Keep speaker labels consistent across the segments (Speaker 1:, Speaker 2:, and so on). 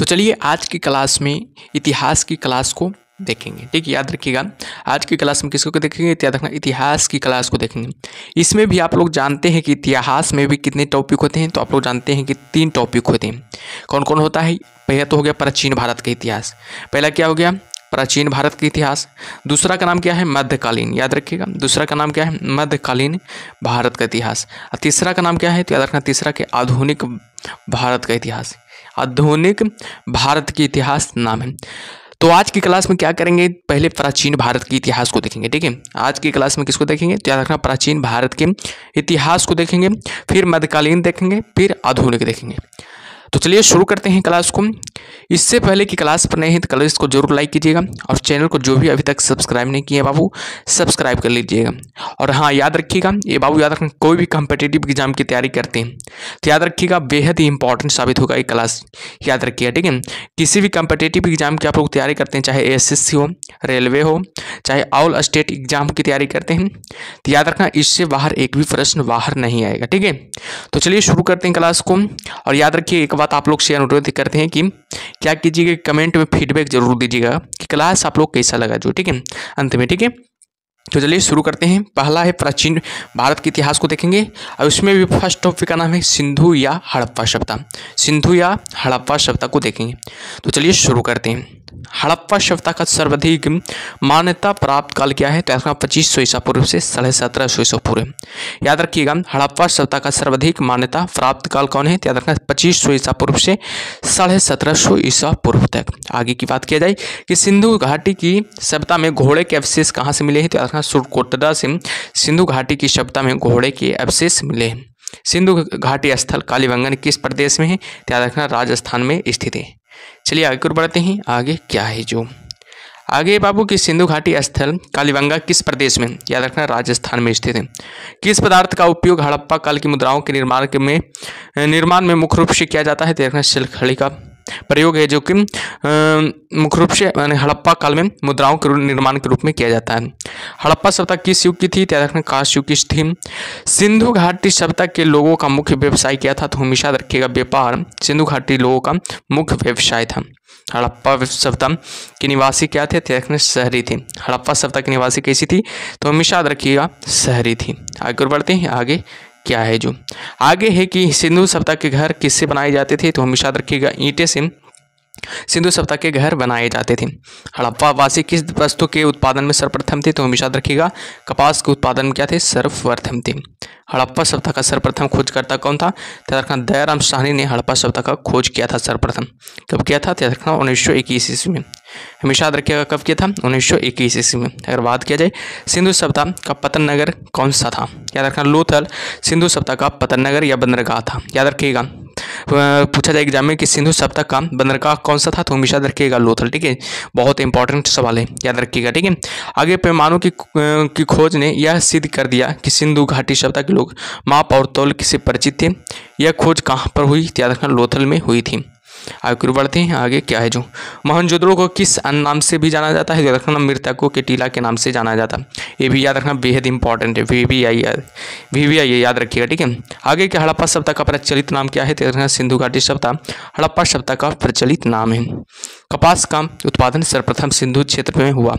Speaker 1: तो चलिए आज की क्लास में इतिहास की क्लास को देखेंगे। ठीक, याद रखिएगा आज की क्लास में किसको देखेंगे, याद रखना इतिहास की क्लास को देखेंगे। इसमें भी आप लोग जानते हैं कि इतिहास में भी कितने टॉपिक होते हैं, तो आप लोग जानते हैं कि 3 टॉपिक होते हैं। कौन कौन होता है? पहला तो हो गया प्राचीन भारत का इतिहास। पहला क्या हो गया? प्राचीन भारत का इतिहास। दूसरा का नाम क्या है? मध्यकालीन। याद रखिएगा दूसरा का नाम क्या है? मध्यकालीन भारत का इतिहास। और तीसरा का नाम क्या है? तो याद रखना तीसरा के आधुनिक भारत का इतिहास। आधुनिक भारत की इतिहास नाम है। तो आज की क्लास में क्या करेंगे, पहले प्राचीन भारत के इतिहास को देखेंगे। ठीक है, आज की क्लास में किसको देखेंगे? तो याद रखना प्राचीन भारत के इतिहास को देखेंगे, फिर मध्यकालीन देखेंगे, फिर आधुनिक देखेंगे। तो चलिए शुरू करते हैं क्लास को। इससे पहले कि क्लास पर नए हैं तो क्लास को जरूर लाइक कीजिएगा और चैनल को जो भी अभी तक सब्सक्राइब नहीं किए बाबू सब्सक्राइब कर लीजिएगा। और हाँ, याद रखिएगा ये बाबू, याद रखना कोई भी कम्पिटिटिव एग्जाम की तैयारी करते हैं तो याद रखिएगा बेहद ही इंपॉर्टेंट साबित होगा ये क्लास। याद रखिएगा, ठीक है। किसी भी कम्पिटिटिव एग्जाम की आप लोग तैयारी करते हैं, चाहे एसएससी हो, रेलवे हो, चाहे ऑल स्टेट एग्जाम की तैयारी करते हैं, तो याद रखना इससे बाहर एक भी प्रश्न बाहर नहीं आएगा। ठीक है, तो चलिए शुरू करते हैं क्लास को। और याद रखिए एक बात आप लोग से अनुरोध करते हैं कि क्या कीजिएगा, कमेंट में फीडबैक जरूर दीजिएगा कि क्लास आप लोग कैसा लगा जो। ठीक है, अंत में। ठीक है, तो चलिए शुरू करते हैं। पहला है प्राचीन भारत के इतिहास को देखेंगे और उसमें भी फर्स्ट टॉपिक का नाम है सिंधु या हड़प्पा सभ्यता। सिंधु या हड़प्पा सभ्यता को देखेंगे। तो चलिए शुरू करते हैं। हड़प्पा सभ्यता का सर्वाधिक मान्यता प्राप्त काल क्या है? तो 2500 ईसा पूर्व से 1750 ईसा पूर्व। याद रखिएगा हड़प्पा सभ्यता का सर्वाधिक मान्यता प्राप्त काल कौन है? तो याद रखना 2500 ईसा पूर्व से 1750 ईसा पूर्व तक। आगे की बात किया जाए कि सिंधु घाटी की सभ्यता में घोड़े के अवशेष कहाँ से मिले हैं? तो याद रखना सुरकोटड़ा से सिंधु घाटी की सभ्यता में घोड़े के अवशेष मिले हैं। सिंधु घाटी स्थल कालीबंगन किस प्रदेश में है? तो याद रखना राजस्थान में स्थित है। चलिए आगे और बढ़ते हैं। आगे क्या है जो आगे बाबू की सिंधु घाटी स्थल कालीबंगा किस प्रदेश में? याद रखना राजस्थान में स्थित है। किस पदार्थ का उपयोग हड़प्पा काल की मुद्राओं के निर्माण में मुख्य रूप से किया जाता है? तो याद रखना शिलखड़ी का प्रयोग है जो कि मुख्य रूप से हड़प्पा काल में मुद्राओं के निर्माण के रूप में किया जाता है। हड़प्पा सभ्यता किस युग की थी? याद रखना कांस्य युग की थी। सिंधु घाटी सभ्यता के लोगों का मुख्य व्यवसाय क्या था? तो हमेशा रखिएगा व्यापार सिंधु घाटी लोगों का मुख्य व्यवसाय था। हड़प्पा सभ्यता के निवासी क्या थे? तो शहरी थे। हड़प्पा सभ्यता के निवासी कैसी थी? तो हमेशा याद रखिएगा शहरी थी। आगे बढ़ते हैं। आगे क्या है जो आगे है कि सिंधु सभ्यता के घर किससे बनाए जाते थे? तो हमेशा रखिएगा ईंटे से सिंधु सभ्यता के घर बनाए जाते थे। हड़प्पा वासी किस वस्तु के उत्पादन में सर्वप्रथम थे? तो हमेशा रखिएगा कपास के उत्पादन में क्या थे? सर्वप्रथम थे। हड़प्पा सभ्यता का सर्वप्रथम खोजकर्ता कौन था? तो रखना दयाराम साहनी ने हड़प्पा सभ्यता का खोज किया था सर्वप्रथम। कब किया था? तो रखना 1921 ईस्वी में। हमेशा याद रखिएगा कब किया था? 1921 ईस्वी में। अगर बात किया जाए सिंधु सभ्यता का पतन नगर कौन सा था? याद रखना लोथल सिंधु सभ्यता का पतन नगर या बंदरगाह था। याद रखिएगा पूछा जाए एग्जाम में कि सिंधु सभ्यता का बंदरगाह कौन सा था? तो हमेशा रखिएगा लोथल। ठीक है, बहुत इंपॉर्टेंट सवाल है, याद रखिएगा। ठीक है, आगे पैमानों की खोज ने यह सिद्ध कर दिया कि सिंधु घाटी सभ्यता के लोग माप और तौल से परिचित थे। यह खोज कहाँ पर हुई? याद रखना लोथल में हुई थी। आगे बढ़ते हैं। आगे क्या है जो मोहनजोदड़ो को किस अन्य नाम से भी जाना जाता है? याद रखना मृतकों के टीला के नाम से जाना जाता है। ये भी याद रखना बेहद इंपॉर्टेंट है। VVI याद रखिएगा। ठीक है, आगे के हड़प्पा सभ्यता का प्रचलित नाम क्या है? तो याद रखना सिंधु घाटी सभ्यता हड़प्पा सभ्यता का प्रचलित नाम है। कपास का उत्पादन सर्वप्रथम सिंधु क्षेत्र में हुआ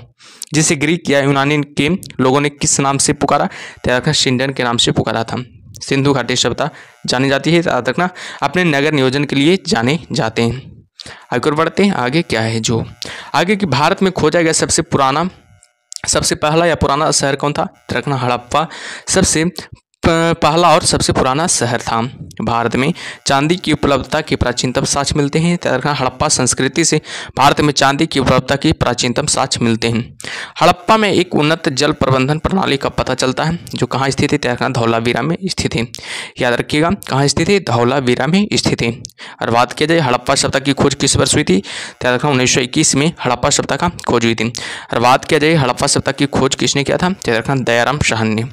Speaker 1: जिसे ग्रीक या यूनानी के लोगों ने किस नाम से पुकारा? तो याद रखना सिंडन के नाम से पुकारा था। सिंधु घाटी सभ्यता जानी जाती है, याद रखना अपने नगर नियोजन के लिए जाने जाते हैं। आगे बढ़ते हैं। आगे क्या है जो आगे कि भारत में खोजा गया सबसे पहला या पुराना शहर कौन था? तो रखना हड़प्पा सबसे पहला और सबसे पुराना शहर था। भारत में चांदी की उपलब्धता के प्राचीनतम साक्ष्य मिलते हैं। हड़प्पा संस्कृति से भारत में चांदी की उपलब्धता के प्राचीनतम साक्ष्य मिलते हैं। हड़प्पा में एक उन्नत जल प्रबंधन प्रणाली का पता चलता है जो कहाँ स्थित है? धौलावीरा में स्थित है। याद रखिएगा कहाँ स्थित है? धौलावीरा में स्थित है। और बात किया जाए हड़प्पा सभ्यता की खोज किस वर्ष हुई थी? तो याद रखना 1921 में हड़प्पा सभ्यता का खोज हुई थी। और बात किया जाए हड़प्पा सभ्यता की खोज किसने किया था? तो याद रखना दयाराम साहनी ने।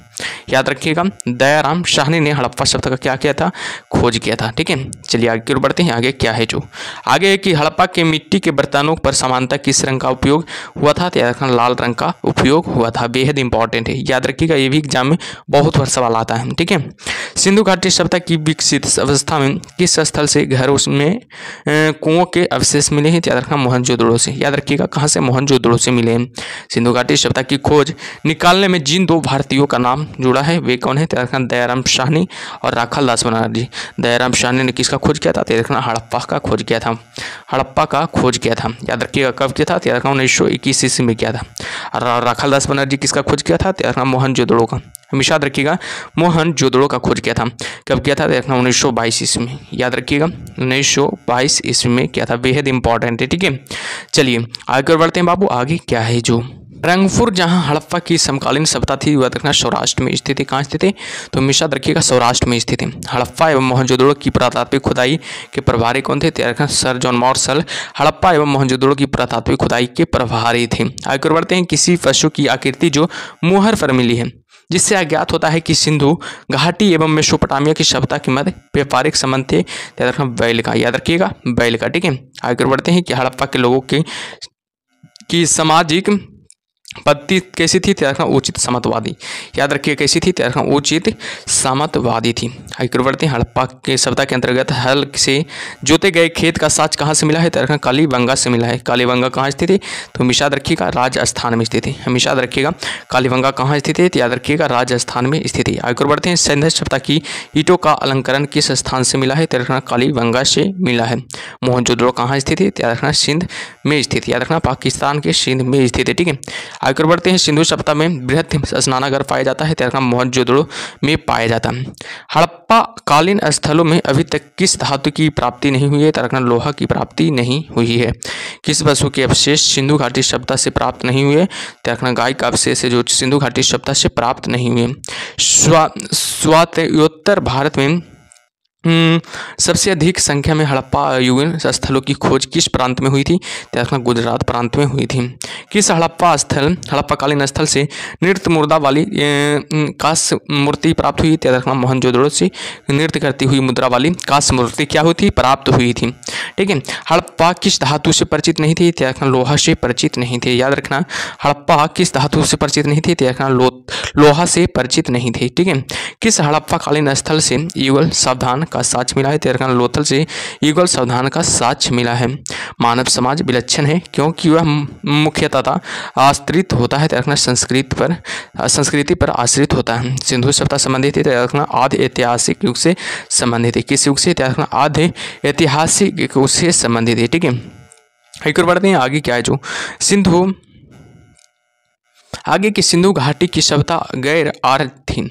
Speaker 1: याद रखिएगा, दयाराम साहनी ने हड़प्पा शब्द का क्या किया था, खोज किया था। ठीक है, चलिए आगे की ओर बढ़ते हैं। आगे क्या है जो आगे है कि हड़प्पा के मिट्टी के बर्तनों पर सामान्यतः किस रंग का उपयोग हुआ था, तो याद रखना लाल रंग का उपयोग हुआ था। बेहद इंपॉर्टेंट है, याद रखिएगा, ये भी एग्जाम में बहुत बार सवाल आता है। ठीक है, सिंधु घाटी सभ्यता की विकसित अवस्था में किस स्थल से घरों में कुओं के अवशेष मिले हैं, तो याद रखना मोहनजोदड़ो से। याद रखिएगा, कहाँ से, मोहनजोदड़ो से मिले हैं। सिंधु घाटी सभ्यता की खोज निकालने में जिन दो भारतीयों का नाम जुड़ा है वे कौन है, तो याद रखना दयाराम साहनी और राखालदास बनर्जी। दयाराम साहनी ने किसका खोज किया था, तो याद रखना हड़प्पा का खोज किया था। हड़प्पा का खोज किया था, याद रखिएगा, कब किया था, तो याद रखना 1921 ईस्वी में किया था। और राखालदास बनर्जी किसका खोज किया था, तो याद रखना मोहनजोदड़ो का। हमेशा याद रखिएगा, मोहनजोदड़ो का खोज किया था। कब किया था, तो याद रखना 1922 ईस्वी में। याद रखिएगा, 1922 ईस्वी में किया था। बेहद इंपॉर्टेंट है। ठीक है, चलिए आगे बढ़ते हैं बाबू। आगे क्या है जो रंगपुर, जहां हड़प्पा की समकालीन सभ्यता थी, वह रखना सौराष्ट्र में स्थित है। कहाँ स्थित है, तो हमेशा रखिएगा सौराष्ट्र में स्थित है। हड़प्पा एवं मोहनजोदड़ो की पुरातात्विक खुदाई के प्रभारी कौन थे, तो रखना सर जॉन मार्शल हड़प्पा एवं मोहनजोदड़ो की पुरातात्विक खुदाई के प्रभारी थे। आगे बढ़ते हैं। किसी पशु की आकृति जो मुहर पर मिली है, जिससे अज्ञात होता है कि सिंधु घाटी एवं मेसोपोटामिया की सभ्यता के मध्य व्यापारिक संबंध थे, याद रखना बैल का। याद रखिएगा, बैल का। ठीक है, आगे बढ़ते हैं कि हड़प्पा के लोगों की सामाजिक पद्धति कैसी थी, रखना उचित सामंतवादी। याद रखिए, कैसी थी, रखना उचित सामंतवादी थी। आगे बढ़ते हैं। हड़प्पा के सभ्यता के अंतर्गत हल से जोते गए खेत का साच कहाँ से मिला है, रखना कालीबंगा से मिला है। कालीबंगा कहाँ स्थित है, तो हमेशा याद रखिएगा राजस्थान में स्थित है। हमेशा याद रखिएगा, कालीबंगा कहाँ स्थित है, तो याद रखिएगा राजस्थान में स्थित है। आगे बढ़ते हैं। सिंध सभ्यता की ईंटों का अलंकरण किस स्थान से मिला है, तो रखना कालीबंगा से मिला है। मोहनजोदड़ो कहाँ स्थित है, तो याद रखना सिंध में स्थित है। याद रखना पाकिस्तान के सिंध में स्थित है। ठीक है, आगे बढ़ते हैं। सिंधु सभ्यता में बृहद स्नानागार पाया जाता है, तो मोहनजोदड़ो में पाया जाता है। हड़प्पा कालीन स्थलों में अभी तक किस धातु की प्राप्ति नहीं हुई है, तो लोहा की प्राप्ति नहीं हुई है। किस वस्तु के अवशेष सिंधु घाटी सभ्यता से प्राप्त नहीं हुए, तो गाय का अवशेष है जो सिंधु घाटी सभ्यता से प्राप्त नहीं हुए। स्वातोत्तर भारत में सबसे अधिक संख्या में हड़प्पा युगीन स्थलों की खोज किस प्रांत में हुई थी, तो गुजरात प्रांत में हुई थी। किस हड़प्पा कालीन स्थल से नृत्य मुद्रा वाली कांस्य मूर्ति प्राप्त हुई, तो मोहनजोदड़ो से नृत्य करती हुई मुद्रा वाली कांस्य मूर्ति क्या हुई थी, प्राप्त हुई थी। ठीक है, हड़प्पा किस धातु से परिचित नहीं थी, तो लोहा से परिचित नहीं थे। याद रखना, हड़प्पा किस धातु से परिचित नहीं थी, तो लोहा से परिचित नहीं थे। ठीक है, किस हड़प्पा कालीन स्थल से युगल सावधान का साक्ष्य मिला है, तो लोथल से युगल सावधान का साक्ष्य मिला है। मानव समाज विलक्षण है क्योंकि वह मुख्यतः आश्रित होता है, तो संस्कृति पर आश्रित होता है। सिंधु सभ्यता संबंधित है, तो आधे ऐतिहासिक युग से संबंधित है। किस युग से, आधे ऐतिहासिक युग से संबंधित है। ठीक है, एक और बढ़ते हैं। आगे क्या है जो आगे की सिंधु घाटी की सभ्यता गैर आर्य थी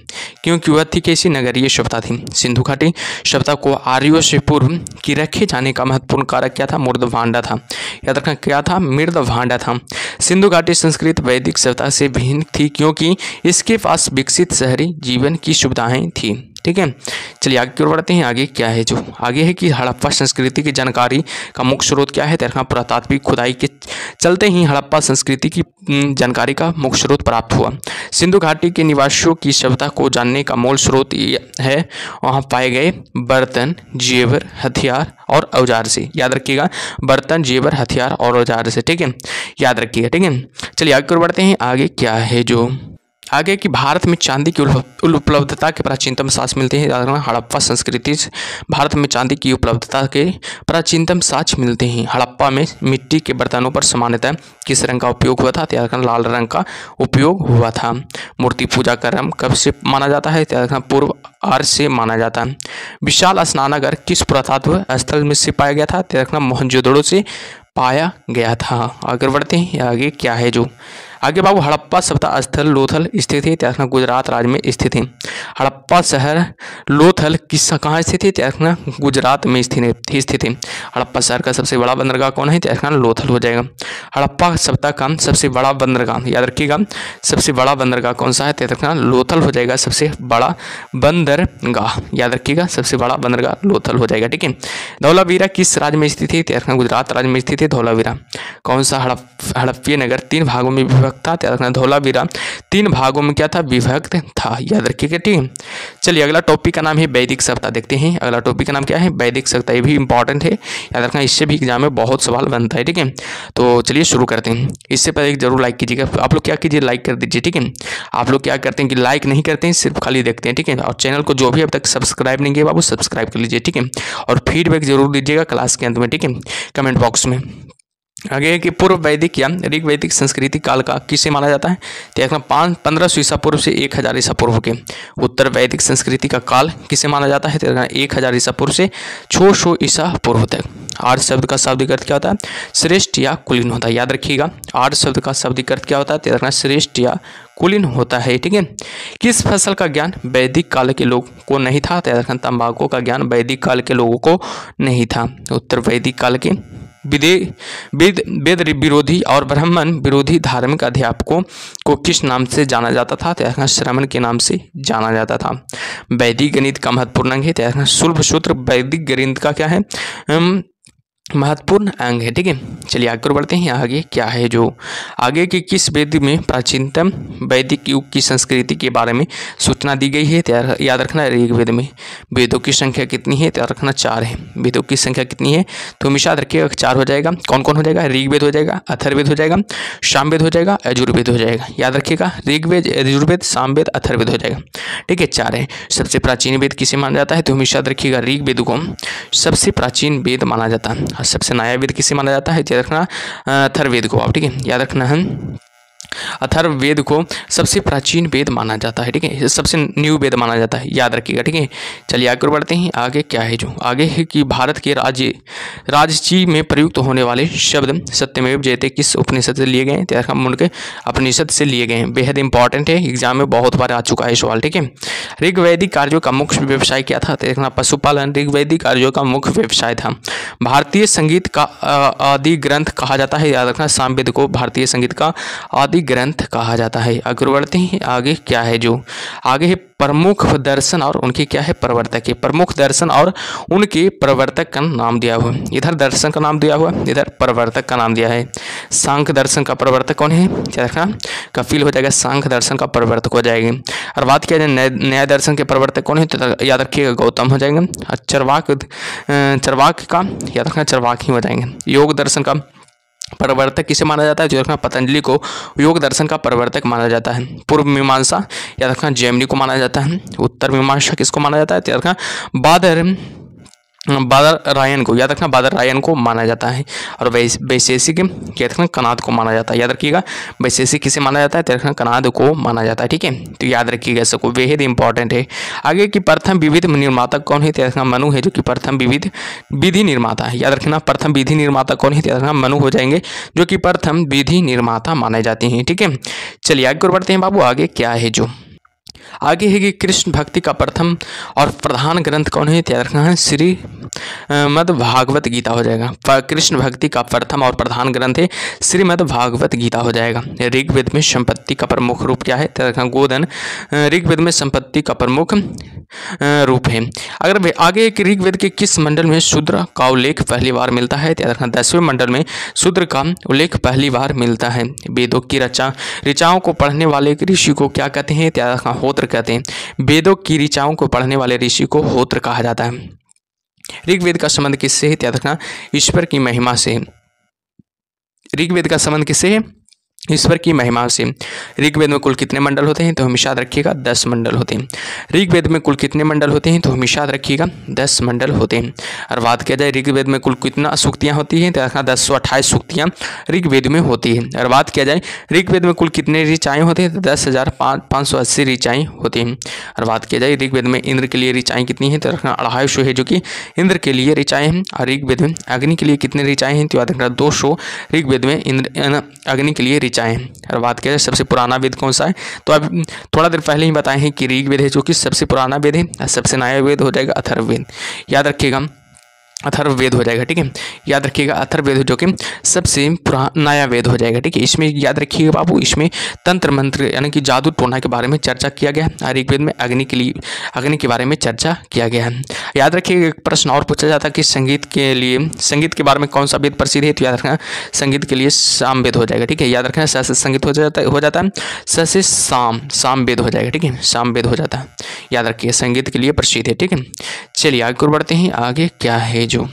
Speaker 1: क्योंकि वह थी कैसी, नगरीय सभ्यता थी। सिंधु घाटी सभ्यता को आर्यों से पूर्व की रखे जाने का महत्वपूर्ण कारक क्या था, मृद भांडा था। याद रखना, क्या था, मृद भांडा था। सिंधु घाटी संस्कृत वैदिक सभ्यता से भिन्न थी क्योंकि इसके पास विकसित शहरी जीवन की सुविधाएं थी। ठीक है, चलिए आगे की ओर बढ़ते हैं। आगे क्या है जो आगे है कि हड़प्पा संस्कृति की जानकारी का मुख्य स्रोत क्या है, तो पुरातात्विक खुदाई के चलते ही हड़प्पा संस्कृति की जानकारी का मुख्य स्रोत प्राप्त हुआ। सिंधु घाटी के निवासियों की सभ्यता को जानने का मूल स्रोत है वहाँ पाए गए बर्तन, जेवर, हथियार और औजार से। याद रखिएगा, बर्तन, जेवर, हथियार और औजार से। ठीक है, याद रखिएगा। ठीक है, चलिए आगे की ओर बढ़ते हैं। आगे क्या है जो आगे कि भारत में चांदी की उपलब्धता के प्राचीनतम साक्ष्य मिलते हैं। हड़प्पा संस्कृति से भारत में चांदी की उपलब्धता के प्राचीनतम साक्ष्य मिलते हैं। हड़प्पा में मिट्टी के बर्तनों पर सामान्यतः किस रंग का उपयोग हुआ था, तो लाल रंग का उपयोग हुआ था। मूर्ति पूजा का क्रम कब से माना जाता है, तो पूर्व आर्य से माना जाता है। विशाल स्नानागार किस पुरातत्व स्थल में से पाया गया था, तो मोहनजोदड़ो से पाया गया था। आगे बढ़ते हैं। आगे क्या है जो आगे बाबू हड़प्पा सभ्यता स्थल लोथल स्थित है, गुजरात राज्य में स्थित है। हड़प्पा शहर लोथल किस कहाँ स्थित है, गुजरात में स्थित है। हड़प्पा शहर का सबसे बड़ा बंदरगाह कौन है, लोथल हो जाएगा। हड़प्पा सभ्यता का सबसे बड़ा बंदरगाह, याद रखिएगा, सबसे बड़ा बंदरगाह कौन सा है, लोथल हो जाएगा सबसे बड़ा बंदरगाह। याद रखिएगा, सबसे बड़ा बंदरगाह लोथल हो जाएगा। ठीक है, धौलावीरा किस राज्य में स्थित है, गुजरात राज्य में स्थित है। धौलावीरा कौन सा हड़प्पीय नगर 3 भागों में विभक्त था, याद रखना धौलावीरा 3 भागों में क्या था, विभक्त था, याद रखिएगा। ठीक है, चलिए अगला टॉपिक का नाम है वैदिक सभ्यता। देखते हैं अगला टॉपिक का नाम क्या है, वैदिक सभ्यता। ये भी इंपॉर्टेंट है, याद रखना, इससे भी एग्जाम में बहुत सवाल बनता है। ठीक है, तो चलिए शुरू करते हैं। इससे पहले एक जरूर लाइक कीजिएगा। आप लोग क्या कीजिए, लाइक कर दीजिए। ठीक है, आप लोग क्या करते हैं कि लाइक नहीं करते हैं, सिर्फ खाली देखते हैं। ठीक है, और चैनल को जो भी अब तक सब्सक्राइब नहीं किया बाबू सब्सक्राइब कर लीजिए। ठीक है, और फीडबैक जरूर दीजिएगा क्लास के अंत में। ठीक है, कमेंट बॉक्स में। आगे है कि पूर्व वैदिक या ऋग वैदिक संस्कृति काल का किसे माना जाता है, देखना 1500 ईसा पूर्व से 1000 ईसा पूर्व के। उत्तर वैदिक संस्कृति का काल किसे माना जाता है, देखना 1000 ईसा पूर्व से 600 ईसा पूर्व तक। आर्य शब्द का शाब्दिक अर्थ क्या होता है, श्रेष्ठ या कुलीन होता है, याद रखिएगा। आर्य शब्द का शाब्दिक अर्थ क्या होता है, देखना श्रेष्ठ या कुलीन होता है। ठीक है, किस फसल का ज्ञान वैदिक काल के लोग को नहीं था, याद रखना तंबाकू का ज्ञान वैदिक काल के लोगों को नहीं था। उत्तर वैदिक काल के वेद विरोधी और ब्राह्मण विरोधी धार्मिक अध्यापकों को किस नाम से जाना जाता था, तो श्रमण के नाम से जाना जाता था। वैदिक गणित का महत्वपूर्ण अंग है, तो शुल्भ सूत्र वैदिक गणित का क्या है, महत्वपूर्ण अंग है। ठीक है, चलिए आगे बढ़ते हैं। आगे क्या है, जो आगे के किस वेद में प्राचीनतम वैदिक युग की संस्कृति के बारे में सूचना दी गई है, याद रखना ऋग्वेद में। वेदों की संख्या कितनी है, याद रखना 4 है। वेदों की संख्या कितनी है, तो हमेशा याद रखिएगा 4 हो जाएगा। कौन कौन हो जाएगा, ऋग्वेद हो जाएगा, अथर्ववेद हो जाएगा, सामवेद हो जाएगा, यजुर्वेद हो जाएगा। याद रखिएगा ऋग्वेद, यजुर्वेद, सामवेद, अथर्ववेद हो जाएगा। ठीक है, 4 है। सबसे प्राचीन वेद किसे माना जाता है, तो हमेशा याद रखिएगा ऋग्वेद को सबसे प्राचीन वेद माना जाता है। सबसे नया वेद किसे माना जाता है, याद रखना अथर्ववेद को। आप ठीक है, याद रखना है अथर्ववेद को सबसे प्राचीन वेद माना जाता है। ठीक है, सबसे न्यू वेद माना जाता है, याद रखिएगा। ठीक है, चलिए आगे बढ़ते हैं। आगे क्या है, जो आगे है कि भारत के राजची में प्रयुक्त होने वाले शब्द सत्यमेव जयते किस उपनिषद से लिए गए, तो मुंडक उपनिषद से लिए गए। बेहद इंपॉर्टेंट है, एग्जाम में बहुत बार आ चुका है सवाल। ठीक है, ऋग्वैदिक कार्यों का मुख्य व्यवसाय क्या था, तो देखना पशुपालन ऋग्वैदिक कार्यों का मुख्य व्यवसाय था। भारतीय संगीत का आदि ग्रंथ कहा जाता है, याद रखना सामवेद को भारतीय संगीत का आदि ग्रंथ कहा जाता है। आगे बढ़ते हैं। आगे क्या है, जो आगे है प्रमुख दर्शन और उनके क्या है प्रवर्तक है। प्रमुख दर्शन और उनके प्रवर्तक का नाम दिया हुआ, इधर दर्शन का नाम दिया हुआ, इधर प्रवर्तक का नाम दिया है। सांख्य दर्शन का प्रवर्तक कौन है, कपिल हो जाएगा, सांख्य दर्शन का प्रवर्तक हो जाएगा। और बात किया जाए न्याय दर्शन के प्रवर्तक कौन है, तो याद रखिएगा गौतम हो जाएंगे। चरवाक का याद रखना चरवाक ही हो जाएंगे। योग दर्शन का प्रवर्तक किसे माना जाता है, जो रखना पतंजलि को योग दर्शन का प्रवर्तक माना जाता है। पूर्व मीमांसा याद रखना जैमिनी को माना जाता है। उत्तर मीमांसा किसको माना जाता है, याद रखना बादरायण को, याद रखना बादरायण को माना जाता है। और वैशेषिक याद रखना कनाद को माना जाता है। याद रखिएगा वैशेषिक किसे माना जाता है, याद रखना कनाद को माना जाता है। ठीक है, तो याद रखिएगा सबको, बेहद इंपॉर्टेंट है। आगे की प्रथम विविध निर्माता कौन है, याद रखना मनु है, जो कि प्रथम विधि निर्माता है। याद रखना प्रथम विधि निर्माता कौन है, याद रखना मनु हो जाएंगे, जो कि प्रथम विधि निर्माता माने जाते हैं। ठीक है, चलिए आगे बढ़ते हैं बाबू। आगे क्या है, जो आगे है कि कृष्ण भक्ति का प्रथम और प्रधान ग्रंथ कौन है, याद रखना है श्री मद भागवत गीता हो जाएगा। कृष्ण भक्ति का प्रथम और प्रधान ग्रंथ है श्रीमद् भागवत गीता हो जाएगा। ऋग्वेद में संपत्ति का प्रमुख रूप क्या है, याद रखना गोधन ऋग्वेद में संपत्ति का प्रमुख रूप है। अगर आगे कि ऋग्वेद के किस मंडल में शूद्र का उल्लेख पहली बार मिलता है, याद रखना 10वें मंडल में शूद्र का उल्लेख पहली बार मिलता है। वेदों की ऋचाओं को पढ़ने वाले ऋषि को क्या कहते हैं, याद रखना होत्र कहते हैं। वेदों की ऋचाओं को पढ़ने वाले ऋषि को होत्र कहा जाता है। ऋग्वेद का संबंध किससे है, याद रखना ईश्वर की महिमा से। ऋग्वेद का संबंध किससे है, ईश्वर की महिमा से। ऋग्वेद में कुल कितने मंडल होते हैं, तो हमेशा याद रखिएगा 10 मंडल होते हैं। ऋग्वेद में कुल कितने मंडल होते हैं, तो हमेशा याद रखिएगा 10 मंडल होते हैं। और बात किया जाए ऋग्वेद में कुल कितना सूक्तियाँ होती हैं, तो 1028 सूक्तियाँ ऋग्वेद में होती हैं। और बात किया जाए ऋग्वेद में कुल कितने ऋचाएँ होते हैं, तो 10,580 ऋचाएँ होती हैं। और बात किया जाए ऋग्वेद में इंद्र के लिए ऋचाएँ कितनी हैं, तो रखना 250 है, जो कि इंद्र के लिए ऋचाएँ हैं। और ऋग्वेद में अग्नि के लिए कितने ऋचाएँ हैं, तो याद रखना 200 ऋग्वेद में अग्नि के लिए ऋचाएँ। और बात किया जाए सबसे पुराना वेद कौन सा है, तो अब थोड़ा देर पहले ही बताए हैं कि ऋग्वेद है, जो कि सबसे पुराना वेद है। सबसे नया वेद हो जाएगा अथर्ववेद। याद रखिएगा अथर्ववेद हो जाएगा। ठीक है, याद रखिएगा अथर्ववेद जो कि सबसे पुराना नया वेद हो जाएगा। ठीक है, इसमें याद रखिएगा बाबू, इसमें तंत्र मंत्र यानी कि जादू टोना के बारे में चर्चा किया गया है। ऋग्वेद में अग्नि के बारे में चर्चा किया गया है। याद रखिएगा एक प्रश्न और पूछा जाता है कि संगीत के बारे में कौन सा वेद प्रसिद्ध है, तो याद रखना संगीत के लिए सामवेद हो जाएगा। ठीक है, याद रखना स से संगीत हो जाता है, स से सामवेद हो जाएगा। ठीक है, सामवेद हो जाता है, याद रखिए संगीत के लिए प्रसिद्ध है। ठीक है, चलिए आगे और बढ़ते हैं। आगे क्या है, जो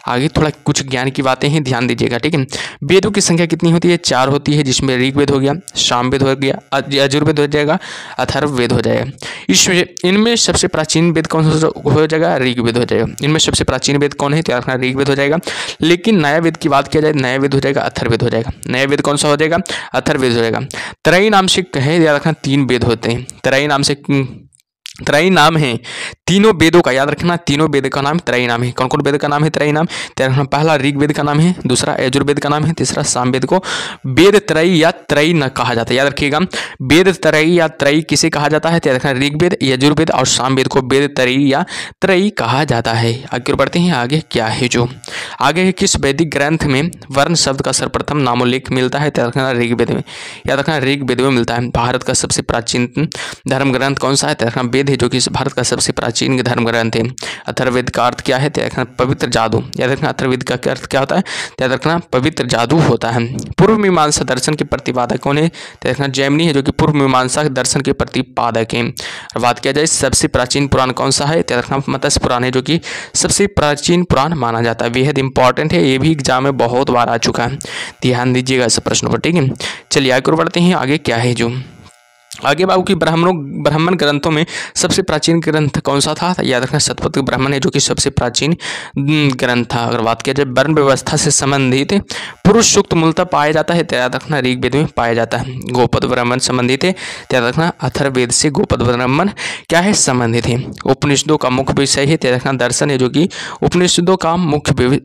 Speaker 1: आगे थोड़ा कुछ ज्ञान की बातें हैं, ध्यान दीजिएगा। ठीक है, वेदों की संख्या कितनी होती है, 4 होती है, जिसमें ऋग्वेद हो गया, सामवेद हो गया, यजुर्वेद हो जाएगा, अथर्ववेद हो जाएगा। इनमें सबसे प्राचीन वेद कौन हो जाएगा, ऋग्वेद हो जाएगा। इनमें सबसे प्राचीन वेद कौन है, तो याद रखना ऋग्वेद हो जाएगा। लेकिन नया वेद की बात किया जाए, नया वेद हो जाएगा अथर्ववेद हो जाएगा। नया वेद कौन सा हो जाएगा, अथर्ववेद हो जाएगा। त्रयी नाम से कहे, याद रखना 3 वेद होते हैं। त्रयी नाम है तीनों वेदों का, याद रखना तीनों वेद का नाम त्रयी नाम है। कौन कौन वेद का नाम है त्रयी नाम, याद रखना पहला ऋग्वेद का नाम है, दूसरा यजुर्वेद का नाम है, तीसरा सामवेद को वेद त्रयी या त्रयी न कहा जाता है। याद रखिएगा वेद त्रयी या त्रयी किसे कहा जाता है, तो याद रखना ऋग्वेद, यजुर्वेद और सामवेद को वेद त्रयी या त्रयी कहा जाता है। आगे बढ़ते हैं। आगे क्या है, जो आगे है किस वैदिक ग्रंथ में वर्ण शब्द का सर्वप्रथम नामोल्लेख मिलता है, तो याद रखना ऋग्वेद में। याद रखना ऋग्वेद में मिलता है। भारत का सबसे प्राचीन धर्म ग्रंथ कौन सा है, तो याद रखना वेद है, जो कि भारत का सबसे प्राचीन धर्म ग्रंथ है। अथर्ववेद का अर्थ क्या है, तो याद रखना पवित्र जादू। याद रखना अथर्ववेद का अर्थ क्या होता है, तो याद रखना पवित्र जादू होता है। पूर्व मीमांसा दर्शन के प्रतिपादक कौन है, तो याद रखना जैमिनी है, जो कि पूर्व मीमांसा दर्शन के प्रतिपादक है। बात किया जाए सबसे प्राचीन पुराण कौन सा है, तो याद रखना मत्स्य पुराण है, जो कि सबसे प्राचीन पुराण माना जाता है। बेहद इंपॉर्टेंट है, ये भी एग्जाम में बहुत बार आ चुका है, ध्यान दीजिएगा इस प्रश्न पर। ठीक है, चलिए आगे बढ़ते हैं। आगे क्या है, जो आगे बाबू की ब्राह्मण ग्रंथों में सबसे प्राचीन ग्रंथ कौन सा था, याद रखना शतपथ ब्राह्मण है, जो कि सबसे प्राचीन ग्रंथ था। अगर बात किया जाए वर्ण व्यवस्था से संबंधित पुरुष सूक्त मूलतः पाया जाता है, तो याद रखना ऋग्वेद में पाया जाता है। गोपद ब्राह्मण संबंधित है, तो याद रखना अथर्ववेद से गोपद ब्राह्मण क्या है, संबंधित है। उपनिषदों का मुख्य विषय है, तो याद रखना दर्शन है, जो कि उपनिषदों का मुख्य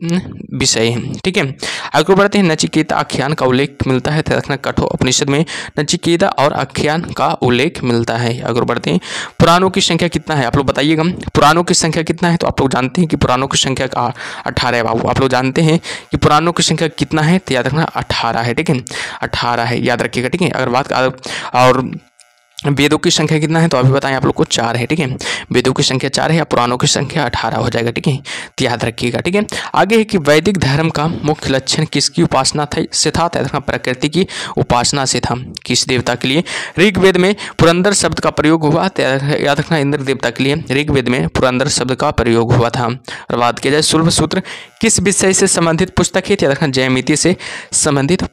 Speaker 1: विषय है। ठीक है, आगे बढ़ते हैं। नचिकेता आख्यान का उल्लेख मिलता है, तो याद रखना कठोपनिषद में नचिकेता और आख्यान का उल्लेख मिलता है। अगर बढ़ते हैं। पुराणों की संख्या कितना है, आप लोग बताइएगा। पुराणों की संख्या कितना है, तो आप लोग जानते हैं कि पुराणों की संख्या 18 है बाबू। आप लोग जानते हैं कि पुराणों की संख्या कितना है, तो याद रखना 18 है। ठीक है, 18 है, याद रखिएगा। ठीक है, अगर बात और वेदों की संख्या कितना है, तो अभी बताएं आप लोग को 4 है। ठीक है, वेदों की संख्या 4 है या पुराणों की संख्या 18 हो जाएगा। ठीक है, तो याद रखिएगा। ठीक है, आगे है कि वैदिक धर्म का मुख्य लक्षण किसकी उपासना से था, तो प्रकृति की उपासना से था। किस देवता के लिए, ऋग्वेद में पुरंदर शब्द का प्रयोग हुआ, तो याद रखना इंद्र देवता के लिए ऋग्वेद में पुरंदर शब्द का प्रयोग हुआ था। और बात किया जाए शुल्भ सूत्र किस विषय से संबंधित पुस्तक है, तो याद रखना जयमिति से संबंधित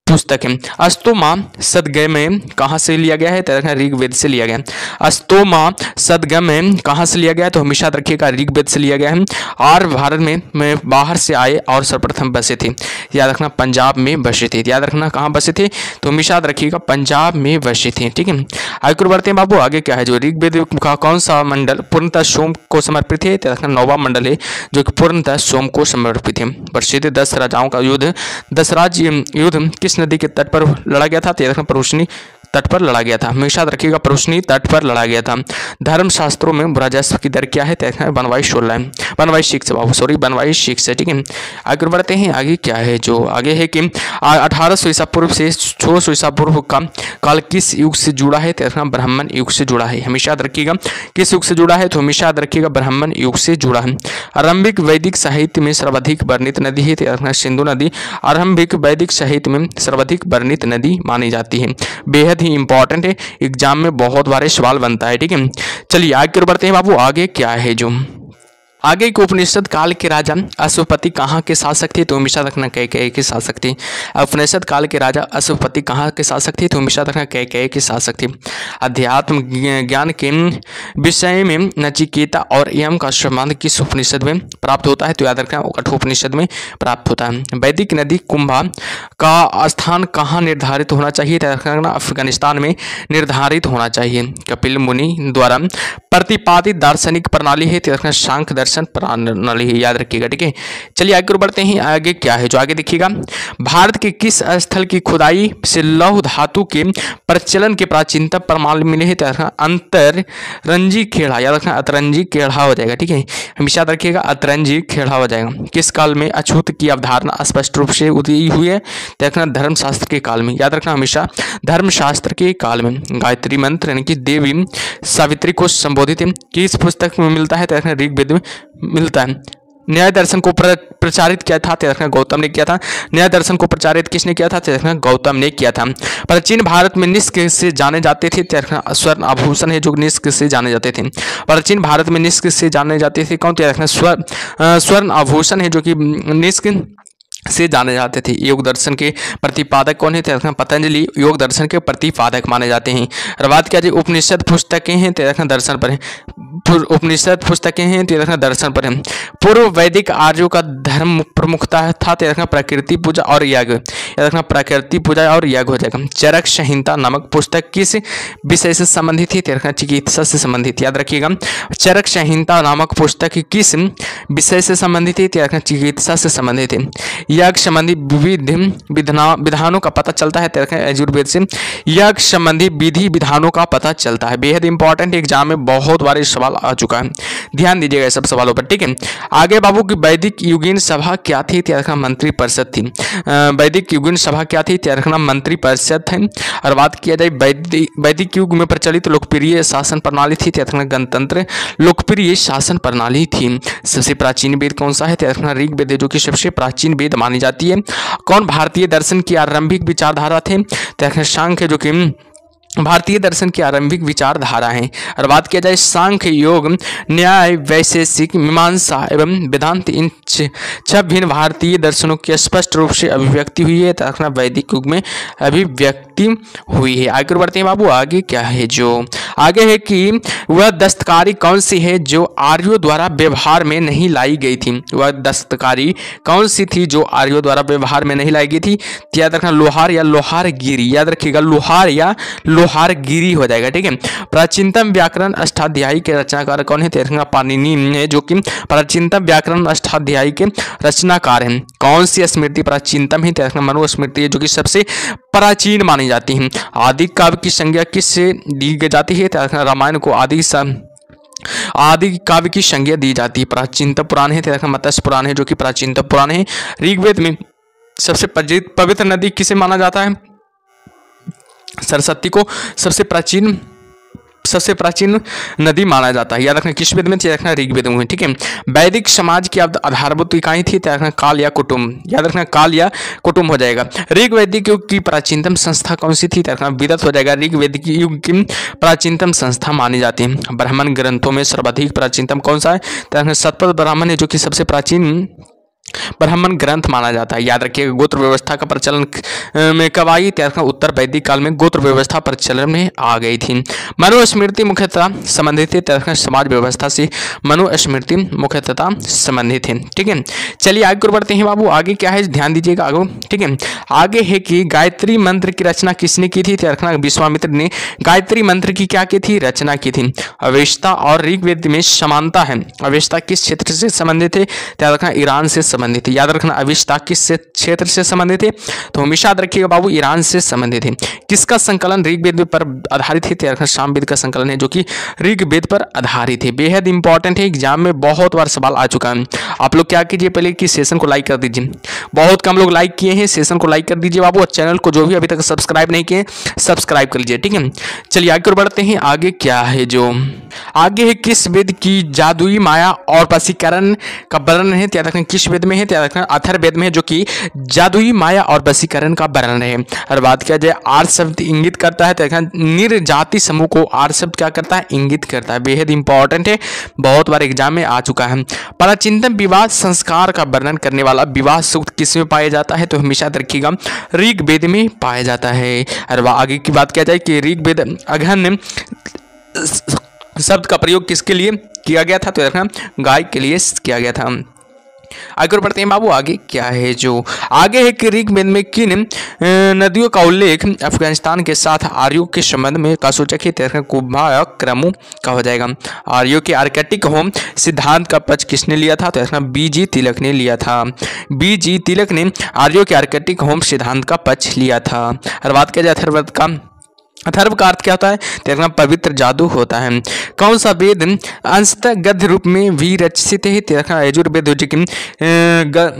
Speaker 1: पुस्तक है। अस्तोमा सदगमय कहाँ से लिया गया है, तो ऋग्वेद से लिया गया है। अस्तोमा सदगमय कहाँ से लिया गया है, तो हमेशा रखिएगा ऋग्वेद से लिया गया है। और भारत में बाहर से आए और सर्वप्रथम बसे थे, याद रखना पंजाब में बसे थे। याद रखना कहाँ बसे थे, तो हमेशा रखिएगा पंजाब में बसे थे। ठीक है, आगे बढ़ते हैं बाबू। आगे क्या है, जो ऋग्वेद का कौन सा मंडल पूर्णतः सोम को समर्पित है, तो रखना 9वां मंडल है, जो कि पूर्णतः सोम को समर्पित है। प्रसिद्ध 10 राजाओं का युद्ध, 10 राज्य युद्ध किस नदी के तट पर लड़ा गया था, तो प्रभुषणी तट पर लड़ा गया था। हमेशा रखिएगा प्रभुषणी तट पर लड़ा गया था। धर्मशास्त्रों में राजस्व की दर क्या है, तो 1/6 है। ठीक है, आगे बढ़ते हैं। आगे क्या है, जो आगे है कि 1800 ईसा पूर्व से 1600 ईसा पूर्व का काल किस युग से जुड़ा है, तो ब्राह्मण युग से जुड़ा है। हमेशा याद रखिएगा किस युग से जुड़ा है, तो हमेशा याद रखिएगा ब्राह्मण युग से जुड़ा है। आरंभिक वैदिक साहित्य में सर्वाधिक वर्णित नदी है, तो सिंधु नदी आरंभिक वैदिक साहित्य में सर्वाधिक वर्णित नदी मानी जाती है। बेहद ही इंपॉर्टेंट है, एग्जाम में बहुत बार सवाल बनता है। ठीक है, चलिए आगे बढ़ते हैं बाबू। आगे क्या है, जो आगे के उपनिषद काल के राजा अश्वपति कहाँ के शासक थे, तो हमेशा रखना कैकेयी के शासक थे। उपनिषद काल के राजा अश्वपति कहाँ के शासक थे, तो हमेशा रखना कैकेयी के शासक थे। अध्यात्म ज्ञान के विषय में नचिकेता और यम का संबंध किस उपनिषद में प्राप्त होता है, तो याद रखना कठोपनिषद में प्राप्त होता है। वैदिक नदी कुंभा का स्थान कहाँ निर्धारित होना चाहिए, तो याद रखना अफगानिस्तान में निर्धारित होना चाहिए। कपिल मुनि द्वारा प्रतिपादित दार्शनिक प्रणाली है, तो याद रखना सांख्य दर्शन दर्शन प्रणाली है, याद रखिएगा। ठीक है, चलिए आगे बढ़ते हैं। आगे क्या है जो आगे देखिएगा, भारत के किस स्थल की खुदाई से लौह धातु के प्रचलन के प्राचीनतम प्रमाण मिले हैं? अंतरंजी खेड़ा, याद रखना अतरंजी खेड़ा हो जाएगा। ठीक है, हमेशा याद रखिएगा अतरंजी खेड़ा हो जाएगा। किस काल में अछूत की अवधारणा स्पष्ट रूप से उदय हुई है? देखना धर्मशास्त्र के काल में, याद रखना हमेशा धर्मशास्त्र के काल में। गायत्री मंत्र यानी कि देवी सावित्री को संबोधित किस पुस्तक में मिलता है? देखना ऋग्वेद में मिलता है। न्याय दर्शन को प्रचारित किया था? देखना गौतम ने किया था। न्याय दर्शन को प्रचारित किसने किया था? देखना गौतम ने किया था। प्राचीन भारत में निष्क से जाने जाते थे? देखना स्वर्ण आभूषण है जो निष्क से जाने जाते थे। प्राचीन भारत में निष्क से जाने जाते थे कौन? देखना स्वर्ण आभूषण है जो कि निष्क से जाने जाते थे। योग दर्शन के प्रतिपादक कौन है? पतंजलि योग दर्शन के प्रतिपादक माने जाते हैं। और बात क्या जी उपनिषद पुस्तकें हैं? दर्शन पर है। उपनिषद पुस्तकें हैं दर्शन पर है। पूर्व वैदिक आर्यों का धर्म प्रमुखता था प्रकृति पूजा और यज्ञ, याद प्रकृति पूजा और यज्ञ हो जाएगा। चरक संहिता नामक पुस्तक किस विषय से संबंधित थी? चिकित्सा से संबंधित, याद रखिएगा। चरक संहिता नामक पुस्तक किस विषय से संबंधित थी? चिकित्सा से संबंधित है। यज्ञ संबंधी विविध विधानों का पता चलता है यजुर्वेद से। यज्ञ संबंधी विधि विधानों का पता चलता है। बेहद इंपॉर्टेंट एग्जाम में बहुत बार सवाल आ चुका है, ध्यान दीजिएगा सब सवालों पर। ठीक है, आगे बाबू की वैदिक युगीन सभा क्या थी? मंत्री परिषद थी। वैदिक युगीन सभा क्या थी? मंत्री परिषद है। और बात किया जाए वैदिक युग में प्रचलित लोकप्रिय शासन प्रणाली थी गणतंत्र लोकप्रिय शासन प्रणाली थी। सबसे प्राचीन वेद कौन सा है? ऋग्वेद जो कि सबसे प्राचीन वेद मानी जाती है। कौन भारतीय दर्शन की आरंभिक विचारधारा थे? सांख्य जो कि भारतीय दर्शन की आरंभिक विचारधारा है। और बात किया जाए सांख्य योग न्याय वैशेषिक मीमांसा एवं वेदांत इन छह भिन्न भारतीय दर्शनों की स्पष्ट रूप से अभिव्यक्ति हुई है। तथा वैदिक युग में अभिव्यक्ति हुई है। आगे बढ़ते हैं बाबू, आगे क्या है जो आगे है कि वह दस्तकारी कौन सी है जो आर्यों द्वारा व्यवहार में नहीं लाई गई थी? वह दस्तकारी कौन सी थी जो आर्यों द्वारा व्यवहार में नहीं लाई गई थी? याद रखना लोहार या लोहारगिरी, याद रखिएगा लोहार या लोहारगिरी हो जाएगा। ठीक है, प्राचीनतम व्याकरण अष्टाध्यायी के रचनाकार कौन है? पाणिनि है जो कि प्राचीनतम व्याकरण अष्टाध्यायी के रचनाकार हैं। कौन सी स्मृति प्राचीनतम है? मनुस्मृति जो कि सबसे प्राचीन मानी जाती है। आदि काव्य की संज्ञा किससे दी जाती है? रामायण को आदि काव्य की संज्ञा दी जाती है। प्राचीनतम पुराण है मत्स्य पुराण है जो कि प्राचीनतम पुराण है। ऋग्वेद में सबसे पवित्र नदी किसे माना जाता है? सरस्वती को सबसे प्राचीन नदी माना जाता है। याद रखना किस वेद में? याद रखना ऋग्वेद में। ठीक है, वैदिक समाज की आधारभूत इकाई थी काल या कुटुंब, याद रखना काल या कुटुंब हो जाएगा। ऋग्वैदिक युग की प्राचीनतम संस्था कौन सी थी? विदत हो जाएगा। ऋग्वैदिक युग की प्राचीनतम संस्था मानी जाती है। ब्राह्मण ग्रंथों में सर्वाधिक प्राचीनतम कौन सा है? शतपथ ब्राह्मण है जो कि सबसे प्राचीन ब्राह्मण ग्रंथ माना जाता है। याद रखिएगा गोत्र व्यवस्था का प्रचलन में कब आई? उत्तर वैदिक काल में गोत्र व्यवस्था प्रचलन में आ गई थी। मनुस्मृति मुख्यतः संबंधित है समाज व्यवस्था से। मनुस्मृति मुख्यतः संबंधित है। ठीक है, चलिए आगे बढ़ते हैं बाबू। आगे क्या है ध्यान दीजिएगा आगे। ठीक है, आगे है कि गायत्री मंत्र की रचना किसने की थी? विश्वामित्र ने गायत्री मंत्र की क्या की थी? रचना की थी। अवेस्ता और ऋग्वेद में समानता है। अवेस्ता किस क्षेत्र से संबंधित है? ईरान से संबंधित है। याद रखना अविष्टा किस क्षेत्र से संबंधित है? तो हमेशा याद रखिएगा बाबू ईरान से संबंधित है। किसका संकलन ऋग्वेद पर आधारित है? सामवेद का संकलन है जो कि ऋग्वेद पर आधारित है। बेहद इंपॉर्टेंट है, एग्जाम में बहुत बार सवाल आ चुका है। आप लोग क्या कीजिए पहले कि सेशन को लाइक कर दीजिए। बहुत कम लोग लाइक किए हैं, सेशन को लाइक कर दीजिए बाबू। और चैनल को जो भी अभी तक सब्सक्राइब नहीं किए सब्सक्राइब कर लीजिए। ठीक है, चलिए आगे बढ़ते हैं। आगे क्या है जो आगे है किस वेद की जादुई माया और वशीकरण का वर्णन है? याद रखना किस वेद में है? अथर्ववेद में है जो कि जादुई माया और वशीकरण का वर्णन है। और बात किया जाए आर्य शब्द इंगित करता है निर्जाति समूह को आर्य शब्द क्या करता है? इंगित करता है। बेहद इंपॉर्टेंट है, बहुत बार एग्जाम में आ चुका है। प्राचीनतम विवाह संस्कार का वर्णन करने वाला विवाह सूक्त किस में पाया जाता है? तो हमेशा याद रखिएगा ऋग्वेद में पाया जाता है। और आगे की बात किया जाए कि ऋग्वेद अघन शब्द का प्रयोग किसके लिए किया गया था? तो गाय के लिए किया गया था। आगे और बढ़ते हैं बाबू। आगे क्या है जो आगे है कि ऋग्वेद में किन नदियों का उल्लेख अफगानिस्तान के साथ आर्यों के संबंध में का सूचक है? कुंभक्रमु का हो जाएगा। आर्यों के आर्कटिक होम सिद्धांत का पक्ष किसने लिया था? तो बीजी तिलक ने लिया था। बीजी तिलक ने आर्यों के आर्कटिक होम सिद्धांत का पक्ष लिया था। और बात किया जाए अथर्ववेद का, अथर्व का अर्थ क्या होता है? तो पवित्र जादू होता है। कौन सा वेद अंशतः गद्य रूप में भी रचित है? तो यजुर्वेद जो कि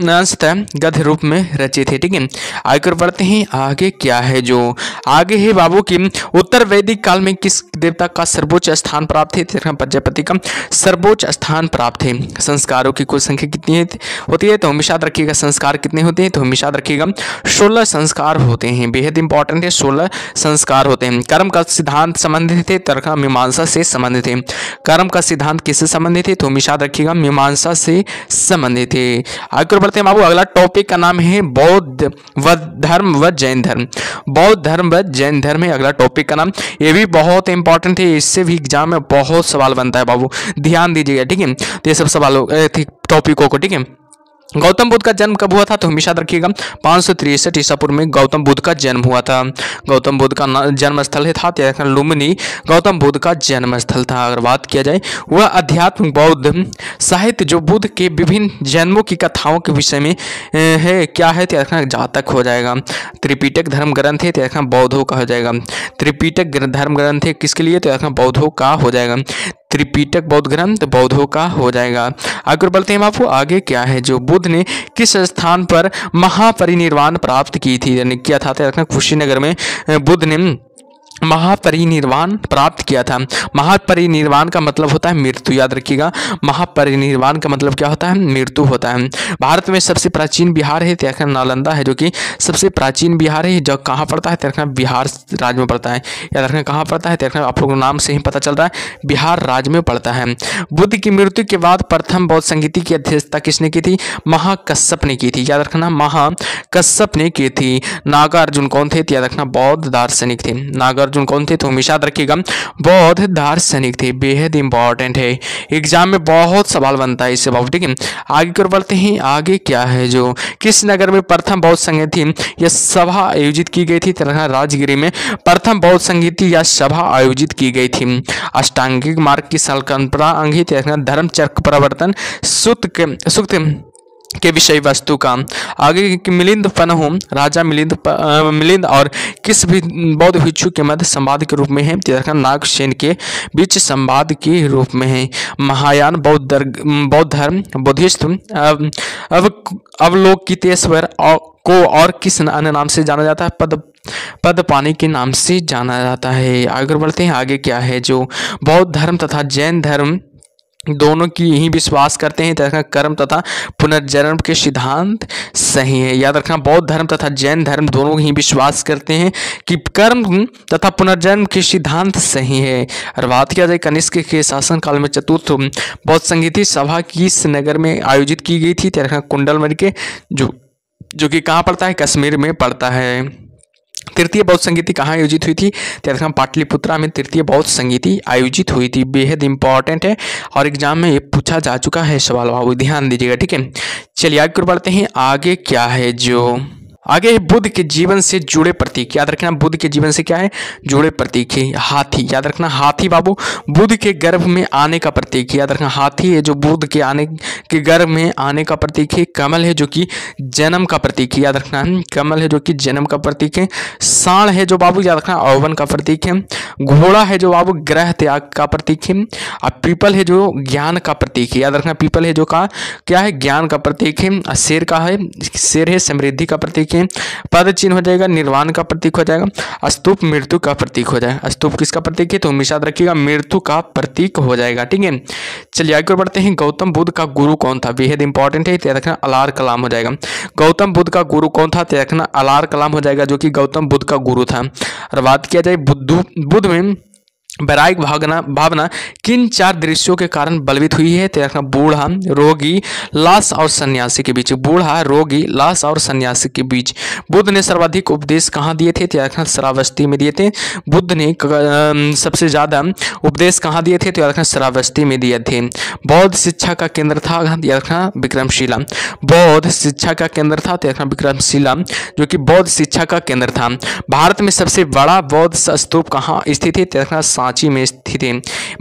Speaker 1: अंशतः गद्य रूप में रचित है। ठीक है, आगे बढ़ते हैं। आगे क्या है जो आगे है बाबू की उत्तर वैदिक काल में किस देवता का सर्वोच्च स्थान प्राप्त है? तो प्रजापति का सर्वोच्च स्थान प्राप्त है। संस्कारों की कुल संख्या कितनी होती है? तो हमेशा याद रखिएगा संस्कार कितने होते हैं? तो हमेशा याद रखिएगा 16 संस्कार होते हैं। बेहद इंपॉर्टेंट है, 16 संस्कार होते हैं। कर्म का सिद्धांत संबंधित है? तर्क मीमांसा से संबंधित है। कर्म का सिद्धांत किससे संबंधित है? तो हमेशा याद रखिएगा मीमांसा से संबंधित है। आगे बढ़ते हैं बाबू। अगला टॉपिक का नाम है बौद्ध व धर्म व जैन धर्म। बौद्ध धर्म व जैन धर्म है अगला टॉपिक का नाम। ये भी बहुत इंपॉर्टेंट है, इससे भी एग्जाम में बहुत सवाल बनता है बाबू, ध्यान दीजिएगा। ठीक है, तो ये सब सवालों टॉपिकों को, ठीक है। गौतम बुद्ध का जन्म कब हुआ था? तो हमेशा रखिएगा 563 ईसा पूर्व में गौतम बुद्ध का जन्म हुआ था। गौतम बुद्ध का जन्म स्थल था लुम्बिनी, गौतम बुद्ध का जन्म स्थल था। अगर बात किया जाए वह अध्यात्म बौद्ध साहित्य जो बुद्ध के विभिन्न जन्मों की कथाओं के विषय में है, क्या है? जातक हो जाएगा। त्रिपिटक धर्म ग्रंथ है, तो बौद्धों का हो जाएगा। त्रिपिटक धर्म ग्रंथ है किसके लिए? तो बौद्धों का हो जाएगा। त्रिपिटक बौद्ध ग्रंथ बौद्धों का हो जाएगा। आगे बढ़ते हैं बापू। आगे क्या है जो बुद्ध ने किस स्थान पर महापरिनिर्वाण प्राप्त की थी? यानी किया था कुशीनगर में बुद्ध ने महापरिनिर्वाण प्राप्त किया था। महापरिनिर्वाण का मतलब होता है मृत्यु, याद रखिएगा। महापरिनिर्वाण का मतलब क्या होता है? मृत्यु होता है। भारत में सबसे प्राचीन बिहार है तो नालंदा है, जो कि सबसे प्राचीन बिहार है। जो कहाँ पड़ता है? तो बिहार राज्य में पड़ता है। याद रखना कहाँ पड़ता है? तो आप लोगों को नाम से ही पता चल रहा है, बिहार राज्य में पड़ता है। बुद्ध की मृत्यु के बाद प्रथम बौद्ध संगीति की अध्यक्षता किसने की थी? महाकश्यप ने की थी। याद रखना महाकश्यप ने की थी। नागार्जुन कौन थे? याद रखना बौद्ध दार्शनिक थे। नागार्जुन कौन थे? तो हमेशा याद रखिएगा बौद्ध दार्शनिक थे। बेहद इंपॉर्टेंट है, एग्जाम में बहुत सवाल बनता है इससे बाबू। ठीक है, आगे कर बढ़ते हैं। आगे क्या है जो किस नगर में प्रथम बौद्ध संगीति या सभा आयोजित की गई थी? राजगिरी में प्रथम बौद्ध संगीति या सभा आयोजित की गई थी। अष्टांगिक मार्ग की संकल्पना अंगित धर्मचक्र प्रवर्तन सूक्त के विषय वस्तु का। आगे मिलिंद पन्हु राजा मिलिंद और किस भी बौद्ध भिक्षु के मध्य संवाद के रूप में है? नागसेन के बीच संवाद के रूप में है। महायान बौद्ध धर्म बुद्धिस्ट अवलोकितेश्वर को और किस अन्य नाम से जाना जाता है? पदपानी के नाम से जाना जाता है। आगे बढ़ते हैं। आगे क्या है जो बौद्ध धर्म तथा जैन धर्म दोनों की ही विश्वास करते हैं तथा कर्म तथा पुनर्जन्म के सिद्धांत सही है। याद रखना बौद्ध धर्म तथा जैन धर्म दोनों ही विश्वास करते हैं कि कर्म तथा पुनर्जन्म के सिद्धांत सही है। और बात किया जाए कनिष्क के शासनकाल में चतुर्थ बौद्ध संगीति सभा किस नगर में आयोजित की गई थी? कुंडलमणि के जो कि कहाँ पड़ता है? कश्मीर में पड़ता है। तृतीय बौद्ध संगीति कहाँ आयोजित हुई थी? पाटलिपुत्रा में तृतीय बौद्ध संगीति आयोजित हुई थी। बेहद इंपॉर्टेंट है और एग्जाम में ये पूछा जा चुका है सवाल, बाबू ध्यान दीजिएगा। ठीक है, चलिए आगे बढ़ते हैं। आगे क्या है जो आगे बुद्ध के जीवन से जुड़े प्रतीक। याद रखना बुद्ध के जीवन से क्या है जुड़े प्रतीक है? हाथी। याद रखना हाथी बाबू बुद्ध के गर्भ में आने का प्रतीक है। याद रखना हाथी है जो बुद्ध के आने के गर्भ में आने का प्रतीक है। कमल है जो कि जन्म का प्रतीक है। याद रखना कमल है जो कि जन्म का प्रतीक है। सांड है जो बाबू याद रखना औवन का प्रतीक है। घोड़ा है जो बाबू ग्रह त्याग का प्रतीक है। और पीपल है जो ज्ञान का प्रतीक है। याद रखना पीपल है जो का क्या है ज्ञान का प्रतीक है। और शेर का है शेर है समृद्धि का प्रतीक है। पद चिन्ह हो जाएगा निर्वाण का प्रतीक हो जाएगा। स्तूप मृत्यु का प्रतीक हो जाएगा। स्तूप किसका प्रतीक है? तो हमेशा याद रखिएगा मृत्यु का प्रतीक हो जाएगा। ठीक है, चलिए आगे बढ़ते हैं। गौतम बुद्ध का गुरु कौन था? बेहद इंपॉर्टेंट है, याद रखना अलार कलाम हो जाएगा। गौतम बुद्ध का गुरु कौन था? याद रखना अलार कलाम हो जाएगा जो कि गौतम बुद्ध का गुरु था। और बात किया जाए बुद्ध में वैराग्य भावना किन 4 दृश्यों के कारण बलवित हुई है? तो रखना बूढ़ा, रोगी, लाश और सन्यासी के बीच। बूढ़ा, रोगी, लाश और सन्यासी के बीच। बुद्ध ने सर्वाधिक उपदेश कहाँ दिए थे? तो रखना श्रावस्ती में दिए थे। बुद्ध ने सबसे ज्यादा उपदेश कहाँ दिए थे? तो रखना श्रावस्ती में दिए थे। बौद्ध शिक्षा का केंद्र था, रखना विक्रमशिला। बौद्ध शिक्षा का केंद्र था, तो रखना विक्रमशिला, जो कि बौद्ध शिक्षा का केंद्र था। भारत में सबसे बड़ा बौद्ध स्तूप कहाँ स्थित है? तो रखना सांची में स्थित है।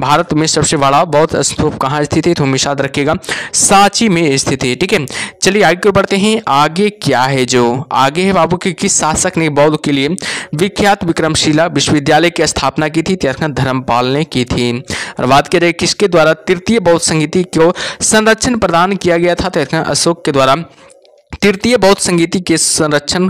Speaker 1: भारत में सबसे बड़ा बौद्ध स्तूप कहाँ स्थित है? तो हमेशा याद रखिएगा सांची में स्थित है। ठीक है, चलिए आगे बढ़ते हैं। आगे क्या है? जो आगे है बाबू कि किस शासक ने बौद्ध के लिए विख्यात विक्रमशिला विश्वविद्यालय की स्थापना की थी? तो धर्मपाल ने की थी। और बात करें किसके द्वारा तृतीय बौद्ध संगीति को संरक्षण प्रदान किया गया था? तो अशोक के द्वारा तृतीय बौद्ध संगीति के संरक्षण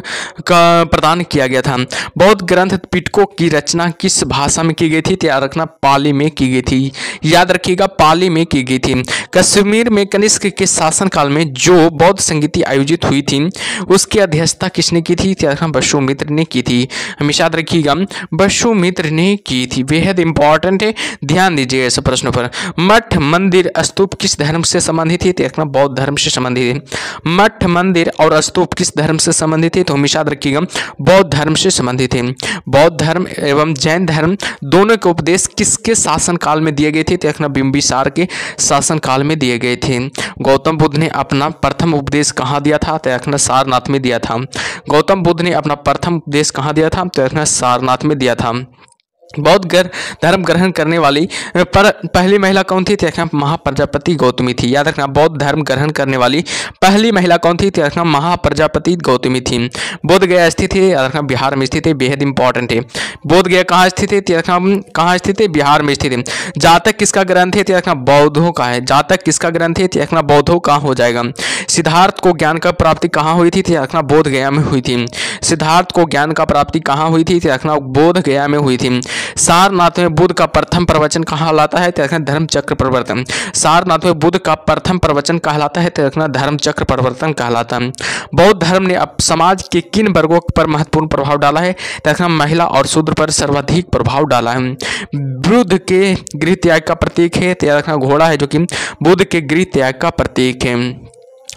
Speaker 1: का प्रदान किया गया था। बौद्ध ग्रंथ पिटकों की रचना किस भाषा में की गई थी? याद रखना पाली में की गई थी। याद रखिएगा पाली में की गई थी। कश्मीर में कनिष्क के शासनकाल में जो बौद्ध संगीति आयोजित हुई थी उसकी अध्यक्षता किसने की थी? याद रखना वसुमित्र ने की थी। हमेशा याद रखिएगा वसुमित्र ने की थी। बेहद इंपॉर्टेंट है, ध्यान दीजिए इस प्रश्न पर। मठ, मंदिर, स्तूप किस धर्म से संबंधित है? याद रखना बौद्ध धर्म से संबंधित है। मठ, मंदिर और स्तूप किस धर्म से संबंधित है? तो हमेशा याद रखिएगा बौद्ध धर्म से संबंधित है। बौद्ध धर्म एवं जैन धर्म दोनों के उपदेश किसके शासनकाल में दिए गए थे? तो बिंबिसार के शासनकाल में दिए गए थे। गौतम बुद्ध ने अपना प्रथम उपदेश कहाँ दिया था? तो सारनाथ में दिया था। गौतम बुद्ध ने अपना प्रथम उपदेश कहाँ दिया था? तो सारनाथ में दिया था। बौद्ध धर्म ग्रहण करने वाली पहली महिला कौन थी? महाप्रजापति गौतमी थी। याद रखना बौद्ध धर्म ग्रहण करने वाली पहली महिला कौन थी? महाप्रजापति गौतमी थी। बोध गया स्थित है, याद रखना बिहार में स्थित है। बेहद इंपॉर्टेंट है। बोध गया कहाँ स्थित है? कहाँ स्थित है? बिहार में स्थित है। जातक किसका ग्रंथ है? याद रखना बौद्धों का है। जातक किसका ग्रंथ है? याद रखना बौद्धों का हो जाएगा। सिद्धार्थ को ज्ञान का प्राप्ति कहाँ हुई थी? याद रखना बोध गया में हुई थी। सिद्धार्थ को ज्ञान का प्राप्ति कहाँ हुई थी? याद रखना बोध गया में हुई थी। सारनाथ में बुद्ध का प्रथम प्रवचन कहलाता है? तो धर्म चक्र प्रवर्तन। सारनाथ में बुद्ध का प्रथम प्रवचन कहलाता है? तो धर्म चक्र प्रवर्तन कहलाता है। बौद्ध धर्म ने अब समाज के किन वर्गों पर महत्वपूर्ण प्रभाव डाला है? तो महिला और शूद्र पर सर्वाधिक प्रभाव डाला है। बुद्ध के गृह त्याग का प्रतीक है? तो घोड़ा है, जो कि बुद्ध के गृह त्याग का प्रतीक है।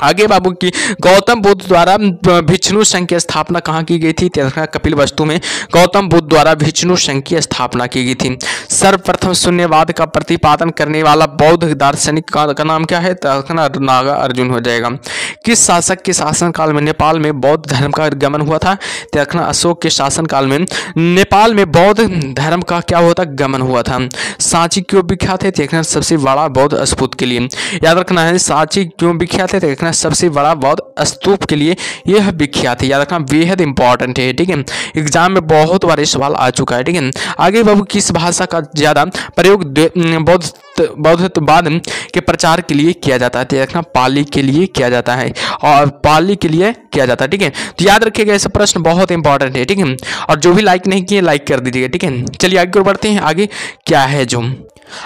Speaker 1: आगे बाबू की गौतम बुद्ध द्वारा विष्णु संघ की स्थापना कहाँ की गई थी? कपिल वस्तु में गौतम बुद्ध द्वारा विष्णु संघ की स्थापना की गई थी। सर्वप्रथम शून्यवाद का प्रतिपादन करने वाला बौद्ध दार्शनिक का नाम क्या है? नागार्जुन हो जाएगा। किस शासक के शासनकाल में नेपाल में बौद्ध धर्म का गमन हुआ था? अशोक के शासनकाल में नेपाल में बौद्ध धर्म का क्या हुआ था? गमन हुआ था। सांची क्यों विख्यात है? सबसे बड़ा बौद्ध स्तूप के लिए। याद रखना है सांची क्यों विख्यात है? सबसे बड़ा बौद्ध स्तूप के लिए यह विख्यात है। याद रखना बेहद इंपॉर्टेंट है। ठीक है, एग्जाम में बहुत बार सवाल आ चुका है। ठीक है, आगे बाबू किस भाषा का ज्यादा प्रयोग बौद्धवाद के प्रचार के लिए किया जाता है? याद रखना पाली के लिए किया जाता है, और पाली के लिए किया जाता है। ठीक है, तो याद रखिएगा ऐसा प्रश्न बहुत इंपॉर्टेंट है। ठीक है, और जो भी लाइक नहीं किए लाइक कर दीजिएगा। ठीक है, चलिए आगे बढ़ते हैं। आगे क्या है? जो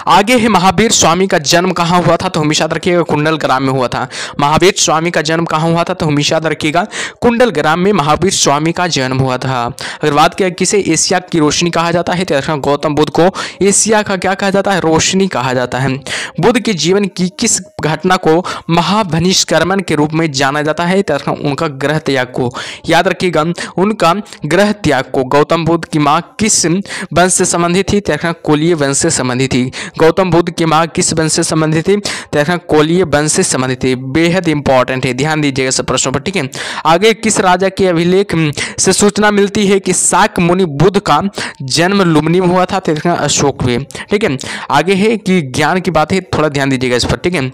Speaker 1: आगे है महावीर स्वामी का जन्म कहाँ हुआ था? तो हमेशा याद रखिएगा कुंडलग्राम में हुआ था। महावीर स्वामी का जन्म कहाँ हुआ था? तो हमेशा याद रखिएगा कुंडलग्राम में महावीर स्वामी का जन्म हुआ था। अगर बात करें किसे एशिया की रोशनी कहा जाता है? तो गौतम बुद्ध को एशिया का क्या कहा जाता है? रोशनी कहा जाता है। बुद्ध के जीवन की किस घटना को महाभनिष्कर्मण के रूप में जाना जाता है? तो उनका ग्रह त्याग को। याद रखिएगा उनका ग्रह त्याग को। गौतम बुद्ध की माँ किस वंश से संबंधित थी? तो कोलीय वंश से संबंधित थी। गौतम बुद्ध की माँ किस वंश से संबंधित थी? तो कोलीय वंश से संबंधित थी। बेहद इंपॉर्टेंट है, ध्यान दीजिएगा सब प्रश्नों पर। ठीक है, आगे किस राजा के अभिलेख से सूचना मिलती है कि शाक्य मुनि बुद्ध का जन्म लुम्बिनी में हुआ था? तो अशोक में। ठीक है, आगे है कि ज्ञान की बात है, थोड़ा ध्यान दीजिएगा इस पर। ठीक है,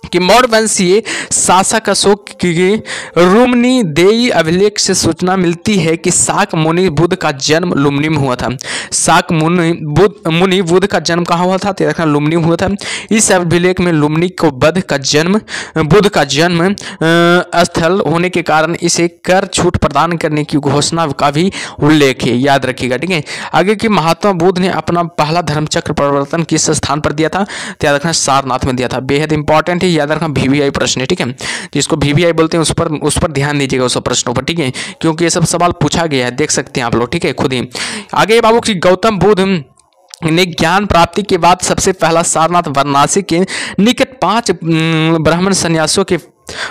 Speaker 1: कि मौर्य वंशीय शासक अशोक की रुम्निदेयी अभिलेख से सूचना मिलती है कि शाक्य मुनि बुद्ध का जन्म लुम्बिनी में हुआ था। शाक्य मुनि बुद्ध का जन्म कहाँ हुआ था? तो लुम्बिनी में हुआ था। इस अभिलेख में लुम्बिनी को बुद्ध का जन्म स्थल होने के कारण इसे कर छूट प्रदान करने की घोषणा का भी उल्लेख है। याद रखिएगा। ठीक है, आगे की महात्मा बुद्ध ने अपना पहला धर्मचक्र परिवर्तन किस स्थान पर दिया था? तो याद रखना सारनाथ में दिया था। बेहद इंपॉर्टेंट है, याद रखना VVI प्रश्न है। ठीक है, जिसको VVI बोलते हैं उस पर ध्यान दीजिएगा उस प्रश्नों पर। ठीक है, क्योंकि ये सब सवाल पूछा गया है, देख सकते हैं आप लोग। ठीक है, खुद ही। आगे बाबू की गौतम बुद्ध ने ज्ञान प्राप्ति के बाद सबसे पहला सारनाथ वाराणसी के निकट 5 ब्राह्मण सन्यासियों के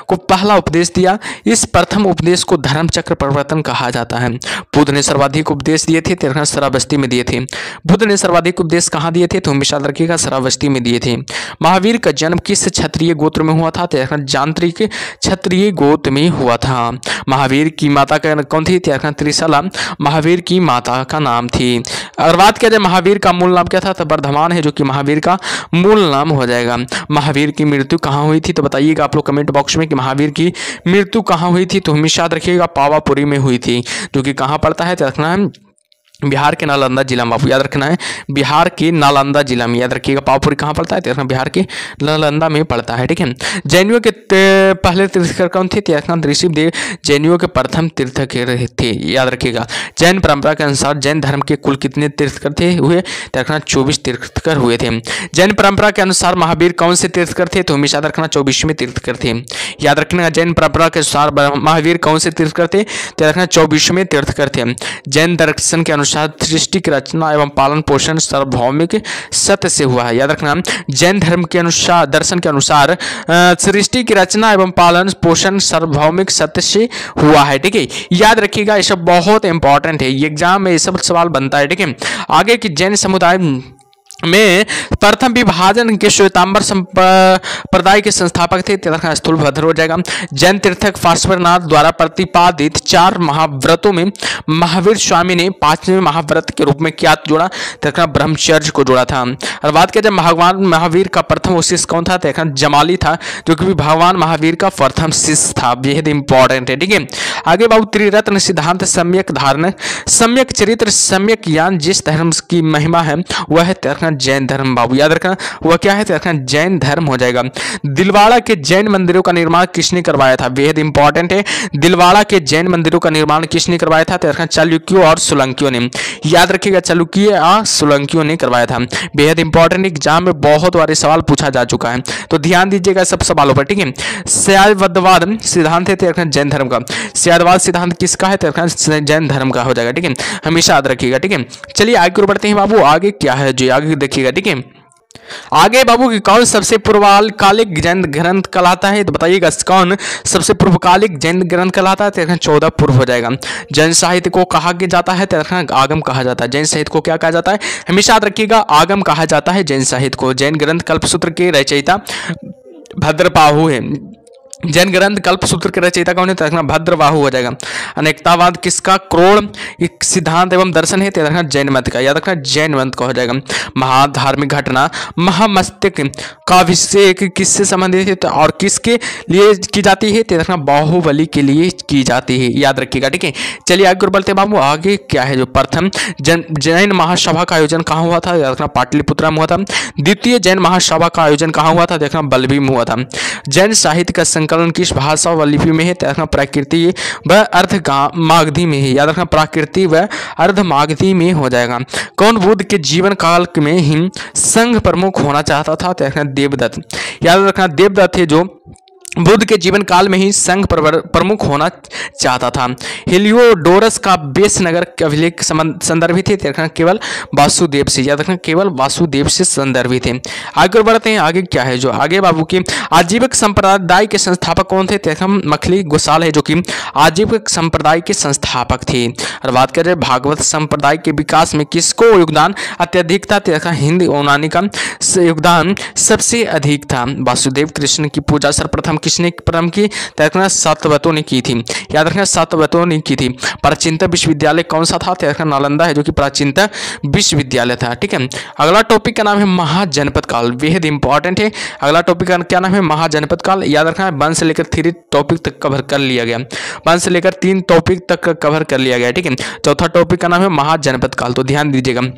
Speaker 1: को पहला उपदेश दिया। इस प्रथम उपदेश को धर्म चक्र प्रवर्तन कहा जाता है। बुद्ध ने सर्वाधिक उपदेश दिए थे, तेरह श्रावस्ती में दिए थे। बुद्ध ने सर्वाधिक उपदेश कहाँ दिए थे? तो हमेशा रखिएगा, श्रावस्ती में दिए थे। महावीर का जन्म किस क्षत्रिय गोत्र में हुआ था? तेरह जांत्रिक क्षत्रिय गोत्र में हुआ था। महावीर की माता का कौन थी? तेरह त्रिशला महावीर की माता का नाम थी। अगर बात किया जाए महावीर का मूल नाम क्या था? तो वर्धमान है जो कि महावीर का मूल नाम हो जाएगा। महावीर की मृत्यु कहाँ हुई थी? तो बताइएगा आप लोग कमेंट बॉक्स में कि महावीर की मृत्यु कहाँ हुई थी। तो हमेशा याद रखिएगा पावापुरी में हुई थी, जो कि कहाँ पड़ता है? तो रखना है बिहार के नालंदा जिला में, आपको याद रखना है बिहार के नालंदा जिला में। याद रखिएगा पावापुरी कहाँ पड़ता है? तो बिहार के नालंदा में पड़ता है। ठीक है। जैनियों के पहले तीर्थकर कौन थे? ऋषिदेव जैनियों के प्रथम तीर्थकर थे। याद रखिएगा। जैन परंपरा के अनुसार जैन धर्म के कुल कितने तीर्थकर थे हुए? 24 तीर्थकर हुए थे। जैन परंपरा के अनुसार महावीर कौन से तीर्थकर थे? तो हमेशा याद रखना 24वें तीर्थकर थे। याद रखना जैन परंपरा के अनुसार महावीर कौन से तीर्थकर थे? तो रखना 24वें तीर्थकर थे। जैन दर्शन के अनुसार सृष्टि की रचना एवं पालन पोषण सार्वभौमिक सत्य से हुआ है। याद रखना जैन धर्म के अनुसार दर्शन के अनुसार सृष्टि की रचना एवं पालन पोषण सार्वभौमिक सत्य से हुआ है। ठीक है। याद रखिएगा, ये सब बहुत इंपॉर्टेंट है, एग्जाम में ये सब सवाल बनता है। ठीक है। आगे की जैन समुदाय में प्रथम विभाजन के श्वेतांबर संप्रदाय के संस्थापक थे। स्थूलभद्र हो जाएगा। जैन तीर्थक पार्श्वनाथ द्वारा प्रतिपादित 4 महाव्रतों में महावीर स्वामी ने 5वें महाव्रत के रूप में क्या जोड़ा? ब्रह्मचर्य को जोड़ा था। और बात किया जाए भगवान महावीर का प्रथम शिष्य कौन था? जमाली था, जो कि भगवान महावीर का प्रथम शिष्य था। बेहद इंपॉर्टेंट है। ठीक है। आगे बाबू त्रिरत्न सिद्धांत, सम्यक धारणा, सम्यक चरित्र, सम्यक ज्ञान, जिस धर्म की महिमा है वह है जैन धर्म। बाबू याद रखना वह क्या है? तो जैन धर्म हो जाएगा। दिलवाड़ा के जैन मंदिरों का निर्माण किसने करवाया था? बेहद इंपॉर्टेंट है। दिलवाड़ा के जैन मंदिरों का निर्माण किसने करवाया था? तो चालुक्यों और सोलंकियों ने। याद रखिएगा, चालुक्य और सोलंकियों ने करवाया था। बेहद इंपॉर्टेंट, एग्जाम में बहुत बार सवाल पूछा जा चुका है, तो ध्यान दीजिएगा सब सवालों पर। ठीक है। शैववाद सिद्धांत है तो जैन धर्म का। शैववाद सिद्धांत किसका है? तो जैन धर्म का हो जाएगा। ठीक है। हमेशा याद रखिएगा। ठीक है। चलिए आगे बढ़ते हैं बाबू। आगे क्या है जी? आगे देखिएगा। ठीक है। आगे बाबू की कौन सबसे पूर्वकालिक जैन ग्रंथ कहलाता है? तो बताइएगा कौन सबसे पूर्वकालिक जैन ग्रंथ कहलाता है? तो 14 पूर्व हो जाएगा। जैन साहित्य को कहा जाता है? तो आगम कहा जाता है। जैन साहित्य को क्या कहा जाता है? हमेशा याद रखिएगा, आगम कहा जाता है जैन साहित्य को। जैन ग्रंथ कल्पसूत्र के रचयिता भद्रबाहु है। जैन ग्रंथ कल्पसूत्र के रचयिता कौन है? तो भद्रबाहु हो जाएगा। अनेकतावाद किसका क्रोड़ सिद्धांत एवं दर्शन है? तो जैन मत का। याद रखना जैन मत का हो जाएगा। महाधार्मिक घटना महामस्तक का अभिषेक किससे संबंधित है? तो और किसके लिए की जाती है? तो बाहुबली के लिए की जाती है। याद रखिएगा। ठीक है। चलिए आगे बढ़ते बाबू। आगे क्या है? जो प्रथम जैन महासभा का आयोजन कहाँ हुआ था? याद रखना पाटलिपुत्र में हुआ था। द्वितीय जैन महासभा का आयोजन कहाँ हुआ था? देखना बल्लभी में हुआ था। जैन साहित्य का संकलन किस भाषा व लिपि में है? तो प्राकृति व अर्धमागधी में है। याद रखना प्राकृति व अर्धमागधी में हो जाएगा। कौन बुद्ध के जीवन काल में ही संघ प्रमुख होना चाहता था? तो देवदत्त। याद रखना देवदत्त है जो बुद्ध के जीवन काल में ही संघ प्रमुख होना चाहता था। हेलियोडोरस का बेस नगर अभिलेख संदर्भित है? केवल वासुदेव से। याद रखना केवल वासुदेव से संदर्भित है। आगे बढ़ते हैं। आगे क्या है? जो आगे बाबू की आजीविक संप्रदाय के संस्थापक कौन थे? मखली गोसाल है जो कि आजीविक संप्रदाय के संस्थापक थे। और बात करें भागवत संप्रदाय के विकास में किसको योगदान अत्यधिक था? हिंद यूनानी का योगदान सबसे अधिक था। वासुदेव कृष्ण की पूजा सर्वप्रथम किसने प्रारंभ की? सातवतों ने की थी। याद रखना सातवतों ने की थी। प्राचीनतम विश्वविद्यालय कौन सा था? तो नालंदा है जो कि प्राचीनतम विश्वविद्यालय था। ठीक है। अगला टॉपिक का नाम है महाजनपद काल। बेहद इंपॉर्टेंट है। अगला टॉपिक का क्या नाम है? महाजनपद काल। याद रखना 1 से लेकर 3 टॉपिक तक कवर कर लिया गया। 1 से लेकर 3 टॉपिक तक कवर कर लिया गया। ठीक है। चौथा टॉपिक का नाम है महाजनपद काल, तो ध्यान दीजिएगा।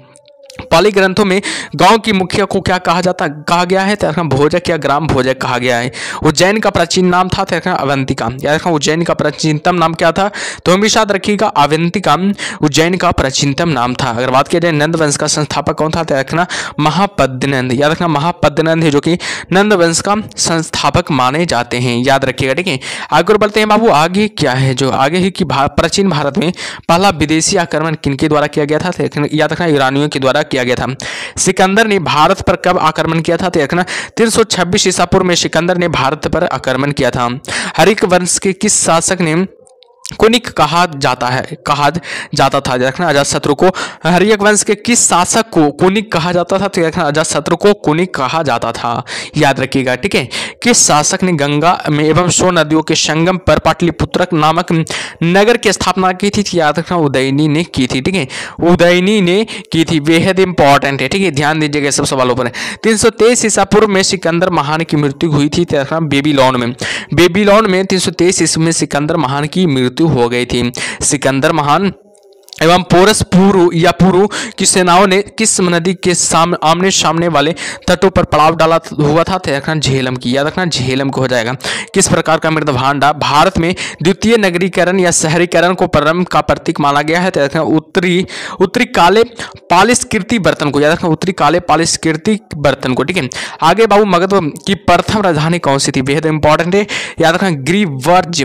Speaker 1: पाली ग्रंथों में गांव की मुखिया को क्या कहा गया है? तो भोजक या ग्राम भोजक कहा गया है। उज्जैन का प्राचीन नाम था तो अवंतिका। याद रखना उज्जैन का प्राचीनतम नाम क्या था? तो हमेशा याद रखिएगा अवंतिका उज्जैन का प्राचीनतम नाम था। अगर बात किया जाए नंद वंश का संस्थापक कौन था? तो रखना महापद्यनंद। याद रखना महापद्यनंद है जो कि नंद वंश का संस्थापक माने जाते हैं। याद रखिएगा। ठीक है। आगे बढ़ते हैं बाबू। आगे क्या है? जो आगे है कि प्राचीन भारत में पहला विदेशी आक्रमण किनके द्वारा किया गया था? याद रखना ईरानियों के द्वारा किया गया था। सिकंदर ने भारत पर कब आक्रमण किया था? तो देखना 326 ईसा पूर्व में सिकंदर ने भारत पर आक्रमण किया था। हर्यक वंश के किस शासक ने कुनिक कहा जाता था? देखना अजातशत्रु को। हर्यक वंश के किस शासक को कुनिक कहा जाता था? तो देखना अजातशत्रु को कुनिक कहा जाता था, याद रखिएगा, ठीक है। किस शासक ने गंगा में एवं सोन नदियों के संगम पर पाटलिपुत्र नामक नगर की स्थापना की थी? याद रखना उदयनी ने की थी, ठीक है, उदयनी ने की थी। बेहद इंपॉर्टेंट है, ठीक है, ध्यान दीजिएगा सब सवालों पर। 323 ईसा पूर्व में सिकंदर महान की मृत्यु हुई थी बेबीलोन में। बेबीलोन में 323 ईस्वी में सिकंदर महान की मृत्यु हो गई थी। सिकंदर महान एवं पोरस पुरु की सेनाओं ने किस नदी के आमने सामने वाले तटों पर पड़ाव डाला हुआ था? तो रखना झेलम की, याद रखना झेलम को हो जाएगा। किस प्रकार का मृद भांडा भारत में द्वितीय नगरीकरण या शहरीकरण को प्रारंभ का प्रतीक माना गया है? तो रखना उत्तरी काले पालिशकृति बर्तन को, याद रखना उत्तरी काले पालिशकृति बर्तन को, ठीक है। आगे बाबू मगध की प्रथम राजधानी कौन सी थी? बेहद इंपॉर्टेंट है, याद रखना गिरिव्रज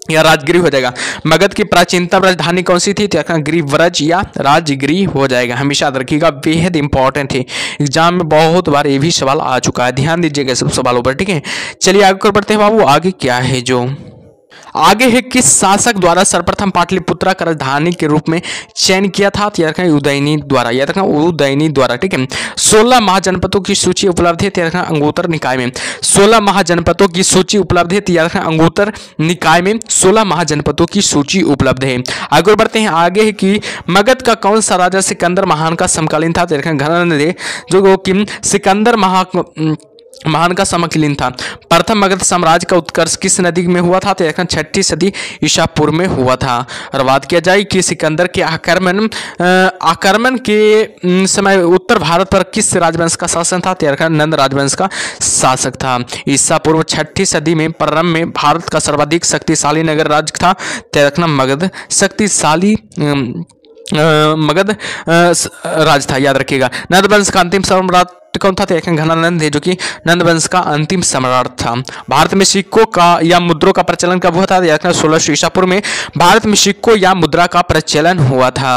Speaker 1: या राजगिरी हो जाएगा। मगध की प्राचीनतम राजधानी कौन सी थी? तो गिरिव्रज या राजगिरी हो जाएगा, हमेशा याद रखिएगा, बेहद इंपॉर्टेंट है, एग्जाम में बहुत बार ये भी सवाल आ चुका है, ध्यान दीजिएगा सब सवालों पर, ठीक है। चलिए आगे बढ़ते हैं बाबू, आगे क्या है जो आगे है, किस शासक द्वारा सर्वप्रथम पाटलिपुत्रा का राजधानी के रूप में चयन किया था? तो याद रखना उदयनी द्वारा, याद रखना उदयनी द्वारा, ठीक है। 16 महाजनपदों की सूची उपलब्ध है, याद रखना अंगुत्तर निकाय में। 16 महाजनपदों की सूची उपलब्ध है, याद रखना अंगुत्तर निकाय में 16 महाजनपदों की सूची उपलब्ध है। आगे बढ़ते हैं, आगे है कि मगध का कौन सा राजा सिकंदर महान का समकालीन था? तो घनंदे जो कि सिकंदर महान का समकालीन था। प्रथम मगध साम्राज्य का उत्कर्ष किस नदी में हुआ था? तो 6ठी सदी ईसा पूर्व में हुआ था। और बात किया जाए कि सिकंदर के आक्रमण के समय उत्तर भारत पर किस राजवंश का शासन था? तो नंद राजवंश का शासक था। ईसा पूर्व 6ठी सदी में प्रारंभ में भारत का सर्वाधिक शक्तिशाली नगर राज्य था तो मगध शक्तिशाली मगध राज था, याद रखिएगा। नंद वंश का अंतिम सम्राट कौन था? तो घनानंद है, जो कि नंद वंश का अंतिम सम्राट था। भारत में सिक्कों का या मुद्रों का प्रचलन कब हुआ था? 1600 ईसा पूर्व में भारत में सिक्कों या मुद्रा का प्रचलन हुआ था।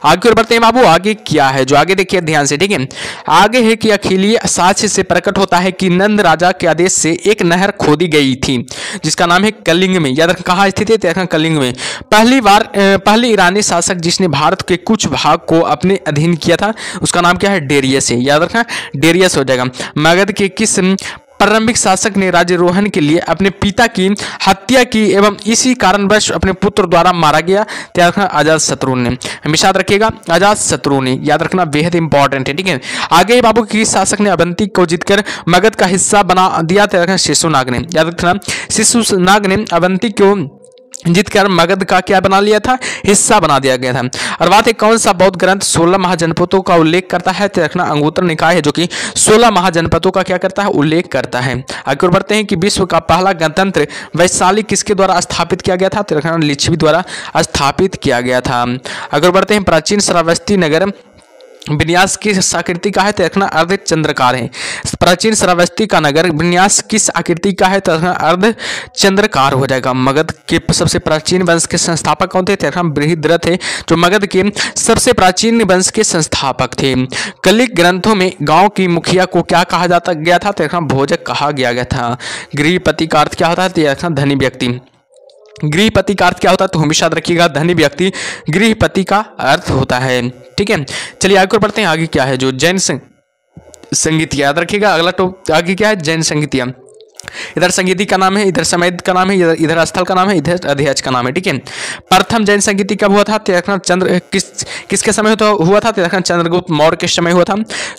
Speaker 1: आगे बढ़ते हैं बाबू, आगे क्या है जो आगे देखिए ध्यान से, ठीक है। आगे है कि अखिलीय साक्ष्य से प्रकट होता है कि नंद राजा के आदेश से एक नहर खोदी गई थी जिसका नाम है कलिंग में, याद रखना कहाँ स्थित है? कलिंग में। पहली ईरानी शासक जिसने भारत के कुछ भाग को अपने अधीन किया था उसका नाम क्या है? डेरियस है, याद रखना डेरियस हो जाएगा। मगध के किस प्रारंभिक शासक ने राज्यारोहण के लिए अपने पिता की हत्या की एवं इसी कारणवश अपने पुत्र द्वारा मारा गया? तो याद रखना अजातशत्रु ने, हमेशा याद रखिएगा अजातशत्रु ने, याद रखना बेहद इंपॉर्टेंट है, ठीक है। आगे बाबू किस शासक ने अवंती को जीतकर मगध का हिस्सा बना दिया? तो याद रखना शिशुनाग ने, याद रखना शिशुनाग ने अवंती को जीतकर मगध का क्या बना लिया था? हिस्सा बना दिया गया था। और बात है कौन सा बौद्ध ग्रंथ 16 महाजनपदों का उल्लेख करता है? तो रखना अंगुत्तर निकाय है, जो कि 16 महाजनपदों का क्या करता है? उल्लेख करता है। आगे बढ़ते हैं कि विश्व का पहला गणतंत्र वैशाली किसके द्वारा स्थापित किया गया था? तो रखना लिच्छवी द्वारा स्थापित किया गया था। आगे बढ़ते हैं, प्राचीन श्रावस्ती नगर विन्यास किस आकृति का है? तो रखना अर्ध चंद्रकार है। प्राचीन श्रावस्ती का नगर विन्यास किस आकृति का है? तो रखना अर्ध चंद्रकार हो जाएगा। मगध के सबसे प्राचीन वंश के संस्थापक कौन थे? तो रखना बृहद्रथ है, जो मगध के सबसे प्राचीन वंश के संस्थापक थे। कलिक ग्रंथों में गांव की मुखिया को क्या कहा जाता गया था? तो रखना भोजक कहा गया था। गृहपति का अर्थ क्या होता है? तो रखना धनी व्यक्ति। गृहपति का अर्थ क्या होता है? तो हमेशा याद रखिएगा धनी व्यक्ति गृहपति का अर्थ होता है, ठीक है। चलिए आगे बढ़ते हैं, आगे क्या है जो जैन संगीत, याद रखिएगा अगला आगे क्या है? जैन संगीतिया। इधर संगीति का नाम है, इधर समेत का नाम है, इधर स्थल का नाम है, इधर अध्यक्ष का नाम है, ठीक है। प्रथम जैन संगीति कब हुआ था? चंद्र किसके समय हुआ था? चंद्रगुप्त मौर्य के समय हुआ था।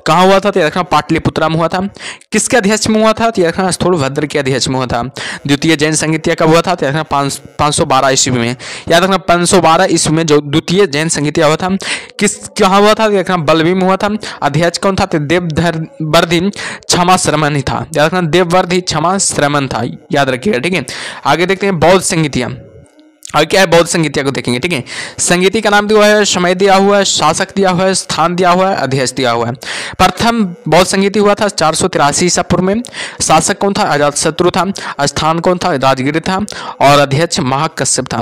Speaker 1: कहाँ हुआ था? पाटलिपुत्रा में हुआ था। किसके अध्यक्ष में हुआ था? स्थूलभद्र के अध्यक्ष में हुआ था। द्वितीय जैन संगीतिया कब हुआ था? 512 ईस्वी में, याद रखना 512 ईस्वी में जो द्वितीय जैन संगीतिया हुआ था। कहाँ हुआ था? बलवी में हुआ था। अध्यक्ष कौन था? देववर्धि क्षमा श्रमण ही था, याद रखना देववर्धि क्षमा श्रमण था, याद रखिएगा, ठीक है। आगे देखते हैं बौद्ध संगीतियां। और क्या है, बौद्ध संगीतिया को देखेंगे। ठीक है, संगीति का नाम दिया हुआ है, समय दिया हुआ है, शासक दिया हुआ है, स्थान दिया हुआ है, अध्यक्ष दिया हुआ है। प्रथम बौद्ध संगीति हुआ था 483 ईसा पूर्व में। शासक कौन था? अजातशत्रु था। स्थान कौन था? राजगिर था। और अध्यक्ष महाकश्यप था।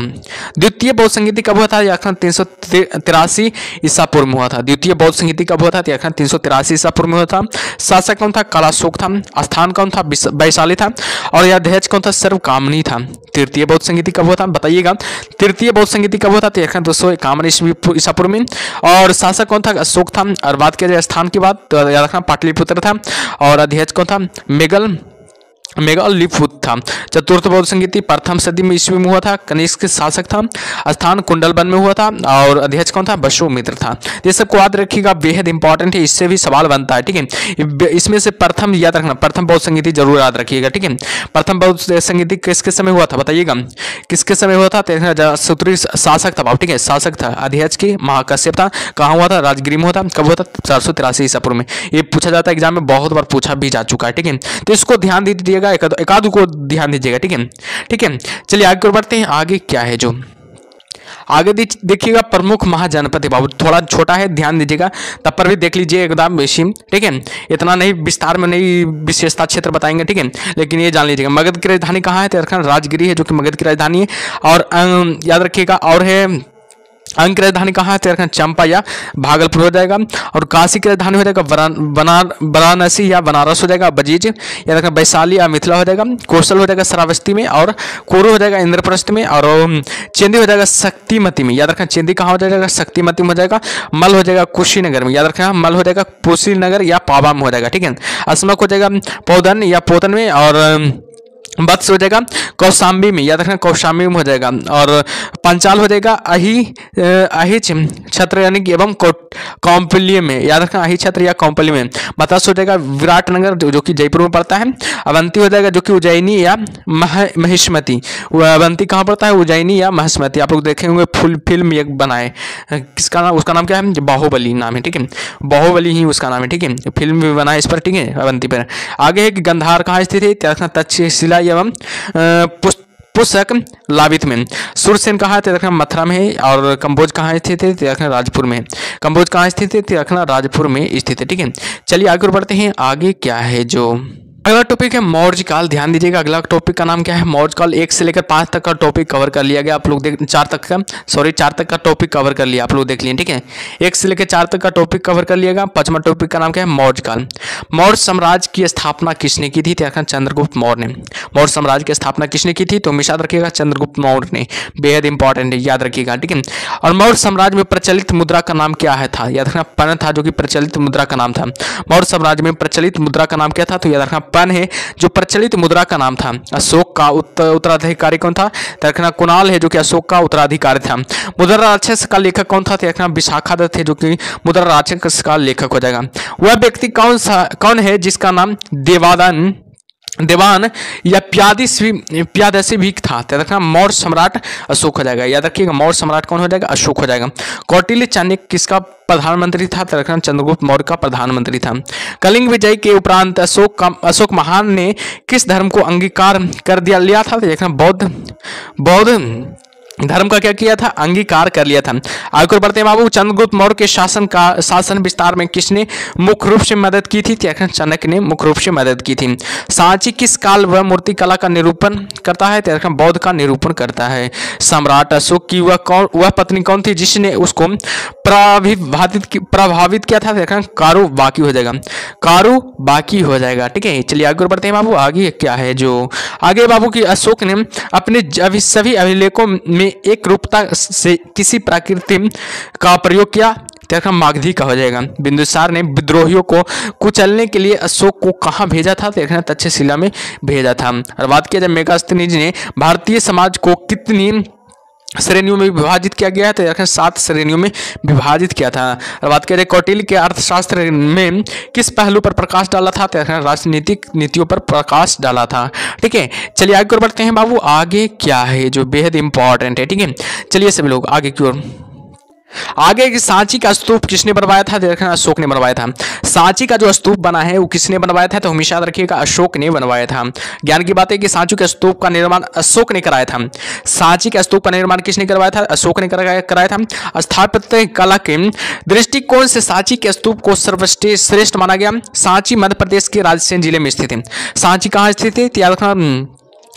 Speaker 1: द्वितीय बौद्ध संगीति कब हुआ था? 383 ईसा पूर्व में हुआ था। द्वितीय बौद्ध संगीति कब हुआ था? 383 ईसा पूर्व में हुआ था। शासक कौन था? कालाशोक था। स्थान कौन था? वैशाली था। और अध्यक्ष कौन था? सर्वकामनी था। तृतीय बौद्ध संगीति कब हुआ था? बताइएगा। तृतीय बौद्ध संगीति कब हुआ था? 251 ईसा पूर्व में। और शासक कौन था? अशोक था। और बात किया जाए स्थान की बात तो याद रखना पाटलिपुत्र था। और अध्यक्ष कौन था? मेगालिपुत्र था। चतुर्थ बौद्ध संगीति प्रथम सदी में ईस्वी में हुआ था। कनिष्क शासक था। स्थान कुंडलवन में हुआ था। और अध्यक्ष कौन था? वसुमित्र था। ये सबको याद रखिएगा, बेहद इंपॉर्टेंट है, इससे भी सवाल बनता है। ठीक है, इसमें से प्रथम याद रखना, प्रथम बौद्ध संगीति जरूर याद रखिएगा। ठीक है, प्रथम बौद्ध संगीति किसके समय हुआ था? बताइएगा, किसके समय हुआ था? सूत्री शासक था। ठीक है, शासक था। अध्यक्ष की महाकश्यप था। कहाँ हुआ था? राजगिरी में हुआ था। कब हुआ था? 483 ईसा पूर्व में। ये पूछा जाता है एग्जाम में, बहुत बार पूछा भी जा चुका है। ठीक है, तो इसको ध्यान दीजिएगा, एकाध को ध्यान दीजिएगा। ठीक है, ठीक है, चलिए आगे बढ़ते हैं। आगे क्या है जो आगे देखिएगा, प्रमुख महाजनपद है बाबू, थोड़ा छोटा है, ध्यान दीजिएगा, तब पर भी देख लीजिए एकदम बेशी। ठीक है, इतना नहीं विस्तार में नहीं विशेषता क्षेत्र बताएंगे। ठीक है, लेकिन ये जान लीजिएगा मगध की राजधानी कहाँ है? तो राजगिरी है, जो कि मगध की राजधानी है। और याद रखिएगा, और है अंग की राजधानी कहाँ है? तो चंपा या भागलपुर हो जाएगा। और काशी की राजधानी हो जाएगा वाराणसी या बनारस हो जाएगा। बजीज या रखना वैशाली या मिथिला हो जाएगा। कौशल हो जाएगा श्रावस्ती में। और कोरु हो जाएगा इंद्रप्रस्थ में। और चेंदी हो जाएगा शक्तिमती में। याद रखना चेंदी कहाँ हो जाएगा? शक्तिमती में हो जाएगा। मल हो जाएगा कुशीनगर में। याद रखना मल हो जाएगा कुशीनगर या पावा में हो जाएगा। ठीक है, अस्मक हो जाएगा पौधन या पोतन में। और वत्स हो जाएगा कौशाम्बी में। याद रखना कौशाम्बी में हो जाएगा। और पंचाल हो जाएगा अहिच छत्र यानी कि एवं कौम्पल्य में। याद रखना अहि छत्र या कौम्पल्य में। मत्स्य हो जाएगा विराटनगर, जो कि जयपुर में पड़ता है। अवंती हो जाएगा, जो कि उज्जैनी या महिष्मति। अवंती कहाँ पड़ता है? उज्जैनी या महिष्मति। आप लोग देखे होंगे फिल्म एक बनाए, किसका नाम? उसका नाम क्या है? बाहुबली नाम है। ठीक है, बाहुबली ही उसका नाम है। ठीक है, फिल्म भी बनाए इस पर। ठीक है, अवंती पर। आगे है कि गंधार कहाँ स्थित है? तक्षशिला एवं पुस्तक लाभित में। सुरसेन कहाँ है? तो मथुरा में है। और कंबोज कहाँ स्थित है? तो राजपुर में। कंबोज कहाँ स्थित है? तो राजपुर में स्थित है। ठीक है, चलिए आगे बढ़ते हैं। आगे क्या है जो अगला टॉपिक है? मौर्य काल। ध्यान दीजिएगा, अगला टॉपिक का नाम क्या है? मौर्य काल। 1 से लेकर 5 तक का टॉपिक कवर कर लिया गया। आप लोग 4 तक का टॉपिक कवर कर लिया, आप लोग देख लिए। ठीक है, 1 से लेकर 4 तक का टॉपिक कवर कर लिएगा। 5वां टॉपिक का नाम क्या है? मौर्य काल। मौर्य साम्राज्य की स्थापना किसने की थी? चंद्रगुप्त मौर्य ने। मौर्य साम्राज्य की स्थापना किसने की थी? तो हमेशा याद रखिएगा चंद्रगुप्त मौर्य ने। बेहद इंपॉर्टेंट है, याद रखिएगा। ठीक है, और मौर्य साम्राज्य में प्रचलित मुद्रा का नाम क्या है था? याद रखना पन था, जो कि प्रचलित मुद्रा का नाम था। मौर्य साम्राज्य में प्रचलित मुद्रा का नाम क्या था? तो याद रखना पन है, जो प्रचलित मुद्रा का नाम था। अशोक का उत्तराधिकारी कौन था? तो कुणाल है, जो कि अशोक का उत्तराधिकारी था। मुद्रा राक्षस का लेखक कौन था? तो विशाखादत्त है, जो कि मुद्रा राक्षस का लेखक हो जाएगा। वह व्यक्ति कौन है जिसका नाम देवान या प्यादसी भी था? तो रखना मौर्य सम्राट अशोक हो जाएगा। याद रखिएगा, मौर्य सम्राट कौन हो जाएगा? अशोक हो जाएगा। कौटिल्य चाणक्य किसका प्रधानमंत्री था? तो रखना चंद्रगुप्त मौर्य का प्रधानमंत्री था। कलिंग विजय के उपरांत अशोक महान ने किस धर्म को अंगीकार कर लिया था? तो देखना बौद्ध धर्म का क्या किया था? अंगीकार कर लिया था। आगे बढ़ते हैं बाबू। चंद्रगुप्त मौर्य के शासन विस्तार में किसने मुख्य रूप से मदद की थी? चाणक्य ने मुख्य रूप से मदद की थी। सांची किस काल व मूर्ति कला का निरूपण करता है? तो बौद्ध का निरूपण करता है। सम्राट अशोक की वह पत्नी कौन थी जिसने उसको प्रभावित किया था? कारू बाकी हो जाएगा। कारू बाकी हो जाएगा। ठीक है, चलिए आगे बढ़ते हैं बाबू। आगे क्या है जो आगे बाबू की अशोक ने अपने सभी अभिलेखों में एक रूपता से किसी प्रकृति का प्रयोग किया? मागधी का हो जाएगा। बिंदुसार ने विद्रोहियों को कुचलने के लिए अशोक को कहाँ भेजा था? तो तक्षशिला में भेजा था। और बात किया जाए मेगास्थनीज ने भारतीय समाज को कितनी श्रेणियों में विभाजित किया गया है? तो 7 श्रेणियों में विभाजित किया था। और बात करें कौटिल्य के अर्थशास्त्र में किस पहलू पर प्रकाश डाला था? तो राजनीतिक नीतियों पर प्रकाश डाला था। ठीक है, चलिए आगे और बढ़ते हैं बाबू। आगे क्या है जो बेहद इंपॉर्टेंट है? ठीक है, चलिए सभी लोग आगे की ओर। आगे की सांची का स्तूप किसने बनवाया था, देखना अशोक ने बनवाया था। सांची का जो स्तूप बना है वो किसने बनवाया था, तो हमेशा याद रखिएगा अशोक ने बनवाया था। ज्ञान की बात है कि सांची के स्तूप का निर्माण अशोक ने कराया था। सांची का स्तूप का निर्माण किसने करवाया था, अशोक ने कराया था। स्थापत्य कला के दृष्टिकोण से सांची के स्तूप को सर्वश्रेष्ठ माना गया। सांची मध्य प्रदेश के रायसेन जिले में स्थित है। सांची कहाँ स्थित है, याद रखना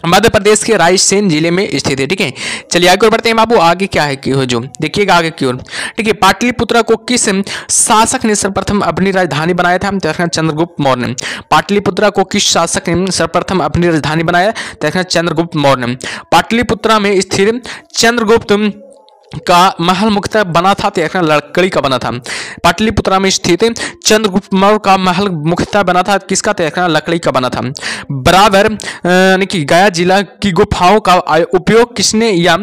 Speaker 1: मध्य प्रदेश के रायसेन जिले में स्थित है। ठीक है, चलिए आगे और बढ़ते हैं बाबू। आगे क्या है कि जो देखिएगा आगे की ओर, ठीक है, पाटलिपुत्र को किस शासक ने सर्वप्रथम अपनी राजधानी बनाया था, देखना चंद्रगुप्त मौर्य ने। पाटलिपुत्र को किस शासक ने सर्वप्रथम अपनी राजधानी बनाया, देखना चंद्रगुप्त मौर्य ने। पाटलिपुत्र में स्थित चंद्रगुप्त का महल मुख्यतः बना था, देखना लकड़ी का बना था। पाटलिपुत्र में स्थित चंद्रगुप्त मौर्य का महल मुख्यतः बना था किसका, देखना लकड़ी का बना था। बराबर यानी कि गया जिला की गुफाओं का उपयोग किसने या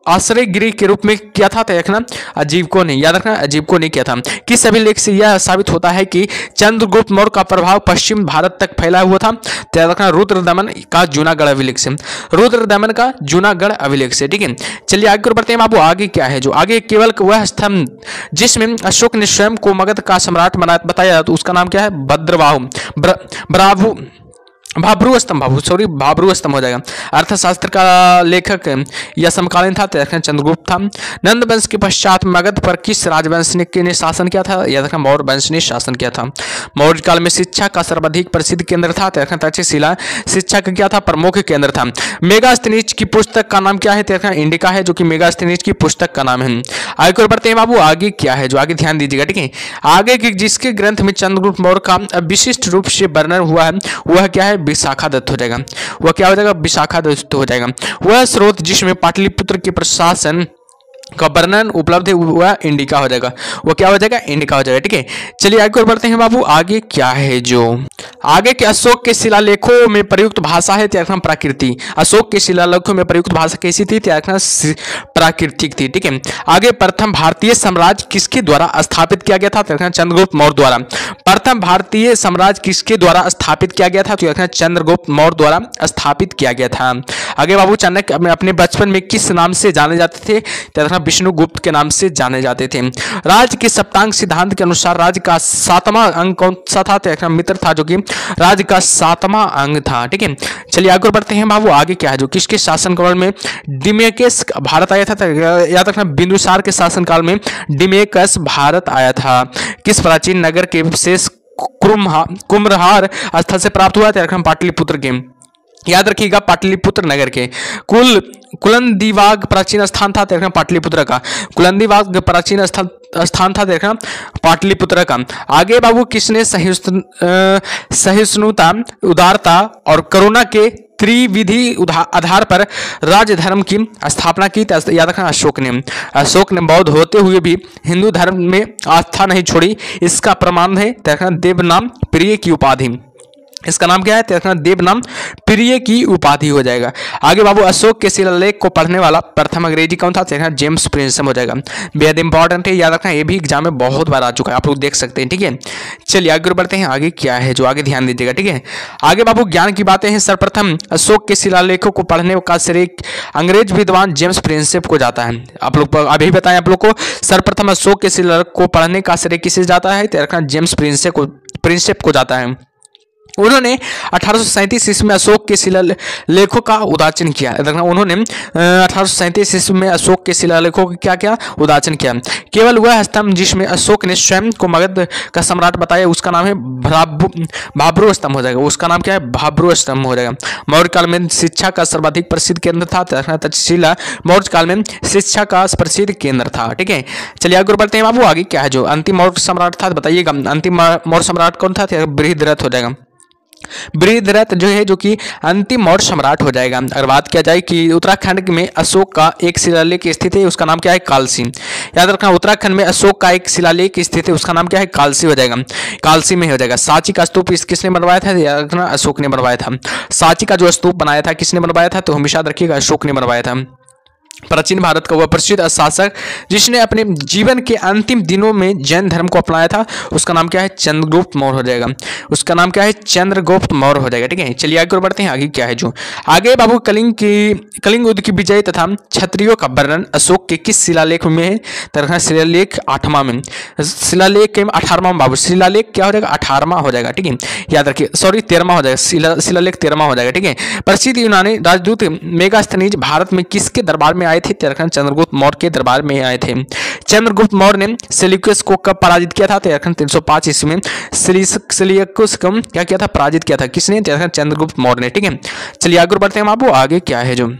Speaker 1: आश्रय गृह के रूप में किया था, देखना अजीबको ने। याद रखना अजीबको ने किया था। किस अभिलेख से यह साबित होता है कि चंद्रगुप्त मौर्य का प्रभाव पश्चिम भारत तक फैला हुआ था, याद रखना रुद्रदमन का जूनागढ़ अभिलेख से। रुद्रदमन का जूनागढ़ अभिलेख से। ठीक है, चलिए आगे बढ़ते हैं बाबू। आगे क्या है जो आगे, केवल वह स्तंभ जिसमें अशोक ने स्वयं को मगध का सम्राट बताया, तो उसका नाम क्या है, भद्रबाहु भाब्रू स्तंभ हो जाएगा। अर्थशास्त्र का लेखक या समकालीन था, चंद्रगुप्त था। नंद वंश के पश्चात मगध पर किस राजवंश ने शासन किया था, याद रखना मौर्य वंश ने शासन किया था। मौर्य काल में शिक्षा का सर्वाधिक प्रसिद्ध केंद्र था, तक्षशिला शिक्षा का क्या था, प्रमुख केंद्र था। मेगास्थनीज की पुस्तक का नाम क्या है, इंडिका है, जो कि मेगास्थनीज की पुस्तक का नाम है। आगे बढ़ते हैं बाबू। आगे क्या है जो आगे ध्यान दीजिएगा। ठीक है, आगे की जिसके ग्रंथ में चंद्रगुप्त मौर्य का विशिष्ट रूप से वर्णन हुआ है वह क्या है, विशाखा दत्त हो जाएगा। वह क्या हो जाएगा, विशाखा दत्त हो जाएगा। वह स्रोत जिसमें पाटलिपुत्र के प्रशासन का वर्णन उपलब्ध है वह इंडिका हो जाएगा। वो क्या हो जाएगा, इंडिका हो जाएगा। ठीक है, चलिए आगे और बढ़ते हैं बाबू। आगे क्या है जो आगे के अशोक के शिलालेखों में प्रयुक्त भाषा है, प्राकृति। अशोक के शिलालेखों में प्रयुक्त भाषा कैसी थी, प्राकृतिक थी। ठीक है, आगे प्रथम भारतीय साम्राज्य किसके द्वारा स्थापित किया गया था, चंद्रगुप्त मौर्य द्वारा। प्रथम भारतीय साम्राज्य किसके द्वारा स्थापित किया गया था, तो चंद्रगुप्त मौर्य द्वारा स्थापित किया गया था। आगे बाबू, चाणक्य अपने बचपन में किस नाम से जाने जाते थे, विष्णुगुप्त के नाम से जाने जाते थे। राज्य के सप्तांग सिद्धांत के अनुसार राज्य का 7वां अंग कौन सा था, मित्र था, जो कि राज्य का 7वां अंग था। ठीक है, चलिए आगे बढ़ते हैं बाबू। आगे क्या है जो किसके शासनकाल में डिमेकस भारत आया था, याद रखना बिंदुसार के शासनकाल में डिमेकस भारत आया था। किस प्राचीन नगर के शेष कुम्भहार स्थल से प्राप्त हुआ था, पाटलिपुत्र के। याद रखिएगा पाटलिपुत्र नगर के। कुलंदीबाग प्राचीन स्थान था, देखना पाटलिपुत्र का। कुलंदीबाग प्राचीन स्थान था, देखना पाटलिपुत्र का। आगे बाबू, किसने सहिष्णुता, उदारता और करुणा के त्रिविधि आधार पर राज्य धर्म की स्थापना की, याद रखना अशोक ने। अशोक ने बौद्ध होते हुए भी हिंदू धर्म में आस्था नहीं छोड़ी। इसका प्रमाण है, देखना देवनाम प्रिय की उपाधि। इसका नाम क्या है, देखना देवनाम प्रिय की उपाधि हो जाएगा। आगे बाबू, अशोक के शिलालेख को पढ़ने वाला प्रथम अंग्रेजी कौन था, देखना जेम्स प्रिंसम हो जाएगा। बेहद इंपॉर्टेंट है, याद रखना, ये भी एग्जाम में बहुत बार आ चुका है, आप लोग देख सकते हैं। ठीक है, चलिए आगे बढ़ते हैं। आगे क्या है जो आगे ध्यान दीजिएगा। ठीक है, आगे बाबू ज्ञान की बातें हैं। सर्वप्रथम अशोक के शिलालेखों को पढ़ने का श्रेय अंग्रेज विद्वान जेम्स प्रिंसेप को जाता है। आप लोग अभी बताएं, आप लोग को सर्वप्रथम अशोक के शिलालेख को पढ़ने का श्रेय किसे जाता है, देखना जेम्स प्रिंसेप को जाता है। उन्होंने 1837 ईस्वी में अशोक के शिलालेखों का उदाचन किया। उन्होंने 1837 ईस्वी में अशोक के शिलालेखों का क्या किया, उदाचन किया। केवल वह स्तंभ जिसमें अशोक ने स्वयं को मगध का सम्राट बताया उसका नाम है भाब्रू स्तंभ हो जाएगा। उसका नाम क्या है, भाब्रू स्तंभ हो जाएगा। मौर्य काल में शिक्षा का सर्वाधिक प्रसिद्ध केंद्र था, तक्षशिला मौर्य काल में शिक्षा का प्रसिद्ध केंद्र था। ठीक है, चलिए आगे बढ़ते हैं बाबू। आगे क्या है जो अंतिम मौर्य सम्राट था, बताइएगा। अंतिम मौर्य सम्राट कौन था, बृहद्रथ हो जाएगा। बृहद्रथ जो है जो कि अंतिम मौर्य सम्राट हो जाएगा। अगर बात किया जाए कि उत्तराखंड में अशोक का एक शिलालेख स्थित है, उसका नाम क्या है, कालसी। याद रखना, उत्तराखंड में अशोक का एक शिलालेख स्थित है, उसका नाम क्या है, कालसी हो जाएगा। कालसी में हो जाएगा। सांची का स्तूप किसने बनवाया था, याद रखना अशोक ने बनवाया था। सांची का जो स्तूप बनाया था किसने बनवाया था, तो हमेशा याद रखिएगा अशोक ने बनवाया था। प्राचीन भारत का वह प्रसिद्ध शासक जिसने अपने जीवन के अंतिम दिनों में जैन धर्म को अपनाया था, उसका नाम क्या है? चंद्रगुप्त मौर्य हो जाएगा। उसका नाम क्या है? चंद्रगुप्त मौर्य हो जाएगा। ठीक है, चलिए आगे बढ़ते हैं। आगे क्या है जो आगे बाबू कलिंग युद्ध की विजय तथा क्षत्रियों का वर्णन अशोक के किस शिलालेख में है? तो शिलालेख 8वां में, शिलालेख के 18वां बाबू, शिलालेख क्या हो जाएगा? 18वां हो जाएगा। ठीक है, याद रखिए, सॉरी 13वां हो जाएगा, शिलालेख 13वां हो जाएगा। ठीक है, प्रसिद्ध यूनानी राजदूत मेगास्थनीज भारत में किसके दरबार में आए थे? चंद्रगुप्त मौर्य के दरबार में आए थे। चंद्रगुप्त मौर्य ने सेल्यूकस को कब पराजित किया था? 305 ईस्वी में सेल्यूकस को क्या किया था? पराजित किया था। किसने? चंद्रगुप्त मौर्य ने। ठीक है, चलिए आगे बढ़ते हैं बाबू। आगे क्या है जो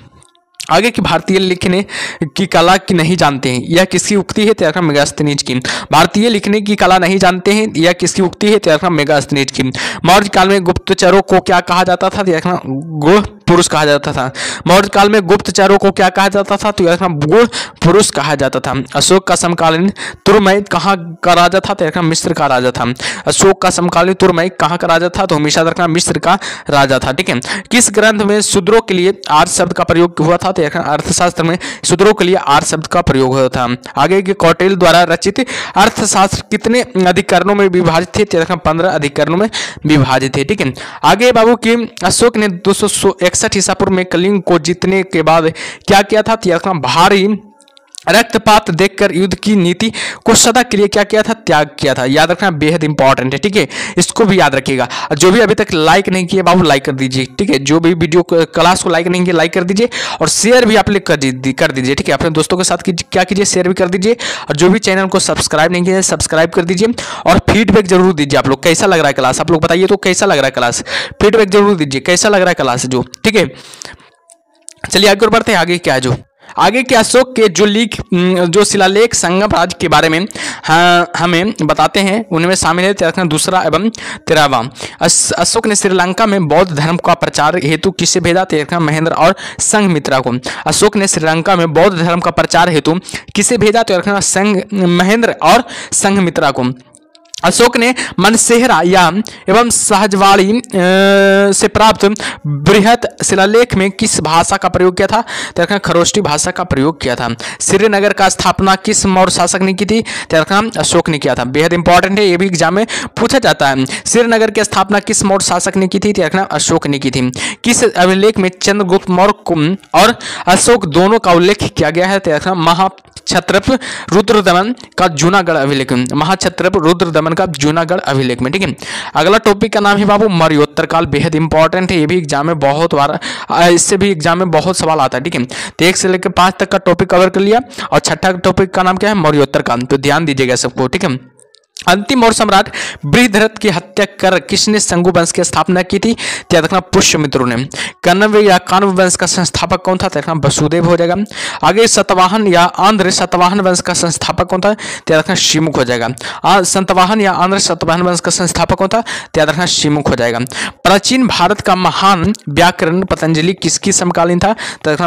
Speaker 1: आगे की भारतीय लिखने की कला की नहीं जानते हैं, यह किसकी उक्ति है? मेगास्थनीज की। भारतीय लिखने की कला नहीं जानते हैं, यह किसकी उक्ति है? मेगास्थनीज की। मौर्य काल में गुप्तचरों को क्या कहा जाता था? गुण पुरुष कहा जाता था। मौर्य काल में गुप्तचरों को क्या कहा जाता था? तो गुण पुरुष कहा जाता था। अशोक का समकालीन तुर्मय कहाँ का राजा था? मिस्र का राजा था। अशोक का समकालीन तुर्मय कहाँ का राजा था? तो हमेशा मिस्र का राजा था। ठीक है, किस ग्रंथ में शूद्रों के लिए आर्य शब्द का प्रयोग हुआ था? अर्थशास्त्र में शूद्रों के लिए आर्य शब्द का प्रयोग हुआ था। आगे के कौटिल्य द्वारा रचित अर्थशास्त्र कितने अधिकरणों में विभाजित थे? 15 अधिकरणों में विभाजित थे। ठीक है, आगे बाबू की अशोक ने 261 ईसा पूर्व में कलिंग को जीतने के बाद क्या किया था? भारी रक्तपात देखकर युद्ध की नीति को सदा के लिए क्या किया था? त्याग किया था। याद रखना, बेहद इंपॉर्टेंट है। ठीक है, इसको भी याद रखिएगा। जो भी अभी तक लाइक नहीं किया बाबू, लाइक कर दीजिए। ठीक है, जो भी वीडियो क्लास को लाइक नहीं किया, लाइक कर दीजिए और शेयर भी आप कर दीजिए। ठीक है, अपने दोस्तों के साथ क्या कीजिए? शेयर भी कर दीजिए। और जो भी चैनल को सब्सक्राइब नहीं किया, सब्सक्राइब कर दीजिए और फीडबैक जरूर दीजिए। आप लोग कैसा लग रहा है क्लास? आप लोग बताइए तो कैसा लग रहा है क्लास? फीडबैक जरूर दीजिए, कैसा लग रहा है क्लास जो। ठीक है, चलिए आगे बढ़ते हैं। आगे क्या है जो आगे के अशोक के जो शिलालेख संगम राज्य के बारे में हमें बताते हैं, उनमें शामिल है दूसरा एवं 13वां। अशोक ने श्रीलंका में बौद्ध धर्म का प्रचार हेतु किसे भेजा? महेंद्र और संघमित्रा को। अशोक ने श्रीलंका में बौद्ध धर्म का प्रचार हेतु किसे भेजा? महेंद्र और संघमित्रा को। अशोक ने मनसेहरा या एवं सहजवाड़ी से प्राप्त बृहत शिलालेख में किस भाषा का प्रयोग किया था? खरोष्टी भाषा का प्रयोग किया था। श्रीनगर का स्थापना किस मौर्य शासक ने की थी? अशोक ने किया था। बेहद इंपॉर्टेंट है, ये भी एग्जाम में पूछा जाता है। श्रीनगर की स्थापना किस मौर्य शासक ने की थी? अशोक ने की थी। किस अभिलेख में चंद्रगुप्त मौर्य और अशोक दोनों का उल्लेख किया गया है? महाक्षत्रप रुद्रदमन का जूनागढ़ अभिलेख, महाक्षत्रप रुद्रदमन का जूनागढ़ अभिलेख में। ठीक है, अगला टॉपिक का नाम है बाबू मौर्योत्तर काल। बेहद इंपॉर्टेंट है, ये भी एग्जाम में बहुत बार, इससे भी एग्जाम में बहुत सवाल आता है। ठीक है, तो 1 से लेकर 5 तक का टॉपिक कवर कर लिया और छठा टॉपिक का नाम क्या है? मौर्योत्तर काल। तो ध्यान दीजिएगा सबको। ठीक है, अंतिम मौर्य सम्राट बृहद्रथ की हत्या कर किसने शंगु वंश की स्थापना की थी? पुष्यमित्रों ने। कण्व या काण्व वंश का संस्थापक कौन था? वसुदेव हो जाएगा। आगे सतवाहन या आंध्र सतवाहन वंश का संस्थापक कौन था? शिमुख हो जाएगा। सतवाहन या आंध्र सतवाहन वंश का संस्थापक कौन था? शिमुख हो जाएगा। प्राचीन भारत का महान व्याकरण पतंजलि किसकी समकालीन था?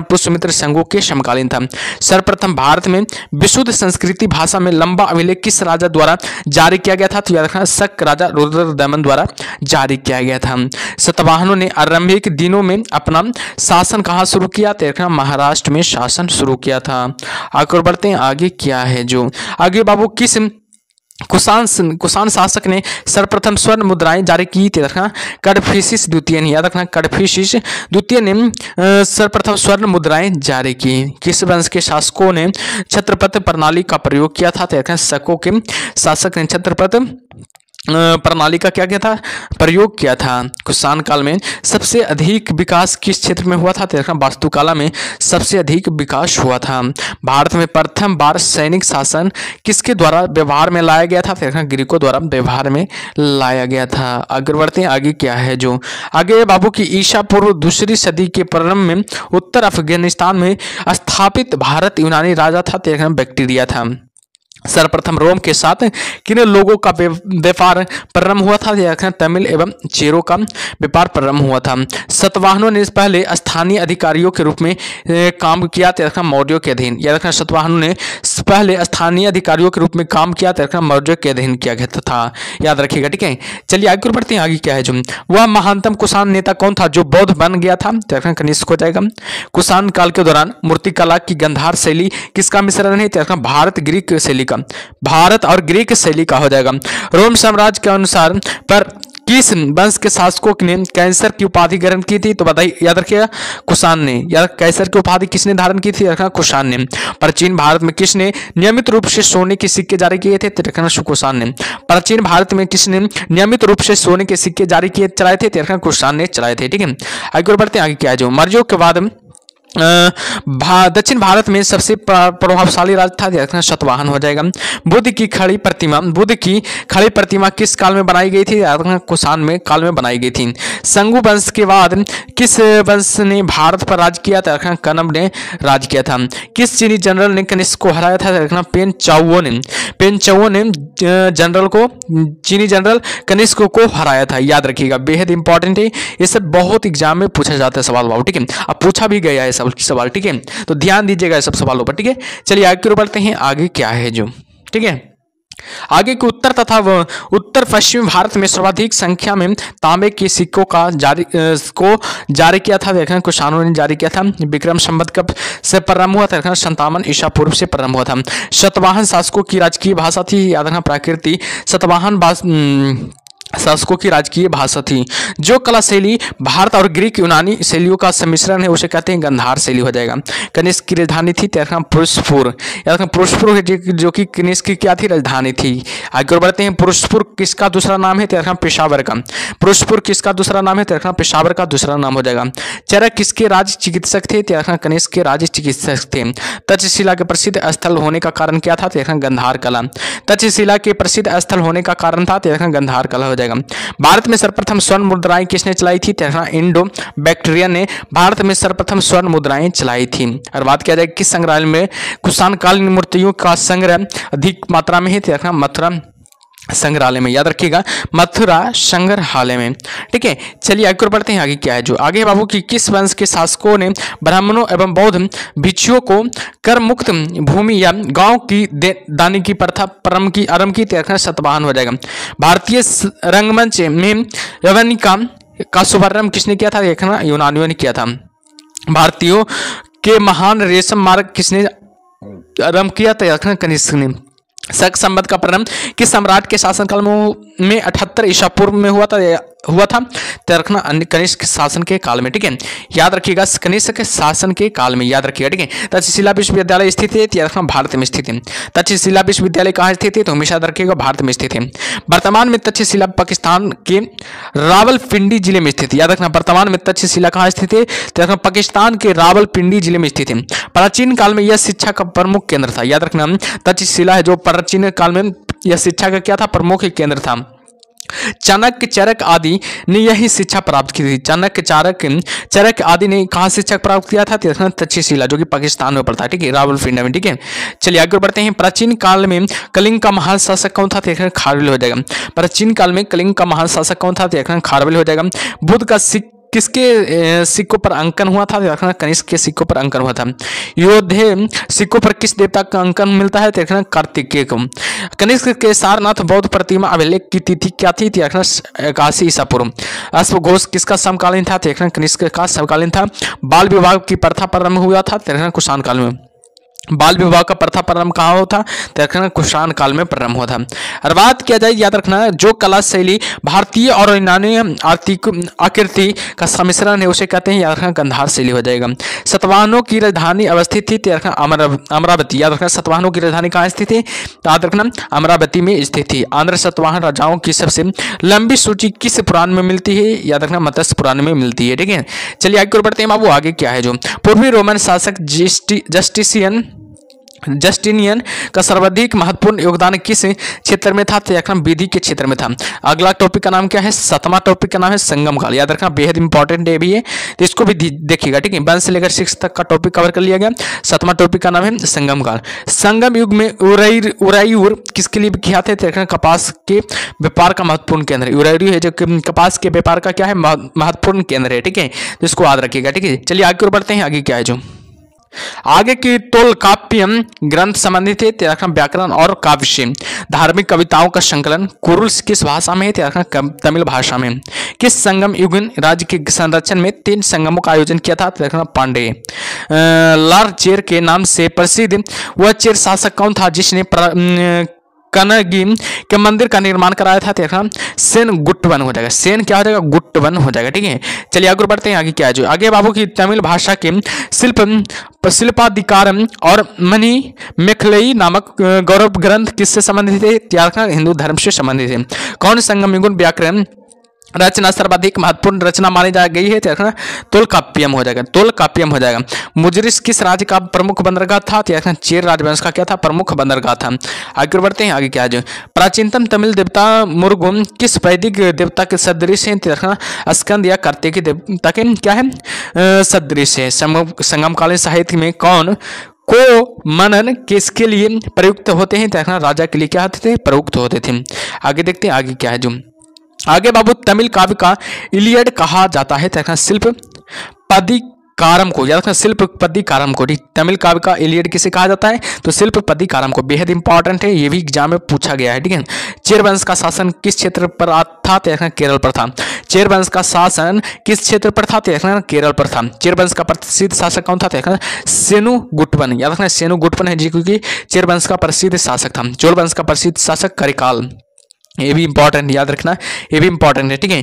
Speaker 1: पुष्यमित्र शंगु के समकालीन था। सर्वप्रथम भारत में विशुद्ध संस्कृति भाषा में लंबा अभिलेख किस राजा द्वारा जारी किया गया था? तो याद रखना, शक राजा रुद्रदमन द्वारा जारी किया गया था। सतवाहनों ने आरंभिक दिनों में अपना शासन कहाँ शुरू किया? तो महाराष्ट्र में शासन शुरू किया था। आगे बढ़ते हैं। आगे क्या है जो आगे बाबू किस कुषाण शासक ने सर्वप्रथम स्वर्ण मुद्राएं जारी की थी? कडफिसिस द्वितीय ने। याद रखना, कडफिसिस द्वितीय ने सर्वप्रथम स्वर्ण मुद्राएं जारी की। किस वंश के शासकों ने छत्रपति प्रणाली का प्रयोग किया था? शकों के शासक ने छत्रपति प्रणाली का क्या किया था? प्रयोग किया था। कुषाण काल में सबसे अधिक विकास किस क्षेत्र में हुआ था? वास्तुकला में सबसे अधिक विकास हुआ था। भारत में प्रथम बार सैनिक शासन किसके द्वारा व्यवहार में लाया गया था? ग्रीकों द्वारा व्यवहार में लाया गया था। आगे बढ़ते हैं। आगे क्या है जो आगे बाबू की ईसा पूर्व 2री सदी के प्रारंभ में उत्तर अफगानिस्तान में स्थापित भारत यूनानी राजा था? बैक्टीरिया था। सर्वप्रथम रोम के साथ किन लोगों का व्यापार प्रारंभ हुआ था? याद रखना तमिल एवं चेरों का व्यापार प्रारंभ हुआ था। सातवाहनों ने पहले स्थानीय अधिकारियों के रूप में काम किया, याद रखना मौर्यों के अधीन। याद रखना सातवाहनों ने पहले स्थानीय अधिकारियों के रूप में काम किया, याद रखना मौर्यों के अधीन किया गया था, याद रखिएगा। ठीक है, चलिए आगे बढ़ते हैं। आगे क्या है जो वह महानतम कुषाण नेता कौन था जो बौद्ध बन गया था? याद रखना कनिष्क हो जाएगा। कुषाण काल के दौरान मूर्तिकला की गंधार शैली किसका मिश्रण है? याद रखना भारत ग्रीक शैली, भारत और ग्रीक शैली का हो जाएगा। रोम साम्राज्य के अनुसार पर किस वंश के शासकों ने कैंसर की उपाधि ग्रहण की थी? तो बताइए, याद रखिएगा कुषाण ने। याद कैंसर की उपाधि किसने धारण की थी? रखना कुषाण ने। प्राचीन भारत में किसने नियमित रूप से सोने के सिक्के जारी किए थे? तो रखना कुषाण ने। प्राचीन भारत में किसने नियमित रूप से सोने के सिक्के जारी किए चलाए थे? तो रखना कुषाण ने चलाए थे। ठीक है, आगे बढ़ते हैं। आगे क्या है जो मौर्यों के बाद दक्षिण भारत में सबसे प्रभावशाली राज था? रखना सातवाहन हो जाएगा। बुद्ध की खड़ी प्रतिमा किस काल में बनाई गई थी? कुषाण में काल में बनाई गई थी। संगु वंश के बाद किस वंश ने भारत पर राज किया था? रखना कनम ने राज किया था। किस चीनी जनरल ने कनिष्क को हराया था? रखना पेन चाओ ने चीनी जनरल कनिष्क को हराया था। याद रखिएगा, बेहद इंपॉर्टेंट है, ये सब बहुत एग्जाम में पूछा जाता है सवाल बाबू। ठीक है, अब पूछा भी गया है सवाल। ठीक है, तो ध्यान दीजिएगा सब सवालों पर। ठीक है, चलिए आगे बढ़ते हैं। आगे क्या है जो, ठीक है, आगे के उत्तर तथा उत्तर पश्चिमी भारत में सर्वाधिक संख्या में तांबे के सिक्कों का जारी किया था? देखना कुषाणों ने जारी किया था। विक्रम संवत कब से प्रारंभ हुआ था? देखना 57 ईसा पूर्व से प्रारंभ हुआ था। सातवाहन शासकों की राजकीय भाषा थी? याद रखना प्राकृति। सातवाहन शासकों की राजकीय भाषा थी। जो कला शैली भारत और ग्रीक यूनानी शैलियों का सम्मिश्रण है उसे कहते हैं गंधार शैली हो जाएगा। कनिष्क की राजधानी थी पुरुषपुर, जो कि कनिष्क की क्या थी? राजधानी थी। आगे बढ़ते हैं। पुरुषपुर किसका दूसरा नाम है? पेशावर का। पुरुषपुर किसका दूसरा नाम है? पेशावर का दूसरा नाम हो जाएगा। चरक किसके राज चिकित्सक थे? कनिष्क के राज चिकित्सक थे। तक्षशिला के प्रसिद्ध स्थल होने का कारण क्या था? गंधार कला। तक्षशिला के प्रसिद्ध स्थल होने का कारण था गंधार कला हो जाएगा। भारत में सर्वप्रथम स्वर्ण मुद्राएं किसने चलाई थी? इंडो बैक्टीरियन ने भारत में सर्वप्रथम स्वर्ण मुद्राएं चलाई थी। और बात किया जाए किस संग्रहालय में कुषाण कालीन मूर्तियों का संग्रह अधिक मात्रा में है? मथुरा संग्रहालय में। याद रखिएगा, मथुरा संग्रहालय में। ठीक है, चलिए आगे बढ़ते हैं। आगे क्या है जो, आगे बाबू की किस वंश के शासकों ने ब्राह्मणों एवं बौद्ध भिक्षुओं को कर मुक्त भूमि या गांव की दानी की प्रथा आरंभ की? सातवाहन हो जाएगा। भारतीय रंगमंच में यवनिका का शुभारंभ किसने किया था? देखना यूनानियों ने किया था। भारतीयों के महान रेशम मार्ग किसने आरंभ किया था? कनिष्क ने। शक संवत का प्रारंभ किस सम्राट के शासनकाल में 78 ईसा पूर्व में हुआ था? रखना कनिष्क शासन के काल में। ठीक है, याद रखिएगा, कनिष्क के शासन के काल में। याद रखिएगा, ठीक है। तक्षशिला विश्वविद्यालय स्थित है? याद रखना भारत में स्थित है। तक्षशिला विश्वविद्यालय कहाँ स्थित है? तो हमेशा याद रखिएगा भारत में स्थित है। वर्तमान में तक्षशिला पाकिस्तान के रावलपिंडी जिले में स्थित है। याद रखना वर्तमान में तक्षशिला कहाँ स्थित है? तो रखना पाकिस्तान के रावलपिंडी जिले में स्थित है। प्राचीन काल में यह शिक्षा का प्रमुख केंद्र था। याद रखना तक्षशिला है जो प्राचीन काल में यह शिक्षा का क्या था? प्रमुख केंद्र था। चाणक्य, चरक आदि ने यही शिक्षा प्राप्त की थी। चाणक्य, चरक आदि ने कहाँ शिक्षा प्राप्त किया था? तक्षशिला, जो कि पाकिस्तान में पड़ता है। ठीक है, रावलपिंडी में। ठीक है, चलिए आगे बढ़ते हैं। प्राचीन काल में कलिंग का महान शासक कौन था? खारवेल हो जाएगा। प्राचीन काल में कलिंग का महान शासक कौन था? खारवेल हो जाएगा। बुद्ध का किसके सिक्कों पर अंकन हुआ था? कनिष्क के सिक्कों पर अंकन हुआ था। योधे सिक्कों पर किस देवता का अंकन मिलता है? कार्तिकेय को। कनिष्क के सारनाथ बौद्ध प्रतिमा अभिलेख की तिथि क्या थी? 81 ईसा पूर्व। अश्वघोष किसका समकालीन था? कनिष्क का समकालीन था। बाल विवाह की प्रथा प्रारंभ हुआ था कुषाण काल में। बाल विवाह का प्रथा प्रारंभ कहाँ होता? रखना कुषाण काल में प्रारंभ हुआ था। और बात किया जाए, याद रखना, जो कला शैली भारतीय और यूनानी आकृति का सम्मिश्रण है उसे कहते हैं, याद रखना, गंधार शैली हो जाएगा। सातवाहनों की राजधानी अवस्थित थी? रखना अमरावती। याद रखना सातवाहनों की राजधानी कहाँ स्थित है? याद रखना अमरावती में स्थित थी। आंध्र सातवाहन राजाओं की सबसे लंबी सूची किस पुराण में मिलती है? याद रखना मत्स्य पुराण में मिलती है। ठीक है, चलिए आगे बढ़ते हैं बाबू। आगे क्या है जो, पूर्वी रोमन शासक जस्टिसियन जस्टिनियन का सर्वाधिक महत्वपूर्ण योगदान किस क्षेत्र में था? तो यह विधि के क्षेत्र में था। अगला टॉपिक का नाम क्या है? 7वां टॉपिक का नाम है संगम काल। याद रखना, बेहद इंपॉर्टेंट है भी है, तो इसको भी देखिएगा, ठीक है। 1 से लेकर 6 तक का टॉपिक कवर कर लिया गया। 7वां टॉपिक का नाम है संगम काल। संगम युग में उरायूर किसके लिए विख्यात है? तो कपास के व्यापार का महत्वपूर्ण केंद्र है। उरायूर है जो कपास के व्यापार का क्या है? महत्वपूर्ण केंद्र है, ठीक है, तो इसको याद रखिएगा, ठीक है। चलिए आगे बढ़ते हैं। आगे क्या है जो आगे की तोलकाप्पियम ग्रंथ संबंधित है? व्याकरण और काव्य से। धार्मिक कविताओं का संकलन कुरुल किस भाषा में है? तमिल भाषा में। किस संगम युग राज्य के संरक्षण में 3 संगमों का आयोजन किया था? पांडे। लार चेर के नाम से प्रसिद्ध वह चेर शासक कौन था जिसने कनगी के मंदिर का निर्माण कराया था? देखना सेन गुट्टवन हो जाएगा। सेन क्या हो जाएगा? गुट्टवन हो जाएगा, ठीक है। चलिए आगे बढ़ते हैं। आगे क्या है जो आगे बाबू की तमिल भाषा के शिल्पाधिकारम और मणि मेखलई नामक गौरव ग्रंथ किससे संबंधित है? हिंदू धर्म से संबंधित है। कौन संगम युग व्याकरण रचना सर्वाधिक महत्वपूर्ण रचना मानी जा गई है? तोलकाप्पियम हो जाएगा। तोलकाप्पियम हो जाएगा। मुजरिस किस राज्य का प्रमुख बंदरगाह था? चेर राजवंश का क्या था? प्रमुख बंदरगाह था। आगे बढ़ते हैं। आगे क्या है? प्राचीनतम तमिल देवता मुरुगन किस वैदिक देवता के सदृश है? स्कंद या कार्तिक देवता के क्या है? सदृश है। संगमकालीन साहित्य में कौन को मनन किसके लिए प्रयुक्त होते हैं? राजा के लिए क्या होते थे? प्रयुक्त होते थे। आगे देखते हैं। आगे क्या है जो आगे बाबू तमिल काव्य का इलियड कहा जाता है? शिल्प पदिकारम को। याद रखना, शिल्प पदिकारम को। तमिल काव्य का इलियड किसे कहा जाता है? तो शिल्प पदिकारम को। बेहद इंपॉर्टेंट है, ये भी एग्जाम में पूछा गया है, ठीक है। चेर वंश का शासन किस क्षेत्र पर था? केरल पर था। चेर वंश का शासन किस क्षेत्र पर था? केरल पर था। चेर वंश का प्रसिद्ध शासक कौन था? सेनु गुट्टवन। याद रखना, सेनु गुट्टवन है जी, क्योंकि चेर वंश का प्रसिद्ध शासक था। चोल वंश का प्रसिद्ध शासक करिकाल। ये भी इंपॉर्टेंट, याद रखना, ये भी इंपॉर्टेंट है, ठीक है।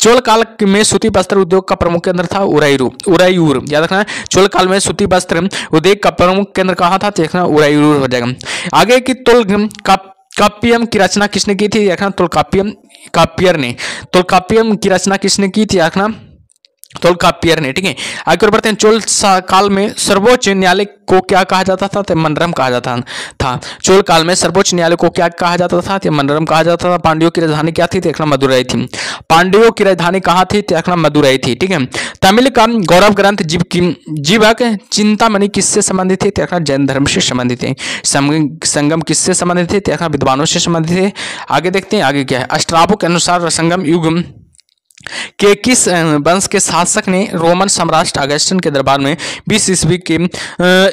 Speaker 1: चोल काल में सूती वस्त्र उद्योग का प्रमुख केंद्र था उरायूर। याद रखना, चोल काल में सूती वस्त्र उद्योग का प्रमुख केंद्र कहाँ था? देखना उरायूर हो जाएगा। आगे की तोलकाप्पियम की रचना किसने की थी? देखना काप्पियर ने। तोलकाप्पियम की रचना किसने की थी? देखना तोलकाप्पियर ने, ठीक है। आगे बढ़ते हैं। चोल काल में सर्वोच्च न्यायालय को क्या कहा जाता था? तो मनरम कहा जाता था। चोल काल में सर्वोच्च न्यायालय को क्या कहा जाता था? तो मनरम कहा जाता था। पांड्यों की राजधानी क्या थी? देखना मदुरई थी। पांड्यों की राजधानी कहाँ थी? देखना मदुरई थी, ठीक है। तमिल का गौरव ग्रंथ जीवक चिंतामणि किससे संबंधित थे? देखना जैन धर्म से संबंधित है। संगम किससे संबंधित थे? देखना विद्वानों से संबंधित है। आगे देखते हैं। आगे क्या है? स्ट्राबो के अनुसार संगम युग के किस वंश के शासक ने रोमन सम्राट अगस्टन के दरबार में 20 ईस्वी के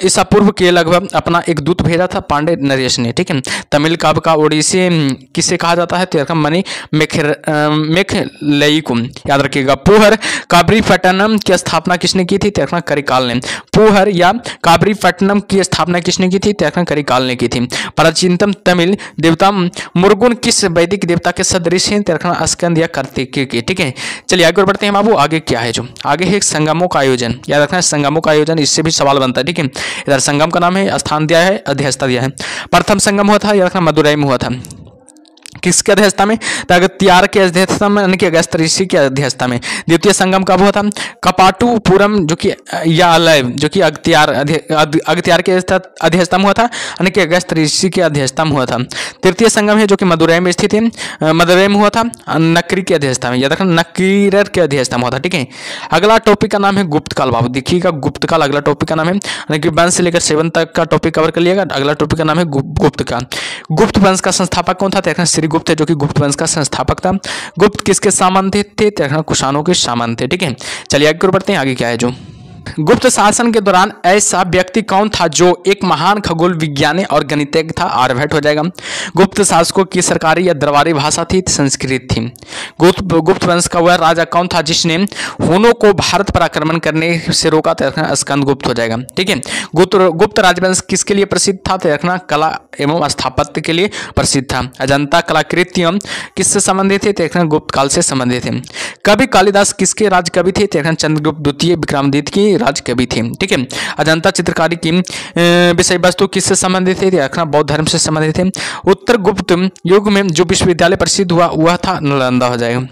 Speaker 1: ईसा पूर्व के लगभग अपना एक दूत भेजा था? पांडे नरेश ने, ठीक है। तमिल काव्य का ओडिसी किसे कहा जाता है? तो मणि मेखलई को। याद रखिएगा। पुहर काबरीपट्टनम की स्थापना किसने की थी? तो करिकाल ने। पुहर या काबरीपट्टनम की स्थापना किसने की थी? तो करिकाल ने की थी। प्राचीनतम तमिल देवता मुरुगन किस वैदिक देवता के सदृश हैं? तो स्कंद या कार्तिक के, ठीक है। चलिए आगे बढ़ते हैं बाबू। आगे क्या है जो आगे है? संगमों का आयोजन। याद रखना, संगमों का आयोजन, इससे भी सवाल बनता है, ठीक है। इधर संगम का नाम है, स्थान दिया है, अध्यक्षता दिया है। प्रथम संगम हुआ था, याद रखना मदुरई में हुआ था। किसके अध्यक्षता में? अगस्त्यार के अध्यक्षता में, यानी कि अगस्त ऋषि की अध्यक्षता में। द्वितीय संगम कब हुआ था? कपाटुपुरम जो कि या अलय जो कि अगस्त्यार के अध्यक्षता में हुआ था, यानी कि अगस्त ऋषि के अध्यक्षता में हुआ था। तृतीय संगम है जो कि मदुरई में स्थित है, मदुरई में हुआ था, नकरी के अध्यक्षता में। याद रखना, नकीरर के अध्यक्षता में हुआ था, ठीक है। अगला टॉपिक का नाम है गुप्तकाल। बाबू देखिएगा, गुप्तकाल अगला टॉपिक का नाम है, यानी कि 1 से लेकर 7 तक का टॉपिक कवर कर लिएगा। अगला टॉपिक का नाम है गुप्तकाल। गुप्त वंश का संस्थापक कौन था? देखना श्रीगुप्त है जो कि गुप्त वंश का संस्थापक था। गुप्त किसके सामंत थे? देखना कुषाणों के सामंत थे, ठीक है। चलिए आगे बढ़ते हैं। आगे क्या है जो गुप्त शासन के दौरान ऐसा व्यक्ति कौन था जो एक महान खगोल विज्ञानी और गणितज्ञ था? आर्यभट्ट हो जाएगा। गुप्त शासकों की सरकारी या दरबारी भाषा थी? संस्कृत थी। गुप्त वंश का वह राजा कौन था जिसने हुनों को भारत पर आक्रमण करने से रोका? तो स्कंद गुप्त हो जाएगा, ठीक है। गुप्त राजवंश किसके लिए प्रसिद्ध था? तो रखना कला एवं स्थापत्य के लिए प्रसिद्ध था। अजंता कलाकृतियां किससे संबंधित थे? देखना गुप्त काल से संबंधित थे। कवि कालिदास किसके राज कवि थे? देखना चंद्रगुप्त द्वितीय विक्रमादित्य की राज कवि थे, ठीक है। अजंता चित्रकारी की विषय वस्तु किससे संबंधित थे? देखना बौद्ध धर्म से संबंधित थे। उत्तर गुप्त युग में जो विश्वविद्यालय प्रसिद्ध हुआ वह था नालंदा हो जाएगा।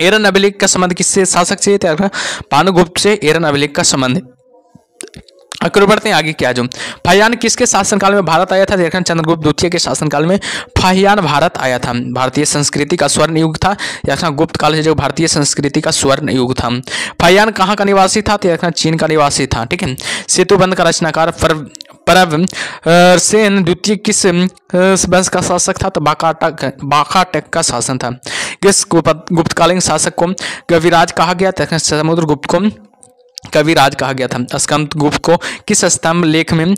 Speaker 1: एरन अभिलेख का संबंध किससे शासक से? पानुगुप्त से एरन अभिलेख का संबंध। आगे बढ़ते हैं, आगे क्या जो फाहियान किसके शासनकाल में भारत आया था? देखना चंद्रगुप्त द्वितीय के शासनकाल में फाहियान भारत आया था। भारतीय संस्कृति का स्वर्ण युग था। देखना गुप्त काल से जो भारतीय संस्कृति का स्वर्ण युग था। फाहियान कहाँ का निवासी था? तो देखना चीन का निवासी था। ठीक है। सेतुबंध का रचनाकार परव सेन द्वितीय किस वंश का शासक था? तो बाकाटक का शासन था। किस गुप्तकालीन शासक को कविराज कहा गया? समुद्रगुप्त को कविराज कहा गया था। स्कंदगुप्त को किस स्तंभ लेख में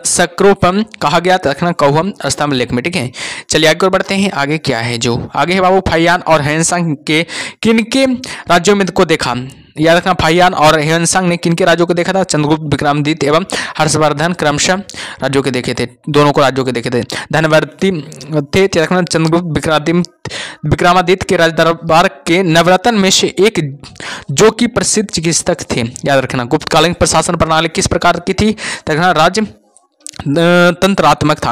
Speaker 1: सक्रोपम कहा गया? रखना कौहम स्तंभ लेख में। ठीक है। चलिए आगे बढ़ते हैं, आगे क्या है जो आगे है बाबू, फाहियान और ह्वेनसांग के किनके राज्यों में को देखा? याद रखना, फाहियान और ह्वेनसांग ने किनके राज्यों को देखा था? चंद्रगुप्त, विक्रमादित्य एवं हर्षवर्धन क्रमशः राज्यों के देखे थे। दोनों को राज्यों के देखे थे। धनवर्ती थे रखना चंद्रगुप्त विक्रमादित्य के राजदरबार के नवरत्न में से एक जो कि प्रसिद्ध चिकित्सक थे। याद रखना, गुप्तकालीन प्रशासन प्रणाली किस प्रकार की थी? देखना राज्य तंत्रात्मक था।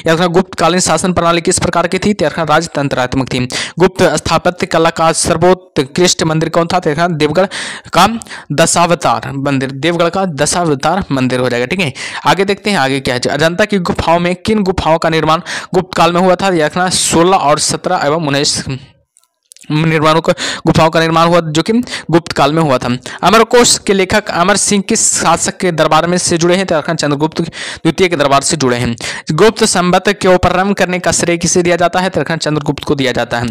Speaker 1: याद रखना, गुप्तकालीन शासन प्रणाली किस प्रकार की थी? देखना राजतंत्रात्मक थी। गुप्त स्थापत्य कला का सर्वोत्कृष्ट मंदिर कौन था? देखना देवगढ़ का दशावतार मंदिर। देवगढ़ का दशावतार मंदिर हो जाएगा। ठीक है। आगे देखते हैं, आगे क्या है। अजंता की गुफाओं में किन गुफाओं का निर्माण गुप्त काल में हुआ था? देखना 16 और 17 एवं 19 निर्माणों का गुफाओं का निर्माण हुआ जो कि गुप्त काल में हुआ था। अमरकोश के लेखक अमर सिंह किस शासक के दरबार में से जुड़े हैं? तो चंद्रगुप्त द्वितीय के दरबार से जुड़े हैं। गुप्त संवत के प्रारंभ करने का श्रेय किसे दिया जाता है? तो चंद्रगुप्त को दिया जाता है।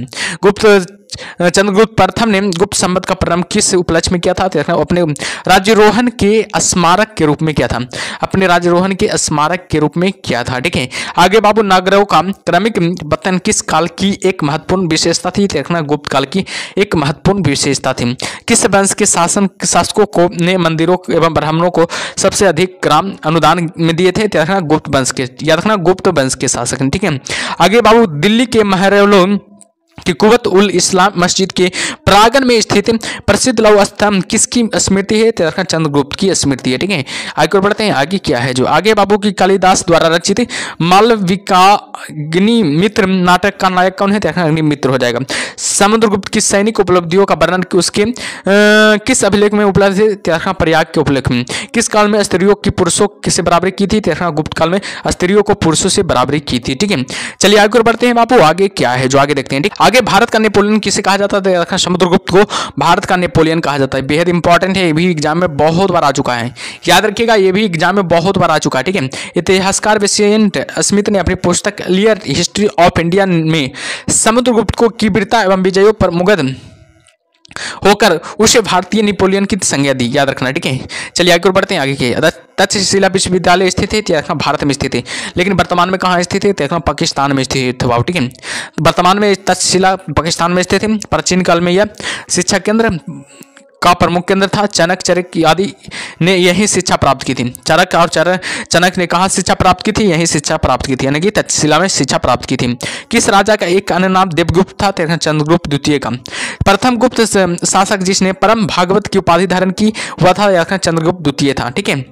Speaker 1: चंद्रगुप्त प्रथम ने गुप्त संवत का प्रारंभ किस उपलक्ष्य में किया था? तो अपने राज्यारोहण के स्मारक के रूप में किया था। अपने राज्यारोहण के स्मारक के रूप में किया था। ठीक है। आगे बाबू, नगरों का क्रमिक पतन किस काल की एक महत्वपूर्ण विशेषता थी? देखना गुप्त काल की एक महत्वपूर्ण विशेषता थी। किस वंश के शासकों को ने मंदिरों एवं ब्राह्मणों को सबसे अधिक ग्राम अनुदान में दिए थे? देखना गुप्त वंश के, याद रखना गुप्त वंश के शासक। ठीक है। आगे बाबू, दिल्ली के महरौलों कि कुवत उल इस्लाम मस्जिद के प्रांगण में स्थित प्रसिद्ध लौह स्तंभ किसकी स्मृति है? तो चंद्रगुप्त की स्मृति है। ठीक है। आगे बढ़ते हैं, आगे क्या है जो आगे बाबू की कालिदास द्वारा रचित मालविकाग्निमित्र नाटक का नायक कौन है? तो अग्निमित्र हो जाएगा। समुद्रगुप्त की सैनिक उपलब्धियों का वर्णन उसके किस अभिलेख में उपलब्ध है? तो प्रयाग के उपलेख में। किस काल में स्त्रियों की पुरुषों से बराबरी की थी? तो गुप्त काल में स्त्रियों को पुरुषों से बराबरी की थी। ठीक है। चलिए आगे बढ़ते हैं बाबू, आगे क्या है जो आगे देखते हैं। ठीक, आगे भारत का नेपोलियन किसे कहा जाता है? समुद्रगुप्त को भारत का नेपोलियन कहा जाता है। बेहद इंपॉर्टेंट है, ये भी एग्जाम में बहुत बार आ चुका है, याद रखिएगा, ये भी एग्जाम में बहुत बार आ चुका है। ठीक है। इतिहासकार विसेंट स्मिथ ने अपनी पुस्तक क्लियर हिस्ट्री ऑफ इंडिया में समुद्रगुप्त को की वीरता एवं विजयों पर मुग्ध होकर उसे भारतीय नेपोलियन की संज्ञा दी। याद रखना। ठीक है। चलिए आगे बढ़ते हैं, आगे के तक्षशिला विश्वविद्यालय स्थित है भारत में स्थित है, लेकिन वर्तमान में कहाँ स्थित है? पाकिस्तान में स्थित है। ठीक है। वर्तमान में तक्षशिला पाकिस्तान में स्थित है। प्राचीन काल में यह शिक्षा केंद्र का प्रमुख केंद्र था। चरक आदि ने यही शिक्षा प्राप्त की थी। चनक ने कहा शिक्षा प्राप्त की थी? यही शिक्षा प्राप्त की थी, यानी कि तक्षशिला में शिक्षा प्राप्त की थी। किस राजा का एक अन्य नाम देवगुप्त था? चंद्रगुप्त द्वितीय का। प्रथम गुप्त शासक जिसने परम भागवत की उपाधि धारण की हुआ था चंद्रगुप्त द्वितीय था। ठीक है।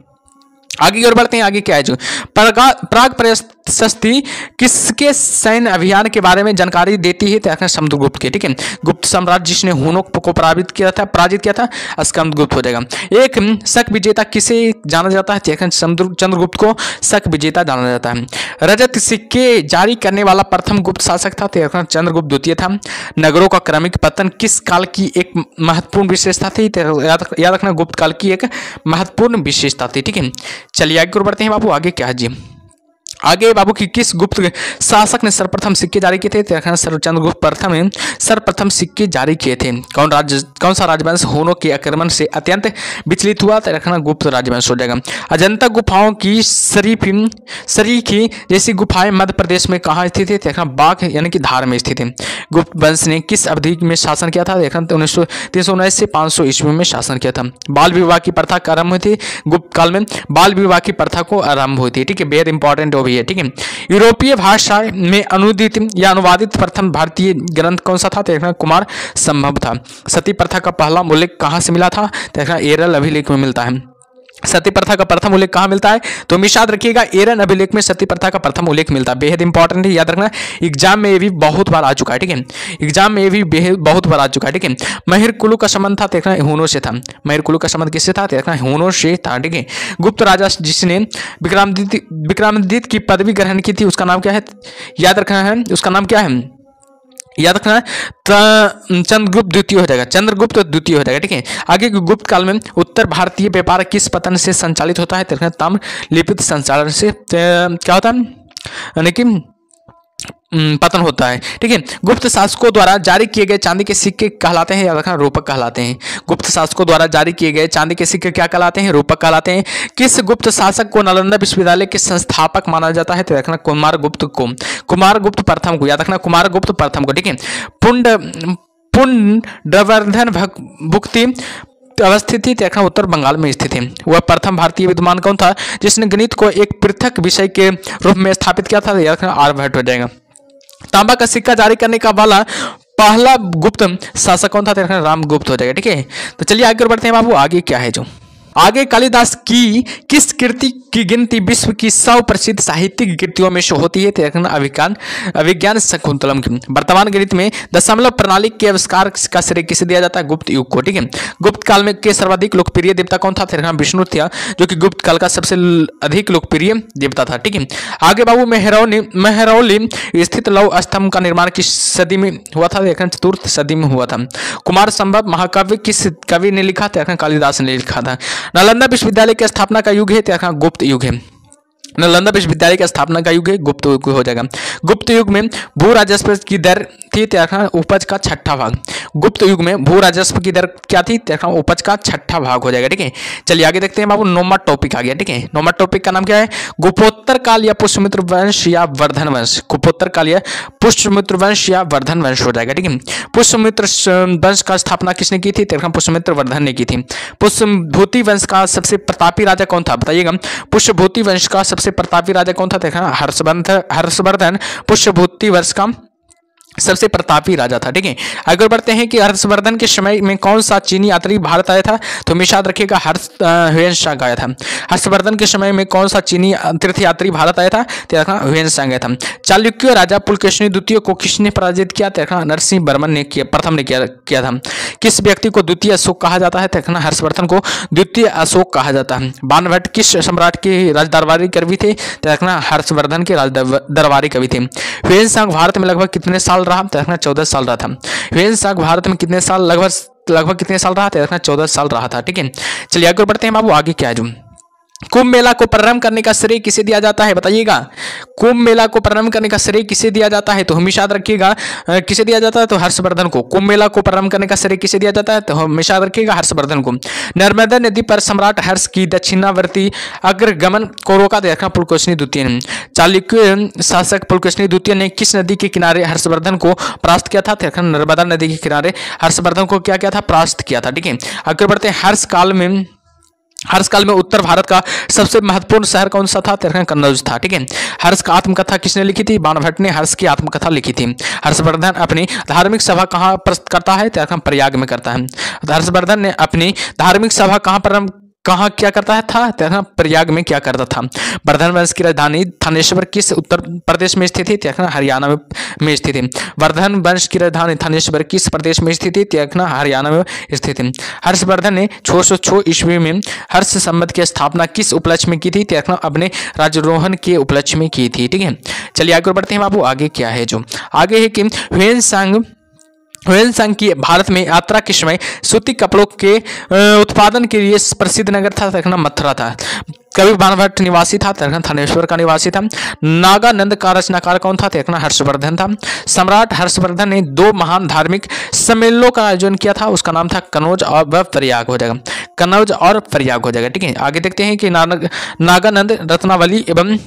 Speaker 1: आगे की ओर बढ़ते हैं, आगे क्या है जो प्राग प्रशस्ति किसके सैन्य अभियान के बारे में जानकारी देती है? तो समुद्रगुप्त के। ठीक है। गुप्त सम्राट जिसने हुनों को पराजित किया था स्कंदगुप्त हो जाएगा। एक शक विजेता किसे जाना जाता है? चंद्रगुप्त को शक विजेता जाना जाता है। रजत सिक्के जारी करने वाला प्रथम गुप्त शासक था चंद्रगुप्त द्वितीय था। नगरों का क्रमिक पतन किस काल की एक महत्वपूर्ण विशेषता थी? याद रखना गुप्त काल की एक महत्वपूर्ण विशेषता थी। ठीक है। चलिए आगे बढ़ते हैं बाबू, आगे क्या है जी आगे बाबू की किस गुप्त शासक ने सर्वप्रथम सिक्के जारी किए थे? चंद्रगुप्त प्रथम ने सर्वप्रथम सिक्के जारी किए थे। कौन सा राजवंश हुनों के आक्रमण से अत्यंत विचलित हुआ? तो गुप्त राजवंश हो जाएगा। अजंता गुफाओं की शरीखी जैसी गुफाएं मध्य प्रदेश में कहाँ स्थित है? बाघ यानी कि धार में स्थित है। गुप्त वंश ने किस अवधि में शासन किया था? 319 से 500 ईस्वी में शासन किया था। बाल विवाह की प्रथा आरंभ हुई थी गुप्त काल में। बाल विवाह की प्रथा को आरंभ हुई थी। ठीक है। बेहद इंपॉर्टेंट हो भी है। ठीक है। यूरोपीय भाषा में अनुदित या अनुवादित प्रथम भारतीय ग्रंथ कौन सा था? कुमार संभव था। सती प्रथा का पहला उल्लेख कहाँ से मिला था? एरल अभिलेख में मिलता है। सती प्रथा का प्रथम उल्लेख कहाँ मिलता है? तो हमेशा याद रखिएगा एरन अभिलेख में सती प्रथा का प्रथम उल्लेख मिलता है। बेहद इंपॉर्टेंट है, याद रखना, एग्जाम में ये भी बहुत बार आ चुका है, ठीक है, एग्जाम में ये भी बहुत बार आ चुका है, ठीक है। महिर कुलु का संबंध था, देखना हूनों से था। महिर कुलु का संबंध किससे था? देखना हूनों से था, ठीक है। गुप्त राजा जिसने विक्रमादित्य की पदवी ग्रहण की थी, उसका नाम क्या है? याद रखना है, उसका नाम क्या है? याद रखना है चंद्रगुप्त द्वितीय हो जाएगा, चंद्रगुप्त द्वितीय हो जाएगा, ठीक है। आगे गुप्त काल में उत्तर भारतीय व्यापार किस पतन से संचालित होता है? तो ताम्र लिपित संचालन से क्या होता है, यानी कि पतन होता है, ठीक है। गुप्त शासकों द्वारा जारी किए गए चांदी के सिक्के कहलाते हैं, याद रखना रूपक कहलाते हैं। गुप्त शासकों द्वारा जारी किए गए चांदी के सिक्के क्या कहलाते हैं? रूपक कहलाते हैं। किस गुप्त शासक को नालंदा विश्वविद्यालय के संस्थापक माना जाता है? तो रखना कुमारगुप्त को, कुमारगुप्त प्रथम को, याद रखना कुमारगुप्त प्रथम को, ठीक है। पुंड्रवर्धन भुक्ति अवस्थित थी, देखना उत्तर बंगाल में स्थित है। वह प्रथम भारतीय विद्वान कौन था जिसने गणित को एक पृथक विषय के रूप में स्थापित किया था? याद रखना आर्यभट्ट हो जाएगा। तांबा का सिक्का जारी करने का वाला पहला गुप्त शासक कौन था? देखना रामगुप्त हो जाएगा, ठीक है। तो चलिए आगे बढ़ते हैं बाबू, आगे क्या है जो आगे कालिदास की किस कृति की गिनती विश्व की 100 प्रसिद्ध साहित्यिक कृतियों में से होती है? देखना अभिज्ञान शकुंतलम की। वर्तमान गणित में दशमलव प्रणाली के आविष्कार का श्रेय किसे दिया जाता है? गुप्त युग को, ठीक है। गुप्त काल में के सर्वाधिक लोकप्रिय देवता कौन था? देखना विष्णु था, जो कि गुप्त काल का सबसे अधिक लोकप्रिय देवता था, ठीक है। आगे बाबू मेहरौली स्थित लौह स्तंभ का निर्माण किस सदी में हुआ था? देखना चतुर्थ सदी में हुआ था। कुमार संभव महाकाव्य किस कवि ने लिखा? देखना कालिदास ने लिखा था। नालंदा विश्वविद्यालय की स्थापना का युग है, देखना गुप्त युग है। नालंदा विश्वविद्यालय की स्थापना का युग है गुप्त युग हो जाएगा। गुप्त युग में भू राजस्व की दर थी, देखना उपज का 6ठा भाग। गुप्त युग में भू राजस्व की दर क्या थी? देखना उपज का 6ठा भाग हो जाएगा, ठीक है। चलिए आगे देखते हैं बाबू, नौवां टॉपिक आ गया, ठीक है। नौवां टॉपिक का नाम क्या है? गुप्तोत्तर काल या पुष्यमित्र वंश या वर्धन वंश। गुप्तोत्तर काल या पुष्यमित्र वंश या वर्धन वंश हो जाएगा, ठीक है। पुष्यमित्र वंश का स्थापना किसने की थी? देखना पुष्यमित्र वर्धन ने की थी। पुष्यभूति वंश का सबसे प्रतापी राजा कौन था? बताइएगा। पुष्यभूति वंश का सबसे प्रतापी राजा कौन था? देखना हर्षवर्धन पुष्यभूति वंश का सबसे प्रतापी राजा था, ठीक है। आगे बढ़ते हैं कि हर्षवर्धन के समय में कौन सा चीनी यात्री भारत आया था? तो हमेशा याद रखिएगा ह्वेनसांग आया था। हर्षवर्धन के समय में कौन सा चीनी तीर्थयात्री भारत आया था? तो देखना ह्वेनसांग आया था। चालुक्य राजा पुलकेशिनी द्वितीय को किसने पराजित किया? देखना नरसिंह वर्मन ने प्रथम ने किया था। किस व्यक्ति को द्वितीय अशोक कहा जाता है? देखना हर्षवर्धन को द्वितीय अशोक कहा जाता है। बाणभट्ट किस सम्राट के राजदरबारी कवि थे? देखना हर्षवर्धन के राजदरबारी कवि थे। ह्वेनसांग भारत में लगभग कितने साल रहा? देखना 14 साल रहा था। ह्वेनसांग भारत में कितने साल लगभग कितने साल रहा था? देखना 14 साल रहा था, ठीक है। चलिए आगे बढ़ते हैं बाबू, आगे क्या है जो कुंभ मेला को प्रारंभ करने का श्रेय किसे दिया जाता है? बताइएगा। कुंभ मेला को प्रारंभ करने का श्रेय किसे दिया जाता है? तो हमेशा याद रखिएगा किसे दिया जाता है? तो हर्षवर्धन को। कुंभ मेला को प्रारंभ करने का श्रेय किसे दिया जाता है? तो हमेशा याद रखिएगा हर्षवर्धन को। नर्मदा नदी पर सम्राट हर्ष की दक्षिणावर्ती अग्रगमन को रोका, देखना पुलकेशिनी द्वितीय ने। चालुक्य शासक पुलकेशिनी द्वितीय ने किस नदी के किनारे हर्षवर्धन को परास्त किया था? देखना नर्मदा नदी के किनारे हर्षवर्धन को क्या किया था? परास्त किया था, ठीक है। आगे बढ़ते हैं, हर्ष काल में उत्तर भारत का सबसे महत्वपूर्ण शहर कौन सा था? कन्नौज था, ठीक है। हर्ष का आत्मकथा किसने लिखी थी? बाणभट्ट ने हर्ष की आत्मकथा लिखी थी। हर्षवर्धन अपनी धार्मिक सभा कहाँ करता है? प्रयाग में करता है। हर्षवर्धन ने अपनी धार्मिक सभा कहाँ क्या करता है था? प्रयाग में क्या करता था? वर्धन वंश की राजधानी थानेश्वर किस उत्तर प्रदेश में स्थित थी? हरियाणा में स्थित है। वर्धन वंश की राजधानी थानेश्वर किस प्रदेश में स्थित थी? हरियाणा में स्थित है। हर्षवर्धन ने 606 ईस्वी में हर्ष संवत की स्थापना किस उपलक्ष्य में की थी? अपने राज्यारोहण के उपलक्ष्य में की थी, ठीक है। चलिए आगे बढ़ते हैं बाबू, आगे क्या है जो आगे है कि ह्वेनसांग की भारत में यात्रा के समय सूती कपड़ों के उत्पादन के लिए प्रसिद्ध नगर था, मथुरा था। कवि बाणभट्ट निवासी था, थानेश्वर का निवासी था। नागानंद का रचनाकार कौन था? हर्षवर्धन था। सम्राट हर्षवर्धन ने 2 महान धार्मिक सम्मेलनों का आयोजन किया था, उसका नाम था कनौज और प्रयाग हो जाएगा। कनौज और प्रयाग हो जाएगा, ठीक है। आगे देखते हैं कि नागानंद रत्नावली एवं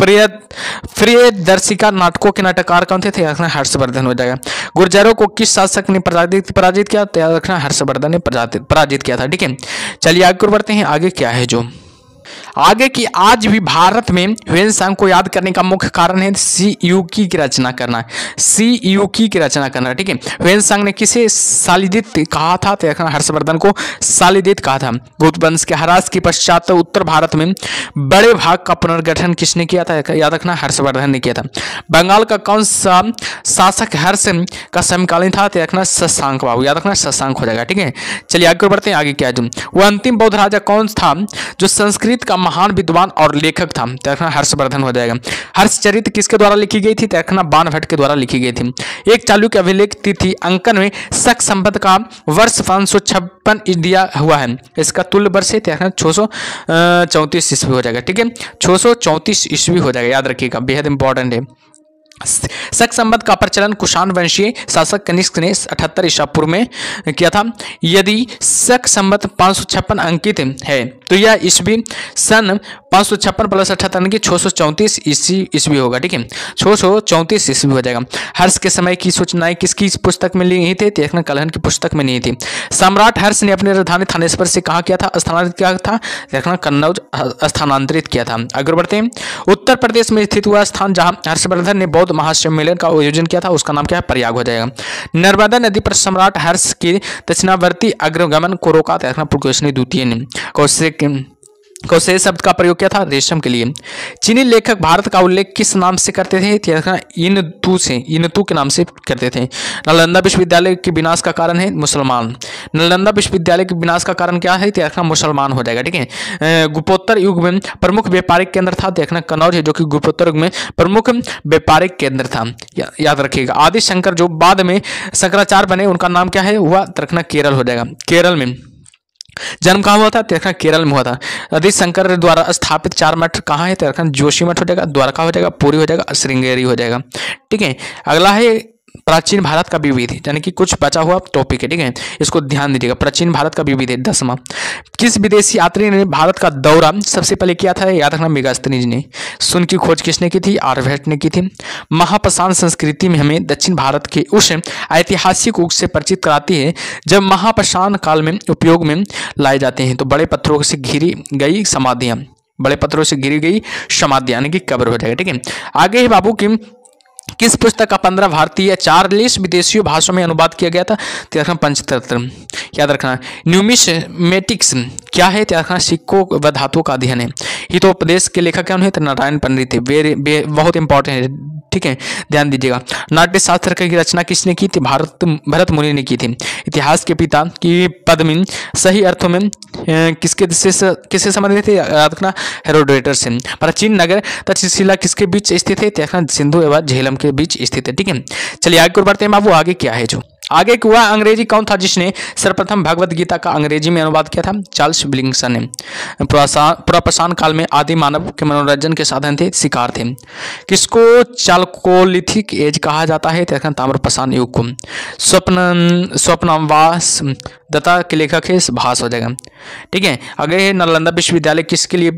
Speaker 1: प्रियदर्शिका नाटकों के नाटककार कौन थे? हर्षवर्धन हो जाएगा। गुर्जरों को किस शासक ने पराजित किया? हर्षवर्धन ने पराजित किया था, ठीक है। चलिए आगे बढ़ते हैं, आगे क्या है जो आगे की आज भी भारत में ह्वेनसांग को याद करने का मुख्य कारण है सीयूकी की रचना करना। सीयूकी की रचना करना, ठीक है। ह्वेनसांग ने किसे शालिदित कहा था? तो देखना हर्षवर्धन को शालिदित कहा था। गुप्त वंश के ह्रास के पश्चात उत्तर भारत में बड़े भाग का पुनर्गठन किसने किया था? याद रखना हर्षवर्धन ने किया था। बंगाल का कौन सा शासक हर्ष का समकालीन था? तो देखना शशांक बाबू, याद रखना शशांक हो जाएगा, ठीक है। चलिए आगे बढ़ते हैं। आगे क्या है? वो अंतिम बौद्ध राजा कौन था जो संस्कृत का महान विद्वान और लेखक था? तो देखना हर्षवर्धन हो जाएगा। हर्षचरित किसके द्वारा लिखी गई थी? देखना बाणभट्ट के द्वारा लिखी गई थी। एक चालुक्य अभिलेख तिथि अंकन में शक संवत का वर्ष 556 दिया हुआ है, इसका तुल्य वर्ष है 634 ईस्वी हो जाएगा, ठीक है। 634 ईस्वी हो जाएगा, याद रखिएगा, बेहद इंपॉर्टेंट है। शक संवत का प्रचलन कुषाण वंशीय शासक कनिष्क ने 78 ईसा पूर्व में किया था। यदि शक संवत 556 अंकित है तो यह ईस्वी सन 556 प्लस 78 की 634 ईस्वी होगा, ठीक है। 634 ईस्वी हो जाएगा। हर्ष के समय की सूचनाएं किसकी पुस्तक में नहीं थी? देखना कलहन की पुस्तक में नहीं थी। सम्राट हर्ष ने अपनी राजधानी थानेश्वर से कहा किया था स्थानांतरित किया था? देखना कन्नौज स्थानांतरित किया था। आगे बढ़ते हैं। उत्तर प्रदेश में स्थित हुआ स्थान जहां हर्षवर्धन ने बौद्ध महासम्मेलन का आयोजन किया था, उसका नाम क्या है? प्रयाग हो जाएगा। नर्मदा नदी पर सम्राट हर्ष के दक्षिणावर्ती अग्रगमन को रोका, देखना पुलकेशिनी द्वितीय ने। कौशेय शब्द का प्रयोग किया था? रेशम के लिए। चीनी लेखक भारत का उल्लेख किस नाम से करते थे? इनतू के नाम से करते थे। नालंदा विश्वविद्यालय के विनाश का कारण है मुसलमान। नालंदा विश्वविद्यालय के विनाश का कारण क्या है? देखना मुसलमान हो जाएगा, ठीक है। गुप्तोत्तर युग में प्रमुख व्यापारिक केंद्र था, देखना कन्नौज है, जो कि गुप्तोत्तर युग में प्रमुख व्यापारिक केंद्र था, याद रखिएगा। आदि शंकर जो बाद में शंकराचार्य बने, उनका नाम क्या है? हुआ देखना केरल हो जाएगा। केरल में जन्म कहाँ हुआ था? देखना केरल में हुआ था। आदि शंकर द्वारा स्थापित 4 मठ कहाँ है? देखना जोशी मठ हो जाएगा, द्वारका हो जाएगा, पुरी हो जाएगा, श्रृंगेरी हो जाएगा, ठीक है। अगला है प्राचीन भारत का विविध, यानी कि कुछ बचा हुआ टॉपिक है, ठीक है, इसको ध्यान दीजिएगा। प्राचीन भारत का विविध 10वां। किस विदेशी यात्री ने भारत का दौरा सबसे पहले किया था? याद रखना मेगास्थनीज ने। शून्य की खोज किसने की थी? आर्यभट्ट ने की थी। महाप्रशांत संस्कृति में हमें दक्षिण भारत के उस ऐतिहासिक युग से परिचित कराती है जब महाप्रशांत काल में उपयोग में लाए जाते हैं। तो बड़े पत्थरों से घिरी गई समाधियां, बड़े पत्थरों से घिरी गई समाधियां, यानी कि कब्र हो जाएगा, ठीक है। आगे है बाबू की किस पुस्तक का 15 भारतीय 40 विदेशी भाषाओं में अनुवाद किया गया था? तो पंचतंत्र, याद रखना। न्यूमिस्मेटिक्स क्या है? तो रखना सिक्कों व धातुओं का अध्ययन है। हितोपदेश के लेखक कौन है? तो नारायण पंडित है, बहुत इंपॉर्टेंट है, ठीक है, ध्यान दीजिएगा। नाट्यशास्त्र की रचना किसने की थी? भरत मुनि ने की थी। इतिहास के पिता की पद्मिन सही अर्थों में किससे संबंधित थे? याद रखना हेरोडोटस से। प्राचीन नगर तक्षशिला किसके बीच स्थित है? देखना सिंधु एवं झेलम के बीच स्थित है, ठीक है। चलिए आगे बढ़ते हैं बाबू। आगे क्या है? जो आगे वह अंग्रेजी कौन था जिसने सर्वप्रथम भगवत गीता का अंग्रेजी में अनुवाद किया था? चार्ल्स विलिंगसन ने। पुराप्रशांत काल में आदि मानव के मनोरंजन के साधन थे, शिकार थे। किसको चालकोलिथिक एज कहा जाता है? देखना ताम्रप्रशांत युग को। स्वप्नवास दत्ता के लेखक है, भास हो जाएगा, ठीक है। आगे नालंदा विश्वविद्यालय किसके लिए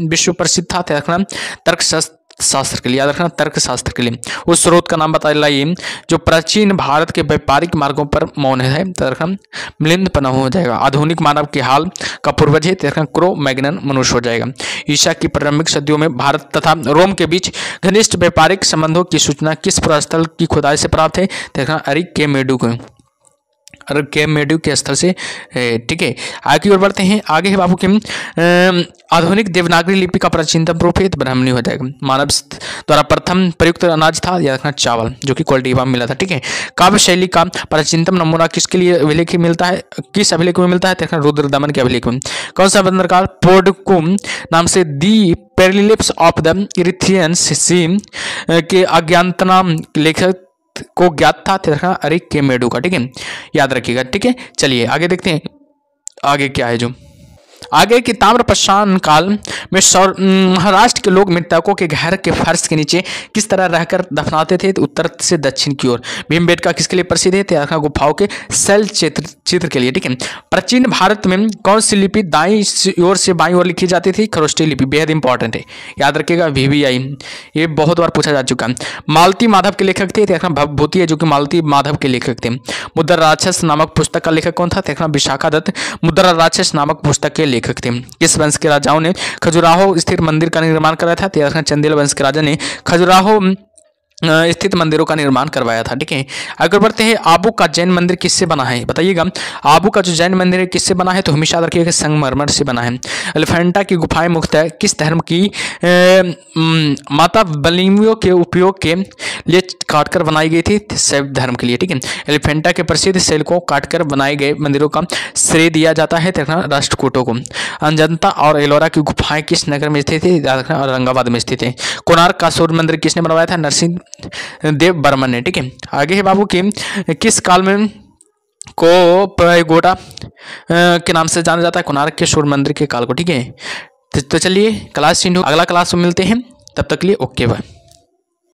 Speaker 1: विश्व प्रसिद्ध था? देखना तर्कशास्त्र के लिए, याद रखना तर्कशास्त्र के लिए। उस स्रोत का नाम बताइए जो प्राचीन भारत के व्यापारिक मार्गों पर मौन है, तो रखना मिलिंद पन्ना हो जाएगा। आधुनिक मानव के हाल का पूर्वज है, तो रखना क्रो मैग्नन मनुष्य हो जाएगा। ईसा की प्रारंभिक सदियों में भारत तथा रोम के बीच घनिष्ठ व्यापारिक संबंधों की सूचना किस पुरास्थल की खुदाई से प्राप्त है? देखना अरिक के मेडू को, मेडू के स्थल से, ठीक है। आगे और बढ़ते हैं। आगे है बाबू के आधुनिक देवनागरी लिपि का प्राचीनतम रूप है, ब्राह्मणी हो जाएगा। मानव द्वारा प्रथम प्रयुक्त अनाज था, याद रखना चावल, जो कि क्वालिटी मिला था, ठीक है। काव्य शैली का प्राचीनतम नमूना किसके लिए अभिलेख मिलता है? किस अभिलेख में मिलता है? देखना रुद्रदमन के अभिलेख में। कौन सा बंदरगाह पोर्डकुम नाम से दी पेरिलिप्स ऑफ द इरिथ्रियंस सी के अज्ञातना लेखक को ज्ञात था? देखना अरिक के मेडू का, ठीक है, याद रखिएगा, ठीक है। चलिए आगे देखते हैं आगे क्या है। जो आगे की ताम्रप्रशांत काल में महाराष्ट्र के लोग मृतकों के घर के फर्श के नीचे किस तरह रहकर दफनाते थे? उत्तर से दक्षिण की ओर। भीमबेटका किसके लिए प्रसिद्ध है? तो गुफाओं के शैल चित्र के लिए, ठीक है। प्राचीन भारत में कौन सी लिपि दाईं ओर से बाईं ओर लिखी जाती थी? खरोष्टी लिपि, बेहद इंपॉर्टेंट है, याद रखिएगा। VVI ये बहुत बार पूछा जा चुका है। मालती माधव के लेखक थे, भवभूति है, जो कि मालती माधव के लेखक थे। मुद्रा राक्षस नामक पुस्तक का लेखक कौन था? देखना विशाखा दत्त मुद्रा राक्षस नामक पुस्तक के लेखक लेखक थे। किस वंश के राजाओं ने खजुराहो स्थित मंदिर का निर्माण कराया था? तो याद रखना चंदेल वंश के राजा ने खजुराहो स्थित मंदिरों का निर्माण करवाया था। ठीक है, अगर बढ़ते हैं, आबू का जैन मंदिर किससे बना है? बताइएगा, आबू का जो जैन मंदिर है किससे बना है? तो हमेशा याद रखिएगा संगमरमर से बना है। एलिफेंटा की गुफाएं मुख्यतः किस धर्म की माता बलियों के उपयोग के लिए काटकर बनाई गई थी? शैव धर्म के लिए। ठीक है, एलिफेंटा के प्रसिद्ध शैल को काटकर बनाए गए मंदिरों का श्रेय दिया जाता है राष्ट्रकूटों को। अजंता और एलोरा की गुफाएं किस नगर में स्थित थी? औरंगाबाद में स्थित है। कोणार्क का सूर्य मंदिर किसने बनवाया था? नरसिंह देव बर्मन ने। ठीक है, आगे है बाबू की किस काल में को पैगोडा के नाम से जाना जाता है? कोणार्क के सूर्य मंदिर के काल को। ठीक है, तो चलिए क्लास 3 अगला क्लास में मिलते हैं, तब तक के लिए ओके बाय।